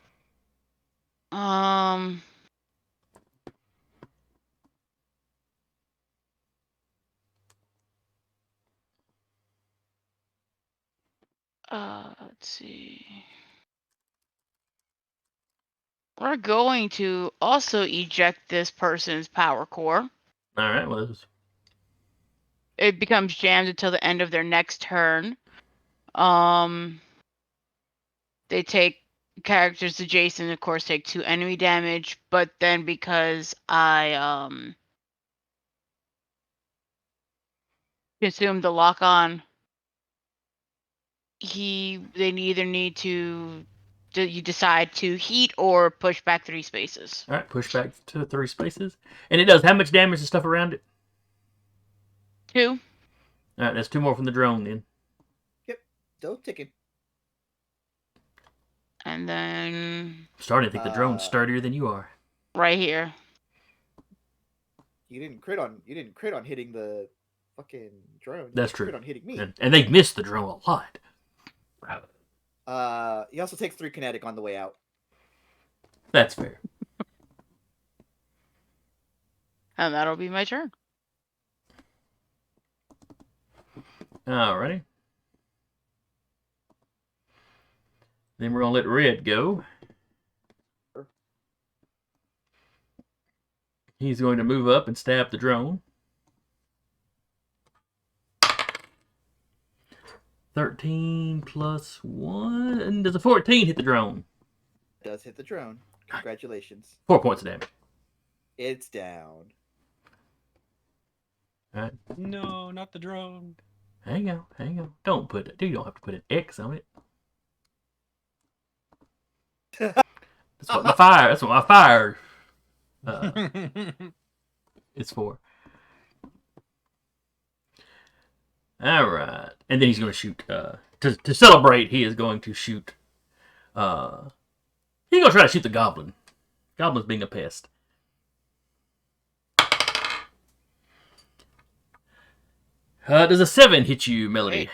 Let's see. We're going to also eject this person's power core. All right. Well, It becomes jammed until the end of their next turn. They take characters adjacent, of course, take 2 enemy damage, but then because I consumed the lock on, they either need to you decide to heat or push back 3 spaces. all right. Push back to 3 spaces, and it does how much damage and stuff around it? 2. All right. That's 2 more from the drone then. Still ticking. And then I'm starting to think the drone's sturdier than you are. right here. You didn't crit on hitting the fucking drone. That's You true. Crit on hitting me. And they've missed the drone a lot. He also takes 3 kinetic on the way out. That's fair. And that'll be my turn. Alrighty. Then we're gonna let Red go. He's going to move up and stab the drone. 13 plus 1. And does a 14 hit the drone? Does hit the drone. Congratulations. 4 points of damage. It's down. Alright. No, not the drone. Hang on. You don't have to put an X on it. That's what my fire it's for. Alright. And then he's going to shoot. To celebrate, he is going to shoot. He's going to try to shoot the goblin. Goblin's being a pest. Does a 7 hit you, Melody? Wait.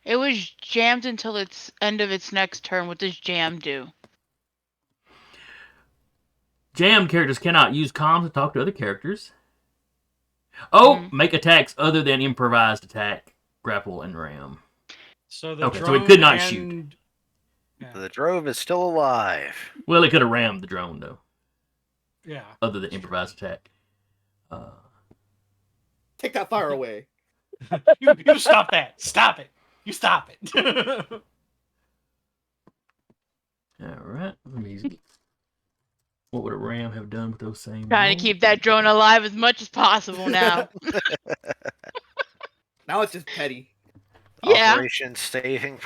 It was jammed until its end of its next turn. What does jam do? Jammed characters cannot use comms to talk to other characters. Oh, make attacks other than improvised attack, grapple, and ram. So the Okay, so drone it could not shoot. Yeah. The drone is still alive. Well, it could have rammed the drone, though. Yeah. other than improvised attack. Take that fire away. You stop that. Stop it. You stop it. All right. Let me see. What would a ram have done with those same Trying to rolls? keep that drone alive as much as possible now. Now it's just petty. Yeah. Operation Saving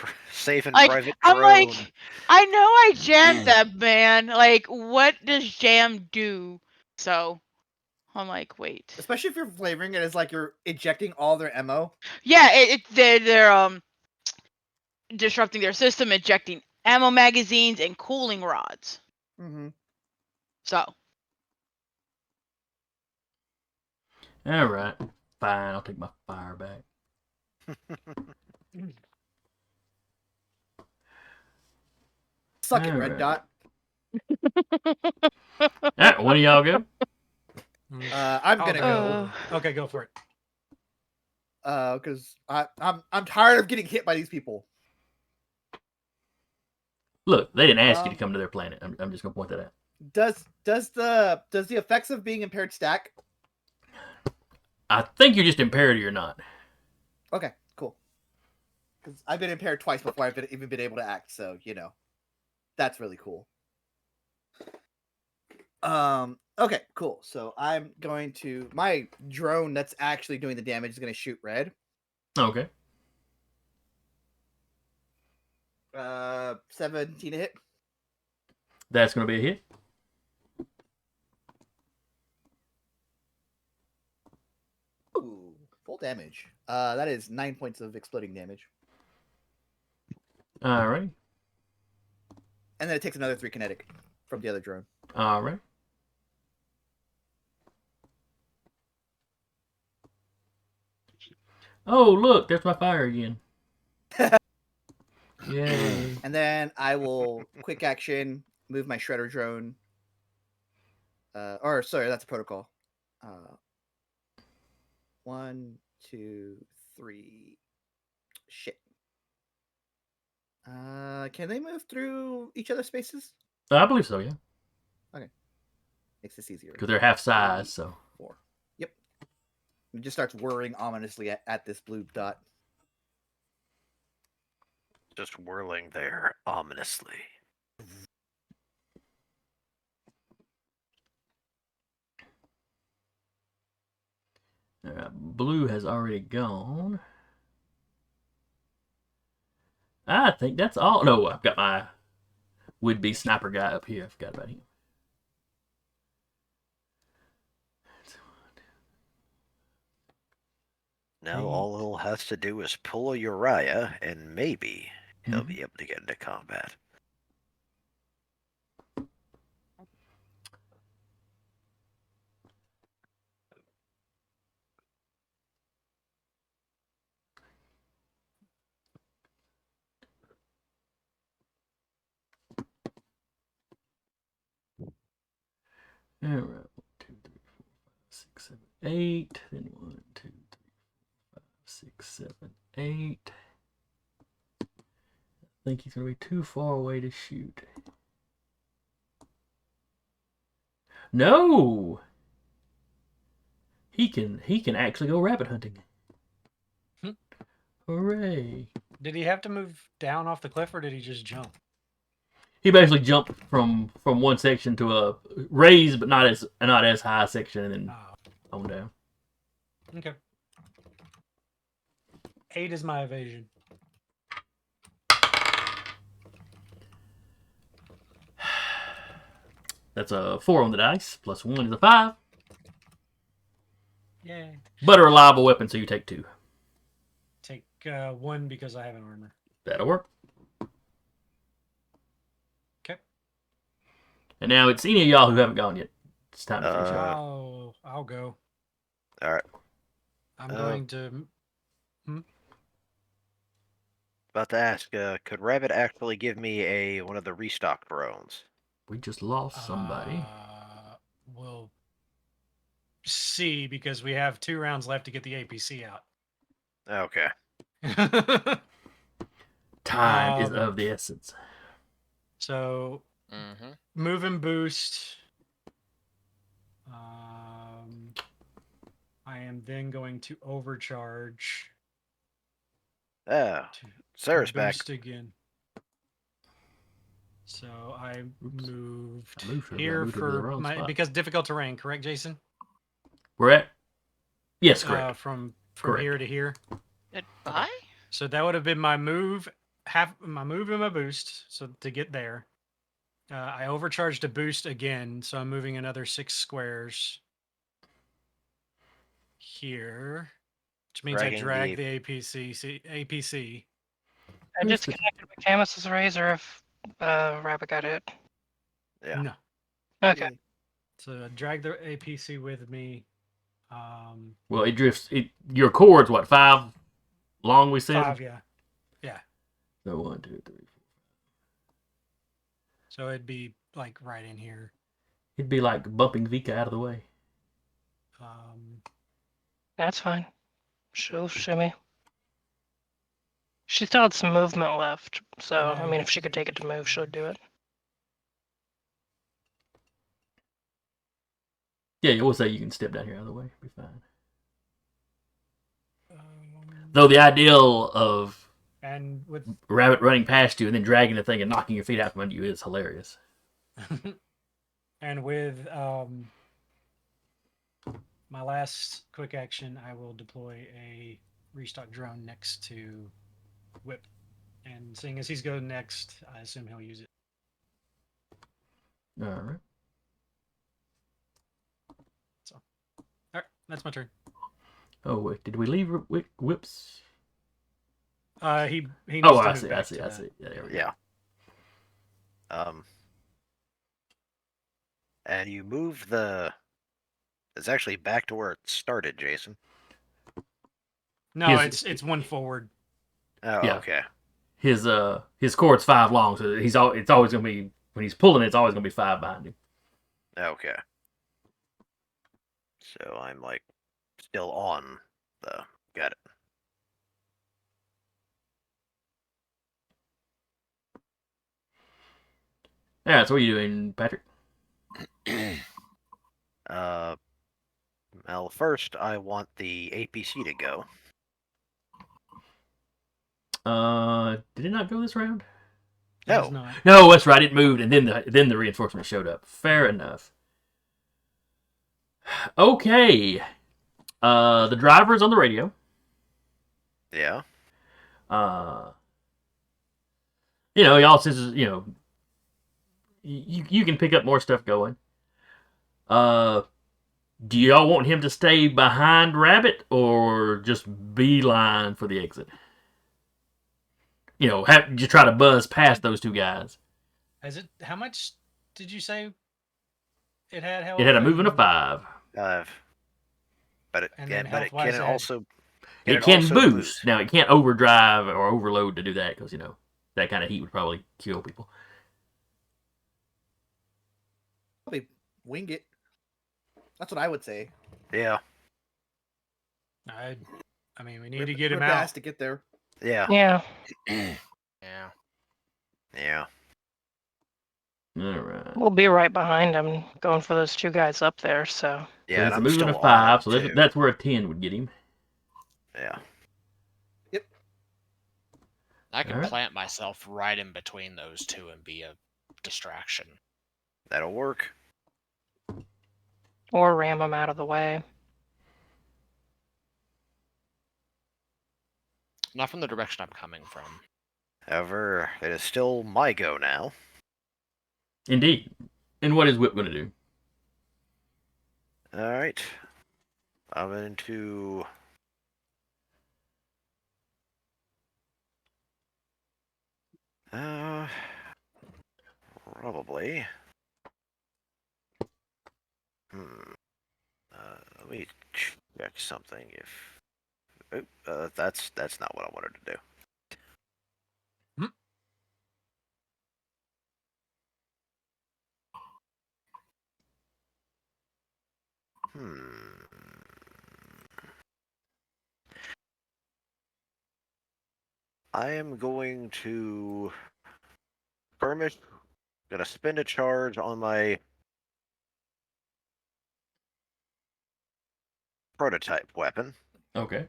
Like, Private I'm Drone. like, I know I jammed that man. Like, what does jam do? So, I'm like, wait. Especially if you're flavoring it as like you're ejecting all their ammo. Yeah, they're disrupting their system, ejecting ammo magazines and cooling rods. Mm-hmm. So, All right. Fine. I'll take my fire back. Suck it, All Red right. Dot. All right. One of y'all go. I'm gonna go. Okay, go for it. Because I'm tired of getting hit by these people. Look, they didn't ask you to come to their planet. I'm just gonna point that out. Does the effects of being impaired stack? I think you're just impaired or you're not. Okay, cool. Because I've been impaired twice before I've even been able to act, so that's really cool. Okay, cool. So I'm going to my drone that's actually doing the damage is going to shoot red. Okay. 17 to hit. That's gonna be a hit. Ooh, full damage. That is 9 points of exploding damage, All right. and then it takes another 3 kinetic from the other drone. All right. Oh, look, there's my fire again. Yay. And then I will quick action move my shredder drone. Or sorry, that's a protocol. 1, 2, 3. Shit. Can they move through each other's spaces? I believe so, yeah. Makes this easier. Because they're half size, so. 4. Yep. It just starts whirring ominously at this blue dot. Just whirling there ominously. All right, blue has already gone. I think that's all. No, I've got my would-be sniper guy up here. I forgot about him. Now all he'll has to do is pull a Uriah, and maybe he'll Mhm. be able to get into combat. All right, 1, 2, 3, 4, 5, 6, 7, 8. Then 1, 2, 3, 4, 5, 6, 7, 8. I think he's gonna be too far away to shoot. No, he can actually go rabbit hunting. Hmm. Hooray! Did he have to move down off the cliff, or did he just jump? He basically jumped from one section to a raised but not as high section, and then Oh, on down. okay. 8 is my evasion. That's a 4 on the dice. Plus 1 is a 5. Yay. But a reliable weapon, so you take 2. Take 1 because I have an armor. That'll work. Okay. And now it's any of y'all who haven't gone yet. It's time to finish up. I'll go. All right. I'm going to. About to ask, could Rabbit actually give me one of the restock drones? We just lost somebody. We'll see, because we have 2 rounds left to get the APC out. Okay. Time is of the essence. So, Mm-hmm. move and boost. I am then going to overcharge Ah, to Sarah's back. boost again. So I Oops. moved I moved her, but I here moved her to the for wrong my spot. because difficult terrain, correct, Jason? We're at. Yes, correct. From Correct. here to here. Goodbye. So that would have been my move, my move and my boost. So to get there, I overcharged a boost again. So I'm moving another 6 squares here, which means Dragging I drag the- the APC. I Where's just the- connected with Camus's razor if Rabbit got it. Yeah. No. Okay. Yay. So I drag the APC with me. Well, it drifts. Your cord's what, 5 long? We said. 5, yeah. So 1, 2, 3, 4. So it'd be like right in here. It'd be like bumping Vika out of the way. That's fine. She'll shimmy. She still had some movement left, so I mean, if she could take it to move, she'll do it. Yeah, we'll say you can step down here out of the way. Be fine. Um, Though the ideal of and with Rabbit running past you and then dragging the thing and knocking your feet out from under you is hilarious. and with my last quick action, I will deploy a restock drone next to Whip. And seeing as he's going next, I assume he'll use it. All right. All right, that's my turn. Oh, wait, did we leave Whips? He needs Oh, to I move see. back to Yeah, there we go. Yeah. And you move the. It's actually back to where it started, Jason. No, His- it's one forward. Oh, Yeah. okay. His cord's 5 long, so it's always gonna be, when he's pulling it's always gonna be 5 behind him. Okay. So I'm like still on the. Got it. All right, so what are you doing, Patrick? Well, first I want the APC to go. Did it not go this round? It does No. not. No, that's right. It moved, and then the reinforcement showed up. Fair enough. Okay. The driver's on the radio. Yeah. Y'all says, you can pick up more stuff going. Do y'all want him to stay behind Rabbit or just beeline for the exit? Just try to buzz past those 2 guys. How much did you say it had health? It had a movement of 5. But it, And yeah, then but it health-wise, can it had- also. It can also boost. Now, it can't overdrive or overload to do that because, that kind of heat would probably kill people. Probably wing it. That's what I would say. Yeah. I mean, we need Rip- to get him rip ass out. to get there. Yeah. Yeah. Yeah. Yeah. All right. We'll be right behind him, going for those 2 guys up there. So Yeah. So And it's a I'm movement still of 5, on so too. that's where a 10 would get him. Yeah. I can Alright. plant myself right in between those 2 and be a distraction. That'll work. or ram him out of the way. Not from the direction I'm coming from. However, it is still my go now. Indeed. And what is Whip going to do? All right. I'm going to. Probably. Let me check something. That's not what I wanted to do. I am going to skirmish. Gonna spend a charge on my prototype weapon. Okay.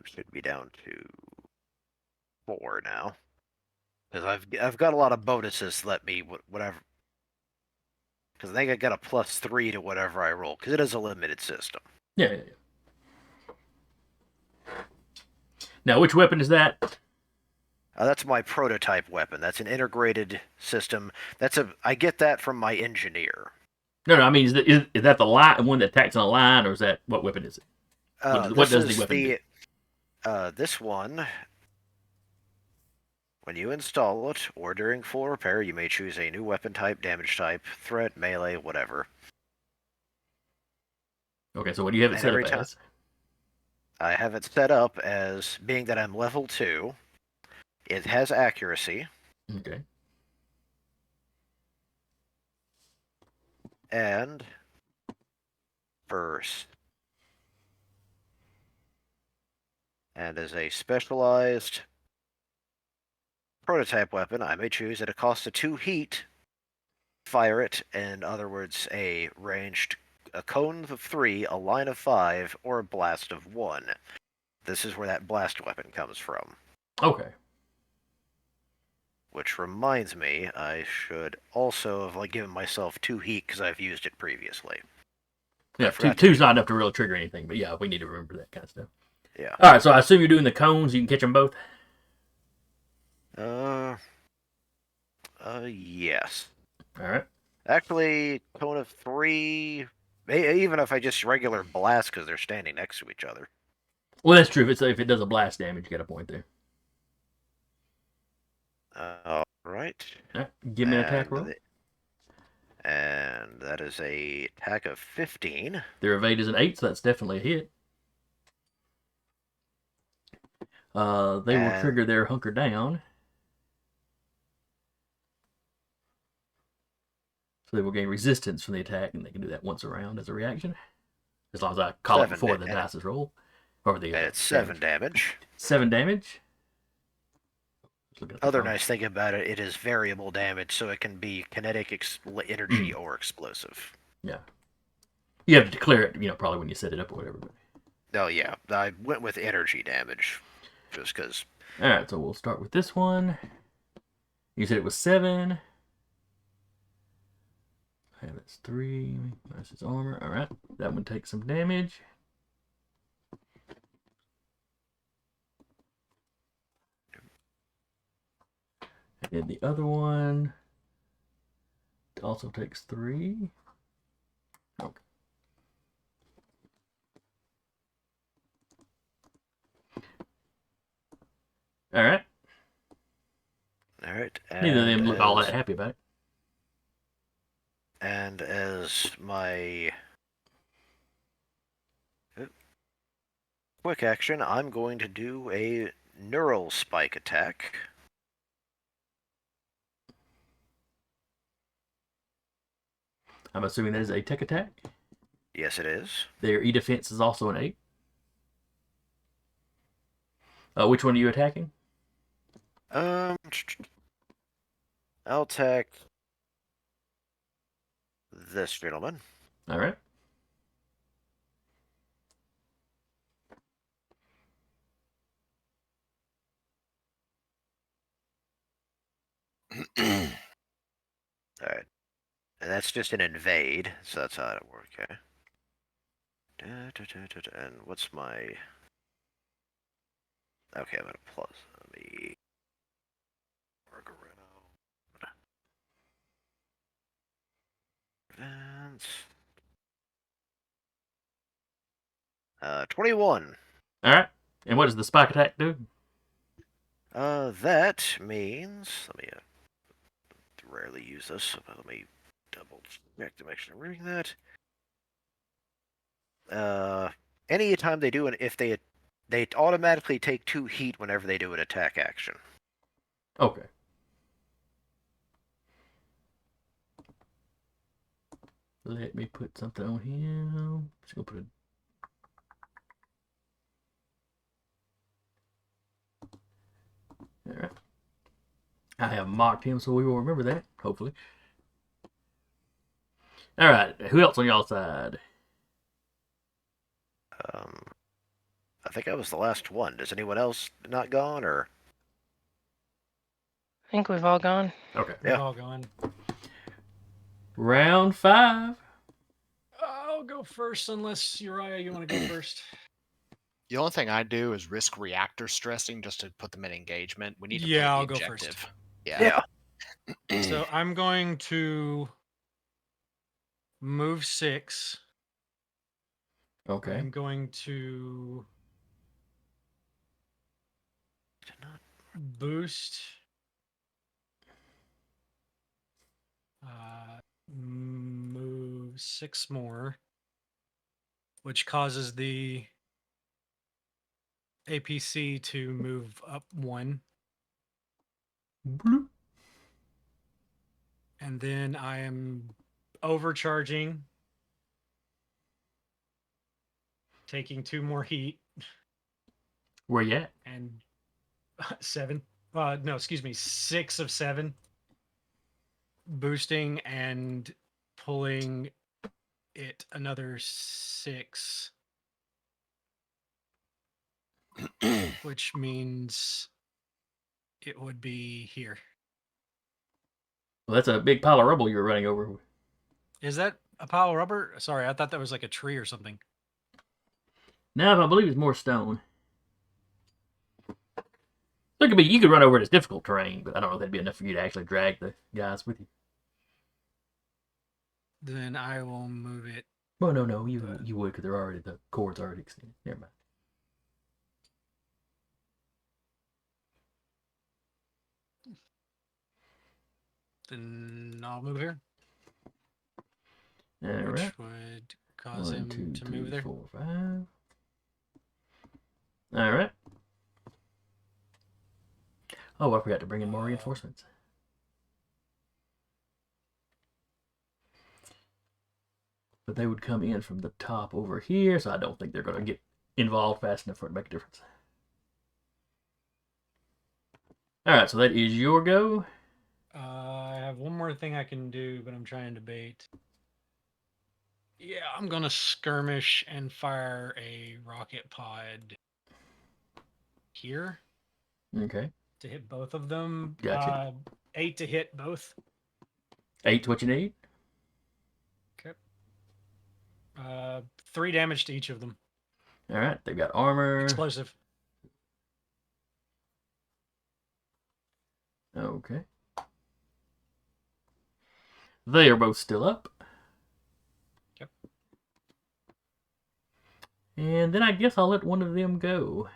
Should be down to 4 now. Because I've got a lot of bonuses that let me whatever. Because I think I got a +3 to whatever I roll. Because it is a limited system. Yeah. Now, which weapon is that? That's my prototype weapon. That's an integrated system. I get that from my engineer. No, I mean, is that the one that attacks on a line, or is that what weapon is it? What does the weapon do? This one, when you install it, or during full repair, you may choose a new weapon type, damage type, threat, melee, whatever. Okay, so what do you have it set up as? I have it set up as, being that I'm level 2, it has accuracy. Okay. And burst. And as a specialized prototype weapon, I may choose at a cost of 2 heat, fire it, in other words, a cone of 3, a line of 5, or a blast of 1. This is where that blast weapon comes from. Okay. Which reminds me, I should also have given myself 2 heat because I've used it previously. Yeah, two's not enough to really trigger anything, but yeah, we need to remember that kind of stuff. Yeah. All right, so I assume you're doing the cones. You can catch them both. Yes. All right. Actually, cone of 3. Even if I just regular blast because they're standing next to each other. Well, that's true. If it does a blast damage, you got a point there. All right. All right. Give me an attack roll. And that is a attack of 15. Their evade is an 8, so that's definitely a hit. They will trigger their hunker down. So they will gain resistance from the attack, and they can do that once around as a reaction. As long as I call it before the dice is rolled. And it's 7 damage. 7 damage? Other nice thing about it, it is variable damage, so it can be kinetic, energy, or explosive. Yeah. You have to declare it, probably when you set it up or whatever. But... Oh, yeah. I went with energy damage, just because. Alright, so we'll start with this one. You said it was 7. Okay, that's 3. That's his armor. Alright, that one takes some damage. And the other one also takes 3. Okay. All right. All right. Neither of them look all that happy about it. And as my quick action, I'm going to do a neural spike attack. I'm assuming that is a tech attack? Yes, it is. Their E-defense is also an 8. Which one are you attacking? I'll attack this gentleman. All right. All right. And that's just an invade, so that's how it works, okay? And what's my... Okay, I'm at a plus. Let me work around. Advance. 21. All right. And what does the spike attack do? That means... Let me rarely use this, but let me double check to make sure I'm reading that. Any time they do it, if they automatically take 2 heat whenever they do an attack action. Okay. Let me put something on him. Just gonna put a... All right. I have marked him, so we will remember that, hopefully. All right. Who else on y'all side? I think I was the last one. Does anyone else not gone, or? I think we've all gone. Okay. We've Yeah. all gone. Round 5. I'll go first, unless Uriah, you want to go first. The only thing I do is risk reactor stressing just to put them in engagement. We need to Yeah, play the I'll go first. objective. Yeah. So I'm going to move 6. Okay. I'm going to boost. Move 6 more, which causes the APC to move up 1. Bloop. And then I am overcharging, taking 2 more heat, Where you at? and 7. No, excuse me, 6 of 7. Boosting and pulling it another 6. Which means it would be here. Well, that's a big pile of rubble you're running over. Is that a pile of rubber? Sorry, I thought that was like a tree or something. No, I believe it's more stone. Look at me, you could run over it as difficult terrain, but I don't know if that'd be enough for you to actually drag the guys with you. Then I will move it. Well, no, you would, because the cord's already extended. Never mind. Then I'll move here. All which right. would cause 1, him 2, to 3, move there. 4, 5. All right. Oh, I forgot to bring in more reinforcements. But they would come in from the top over here, so I don't think they're going to get involved fast enough for it to make a difference. All right, so that is your go. I have one more thing I can do, but I'm trying to bait. Yeah, I'm going to skirmish and fire a rocket pod here Okay. to hit both of them. Gotcha. 8 to hit both. 8's what you need. Okay. 3 damage to each of them. All right, they've got armor. Explosive. Okay. They are both still up. Yep. And then I guess I'll let one of them go.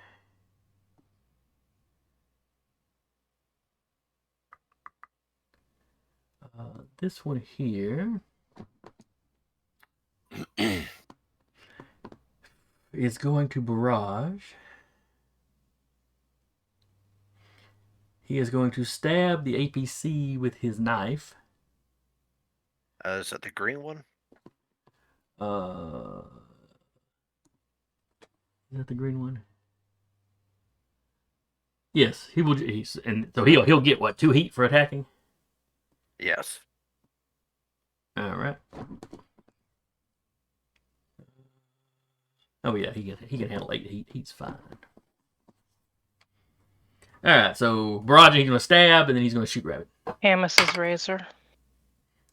This one here is going to barrage. He is going to stab the APC with his knife. Is that the green one? Is that the green one? Yes, he will. And so he'll get what, 2 heat for attacking? Yes. All right. Oh yeah, he can handle 8 heat. He's fine. All right, so barraging, he's gonna stab, and then he's gonna shoot rabbit. Amis's razor.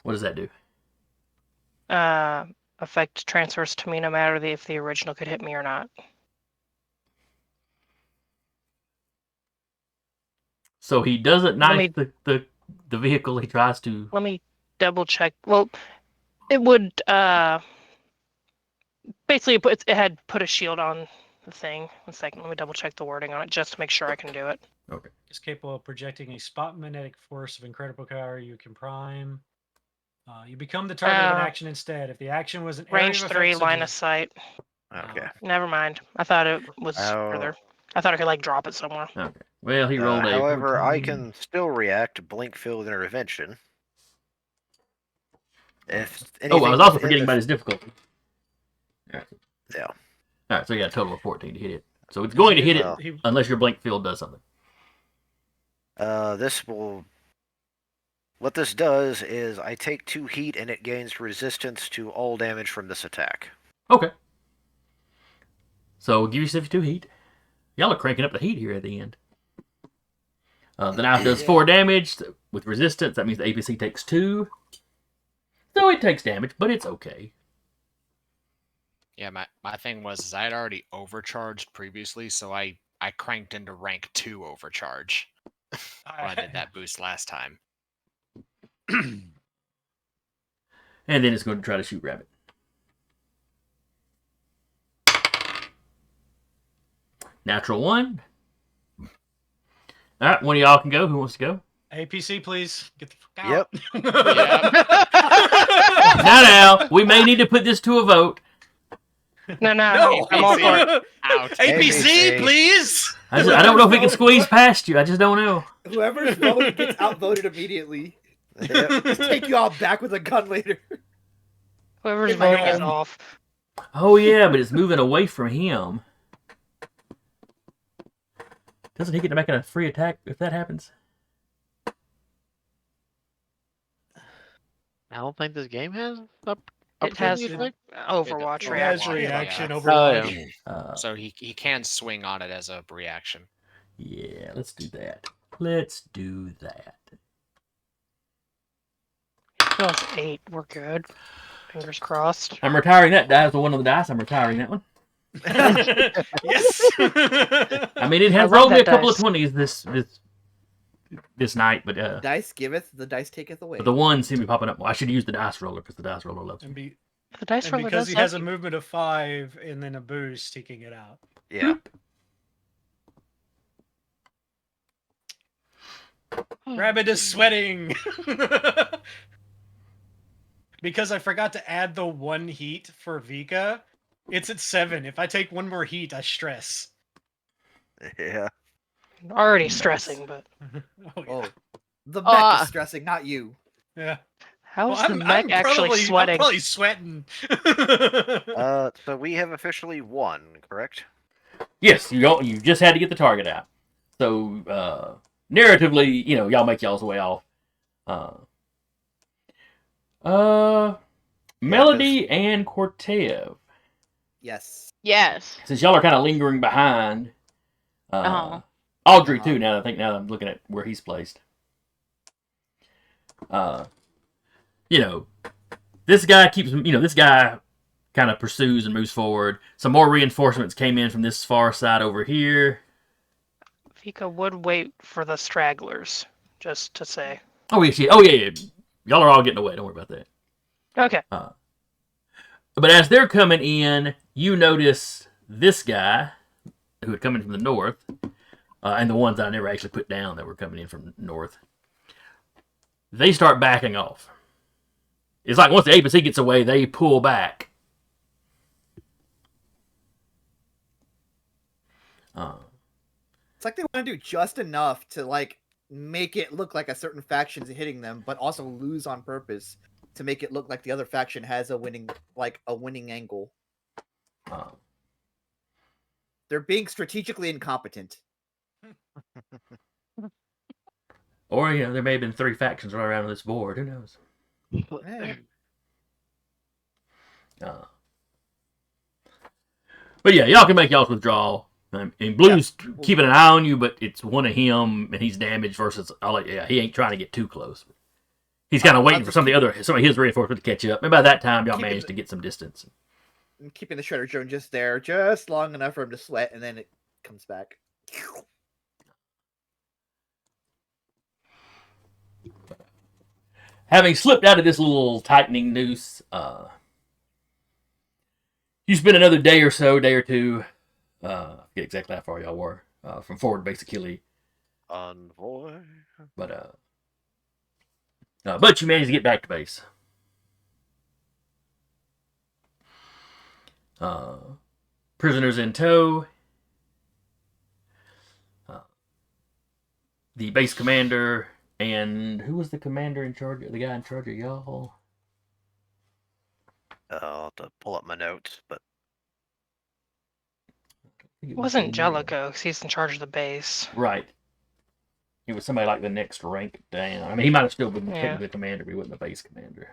What does that do? Effect transfers to me no matter if the original could hit me or not. So he doesn't knife the vehicle. He tries to. Let me double check. Well, it would basically it had put a shield on the thing. 1 second, let me double check the wording on it just to make sure I can do it. Okay. Is capable of projecting a spot magnetic force of incredible power. You can prime. You become the target of an action instead. If the action was an area Range of 3, effect, line of sight. Okay. Never mind. I thought it was Oh. further. I thought I could like drop it somewhere. Okay. Well, he rolled a. However, 14. I can still react to blink field intervention. If Oh, I was also forgetting about his difficulty. All right. Yeah. All right, so you got a total of 14 to hit it. So it's going to hit it Well, unless your blink field does something. This will. What this does is I take 2 heat and it gains resistance to all damage from this attack. Okay. So give yourself 2 heat. Y'all are cranking up the heat here at the end. The knife does 4 damage with resistance. That means the APC takes 2. So it takes damage, but it's okay. Yeah, my thing was is I had already overcharged previously, so I cranked into rank 2 overcharge when I did that boost last time. And then it's going to try to shoot Rabbit. Natural 1. All right, one of y'all can go. Who wants to go? APC, please get the fuck Yep. out. Now, we may need to put this to a vote. No, No, I'm all for it. Out. APC, please. I don't know if we can squeeze past you. I just don't know. Whoever's voted gets outvoted immediately. Yep. Just take you all back with a gun later. Whoever's Get my voting is gun. off. Oh, yeah, but it's moving away from him. Doesn't he get to make a free attack if that happens? I don't think this game has It has opportunity. Overwatch It Reaction, reaction. reaction, Yeah. Overwatch. So he can swing on it as a reaction. Yeah, let's do that. Let's do that. Plus 8, we're good. Fingers crossed. I'm retiring that die. The one on the dice. I'm retiring that one. Yes. I mean, it I has love rolled me a that couple dice. of 20s this night, but Dice giveth, the dice taketh away. but the ones seem to be popping up. Well, I should use the dice roller because the dice roller loves and, me. The dice and roller because does he has a love you. movement of 5 and then a boost, he can get out. Yeah. Rabbit is sweating. Because I forgot to add the 1 heat for Vika. It's at 7. If I take 1 more heat, I stress. Yeah. Already Nice. stressing, but Oh, yeah. Oh, the mech Uh, is stressing, not you. Yeah. how is Well, the mech actually probably, sweating? I'm probably sweating. So we have officially won, correct? Yes, you just had to get the target out. So narratively, y'all make y'all's way off. Melody and Corteo. Yes. Yes. Since y'all are kind of lingering behind. Uh-huh. Audrey Uh-huh. too. Now that I'm looking at where he's placed. This guy keeps. This guy kind of pursues and moves forward. Some more reinforcements came in from this far side over here. Vika would wait for the stragglers, just to say. Oh yeah. Y'all are all getting away. Don't worry about that. Okay. But as they're coming in, you notice this guy who had come in from the north, and the ones that I never actually put down that were coming in from north. They start backing off. It's like once the APC gets away, they pull back. It's like they want to do just enough to make it look like a certain faction's hitting them, but also lose on purpose to make it look like the other faction has a winning angle. Uh, They're being strategically incompetent. or there may have been 3 factions right around this board. Who knows? Eh. But yeah, y'all can make y'all's withdrawal. And Blue's keeping an eye on you, but it's one of him, and he's damaged versus. He ain't trying to get too close. He's kind of waiting for some of his reinforcements to catch up. And by that time, y'all managed to get some distance. I'm keeping the shredder drone just there, just long enough for him to sweat, and then it comes back. Having slipped out of this little tightening noose, you spend another day or two. I forget exactly how far y'all were from forward base Achille. Envoy. But you managed to get back to base. Prisoners in tow. The base commander and who was the commander in charge? The guy in charge of y'all? I'll have to pull up my notes, but It wasn't Jellico, because he's in charge of the base. Right. It was somebody like the next rank down. I mean, he might have still been Yeah. technically the commander, but he wasn't the base commander.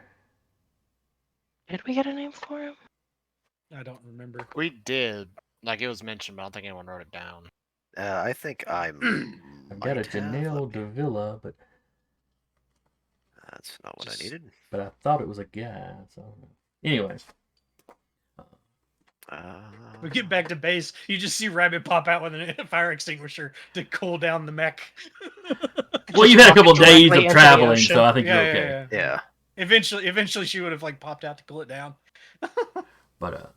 Did we get a name for him? I don't remember. We did. Like it was mentioned, but I don't think anyone wrote it down. I think I've got a Janelle Davila, but That's not what I needed. I thought it was a guy. So, anyways. We get back to base. You just see Rabbit pop out with a fire extinguisher to cool down the mech. Well, you've had a couple Rocket days directly of into the traveling, ocean. so I think Yeah, you're okay. Yeah. Eventually, she would have like popped out to cool it down. But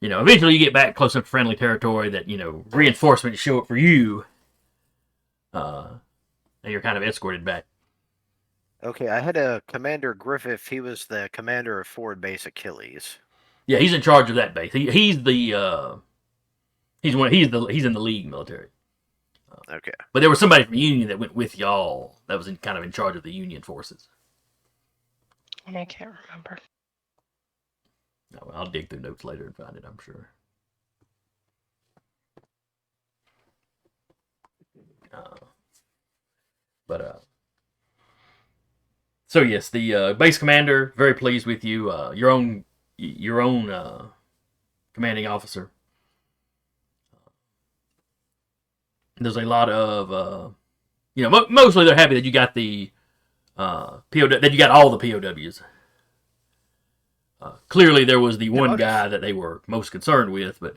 eventually you get back close enough to friendly territory that reinforcements show up for you. And you're kind of escorted back. Okay, I had a Commander Griffith. He was the commander of Forward Base Achilles. Yeah, he's in charge of that base. He's in the League military. Okay. But there was somebody from Union that went with y'all that was kind of in charge of the Union forces. I can't remember. No, I'll dig through notes later and find it, I'm sure. So yes, the base commander, very pleased with you. Your own commanding officer. There's a lot of mostly they're happy that you got the POW, that you got all the POWs. Clearly, there was the one guy that they were most concerned with, but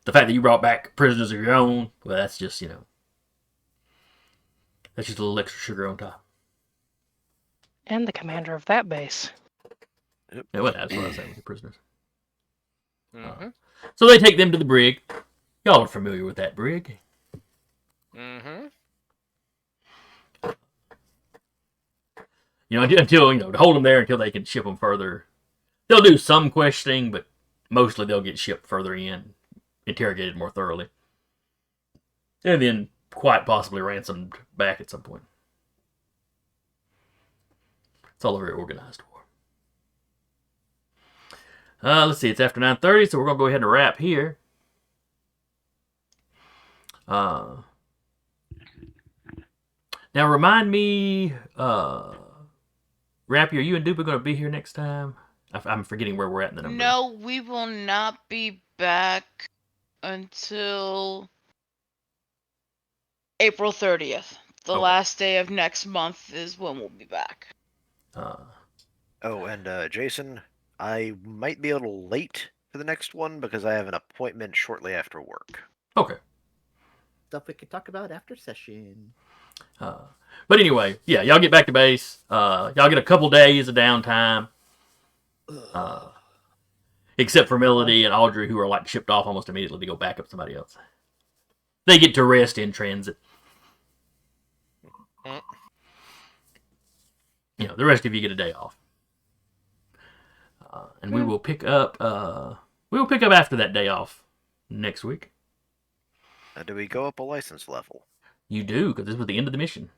the fact that you brought back prisoners of your own, well, that's just that's just a little extra sugar on top. And the commander of that base. Yep. Yeah, well, that's what I was saying with the prisoners. Mm-hmm. So they take them to the brig. Y'all are familiar with that brig. Mm-hmm. Until to hold them there until they can ship them further. They'll do some questioning, but mostly they'll get shipped further in, interrogated more thoroughly, and then quite possibly ransomed back at some point. It's all a very organized war. Let's see, it's after 9:30, so we're gonna go ahead and wrap here. Now remind me, Rappy, are you and Dupe going to be here next time? I'm forgetting where we're at in the number. No, we will not be back until April 30th. The Okay. last day of next month is when we'll be back. Oh, and Jason, I might be a little late for the next one because I have an appointment shortly after work. Okay. Stuff we could talk about after session. But anyway, yeah, y'all get back to base. Y'all get a couple days of downtime. Except for Melody and Audrey, who are like shipped off almost immediately to go back up somebody else. They get to rest in transit. The rest of you get a day off. And we will pick up after that day off next week. Do we go up a license level? You do, because this was the end of the mission.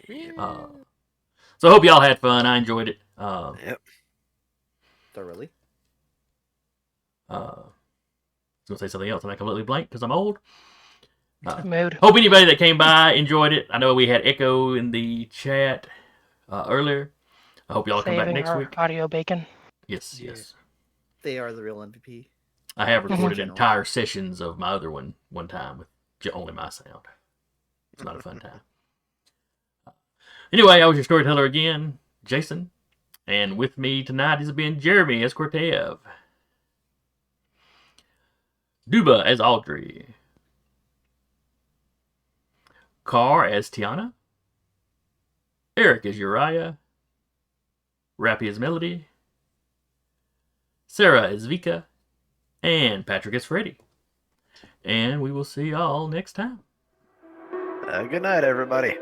So I hope y'all had fun. I enjoyed it. Yep. Thoroughly. I was going to say something else and I completely blanked because I'm old. Mood. Hope anybody that came by enjoyed it. I know we had Echo in the chat earlier. I hope y'all come back Saving next our week. audio bacon. Yes, Yeah. yes. They are the real MVP. I have recorded General. entire sessions of my other one time with only my sound. It's not a fun time. Anyway, I was your storyteller again, Jason. And with me tonight has been Jeremy as Cortev. Duba as Audrey. Carr as Tiana. Eric as Uriah. Rappy as Melody. Sarah as Vika. And Patrick as Freddy. And we will see y'all next time. Good night, everybody.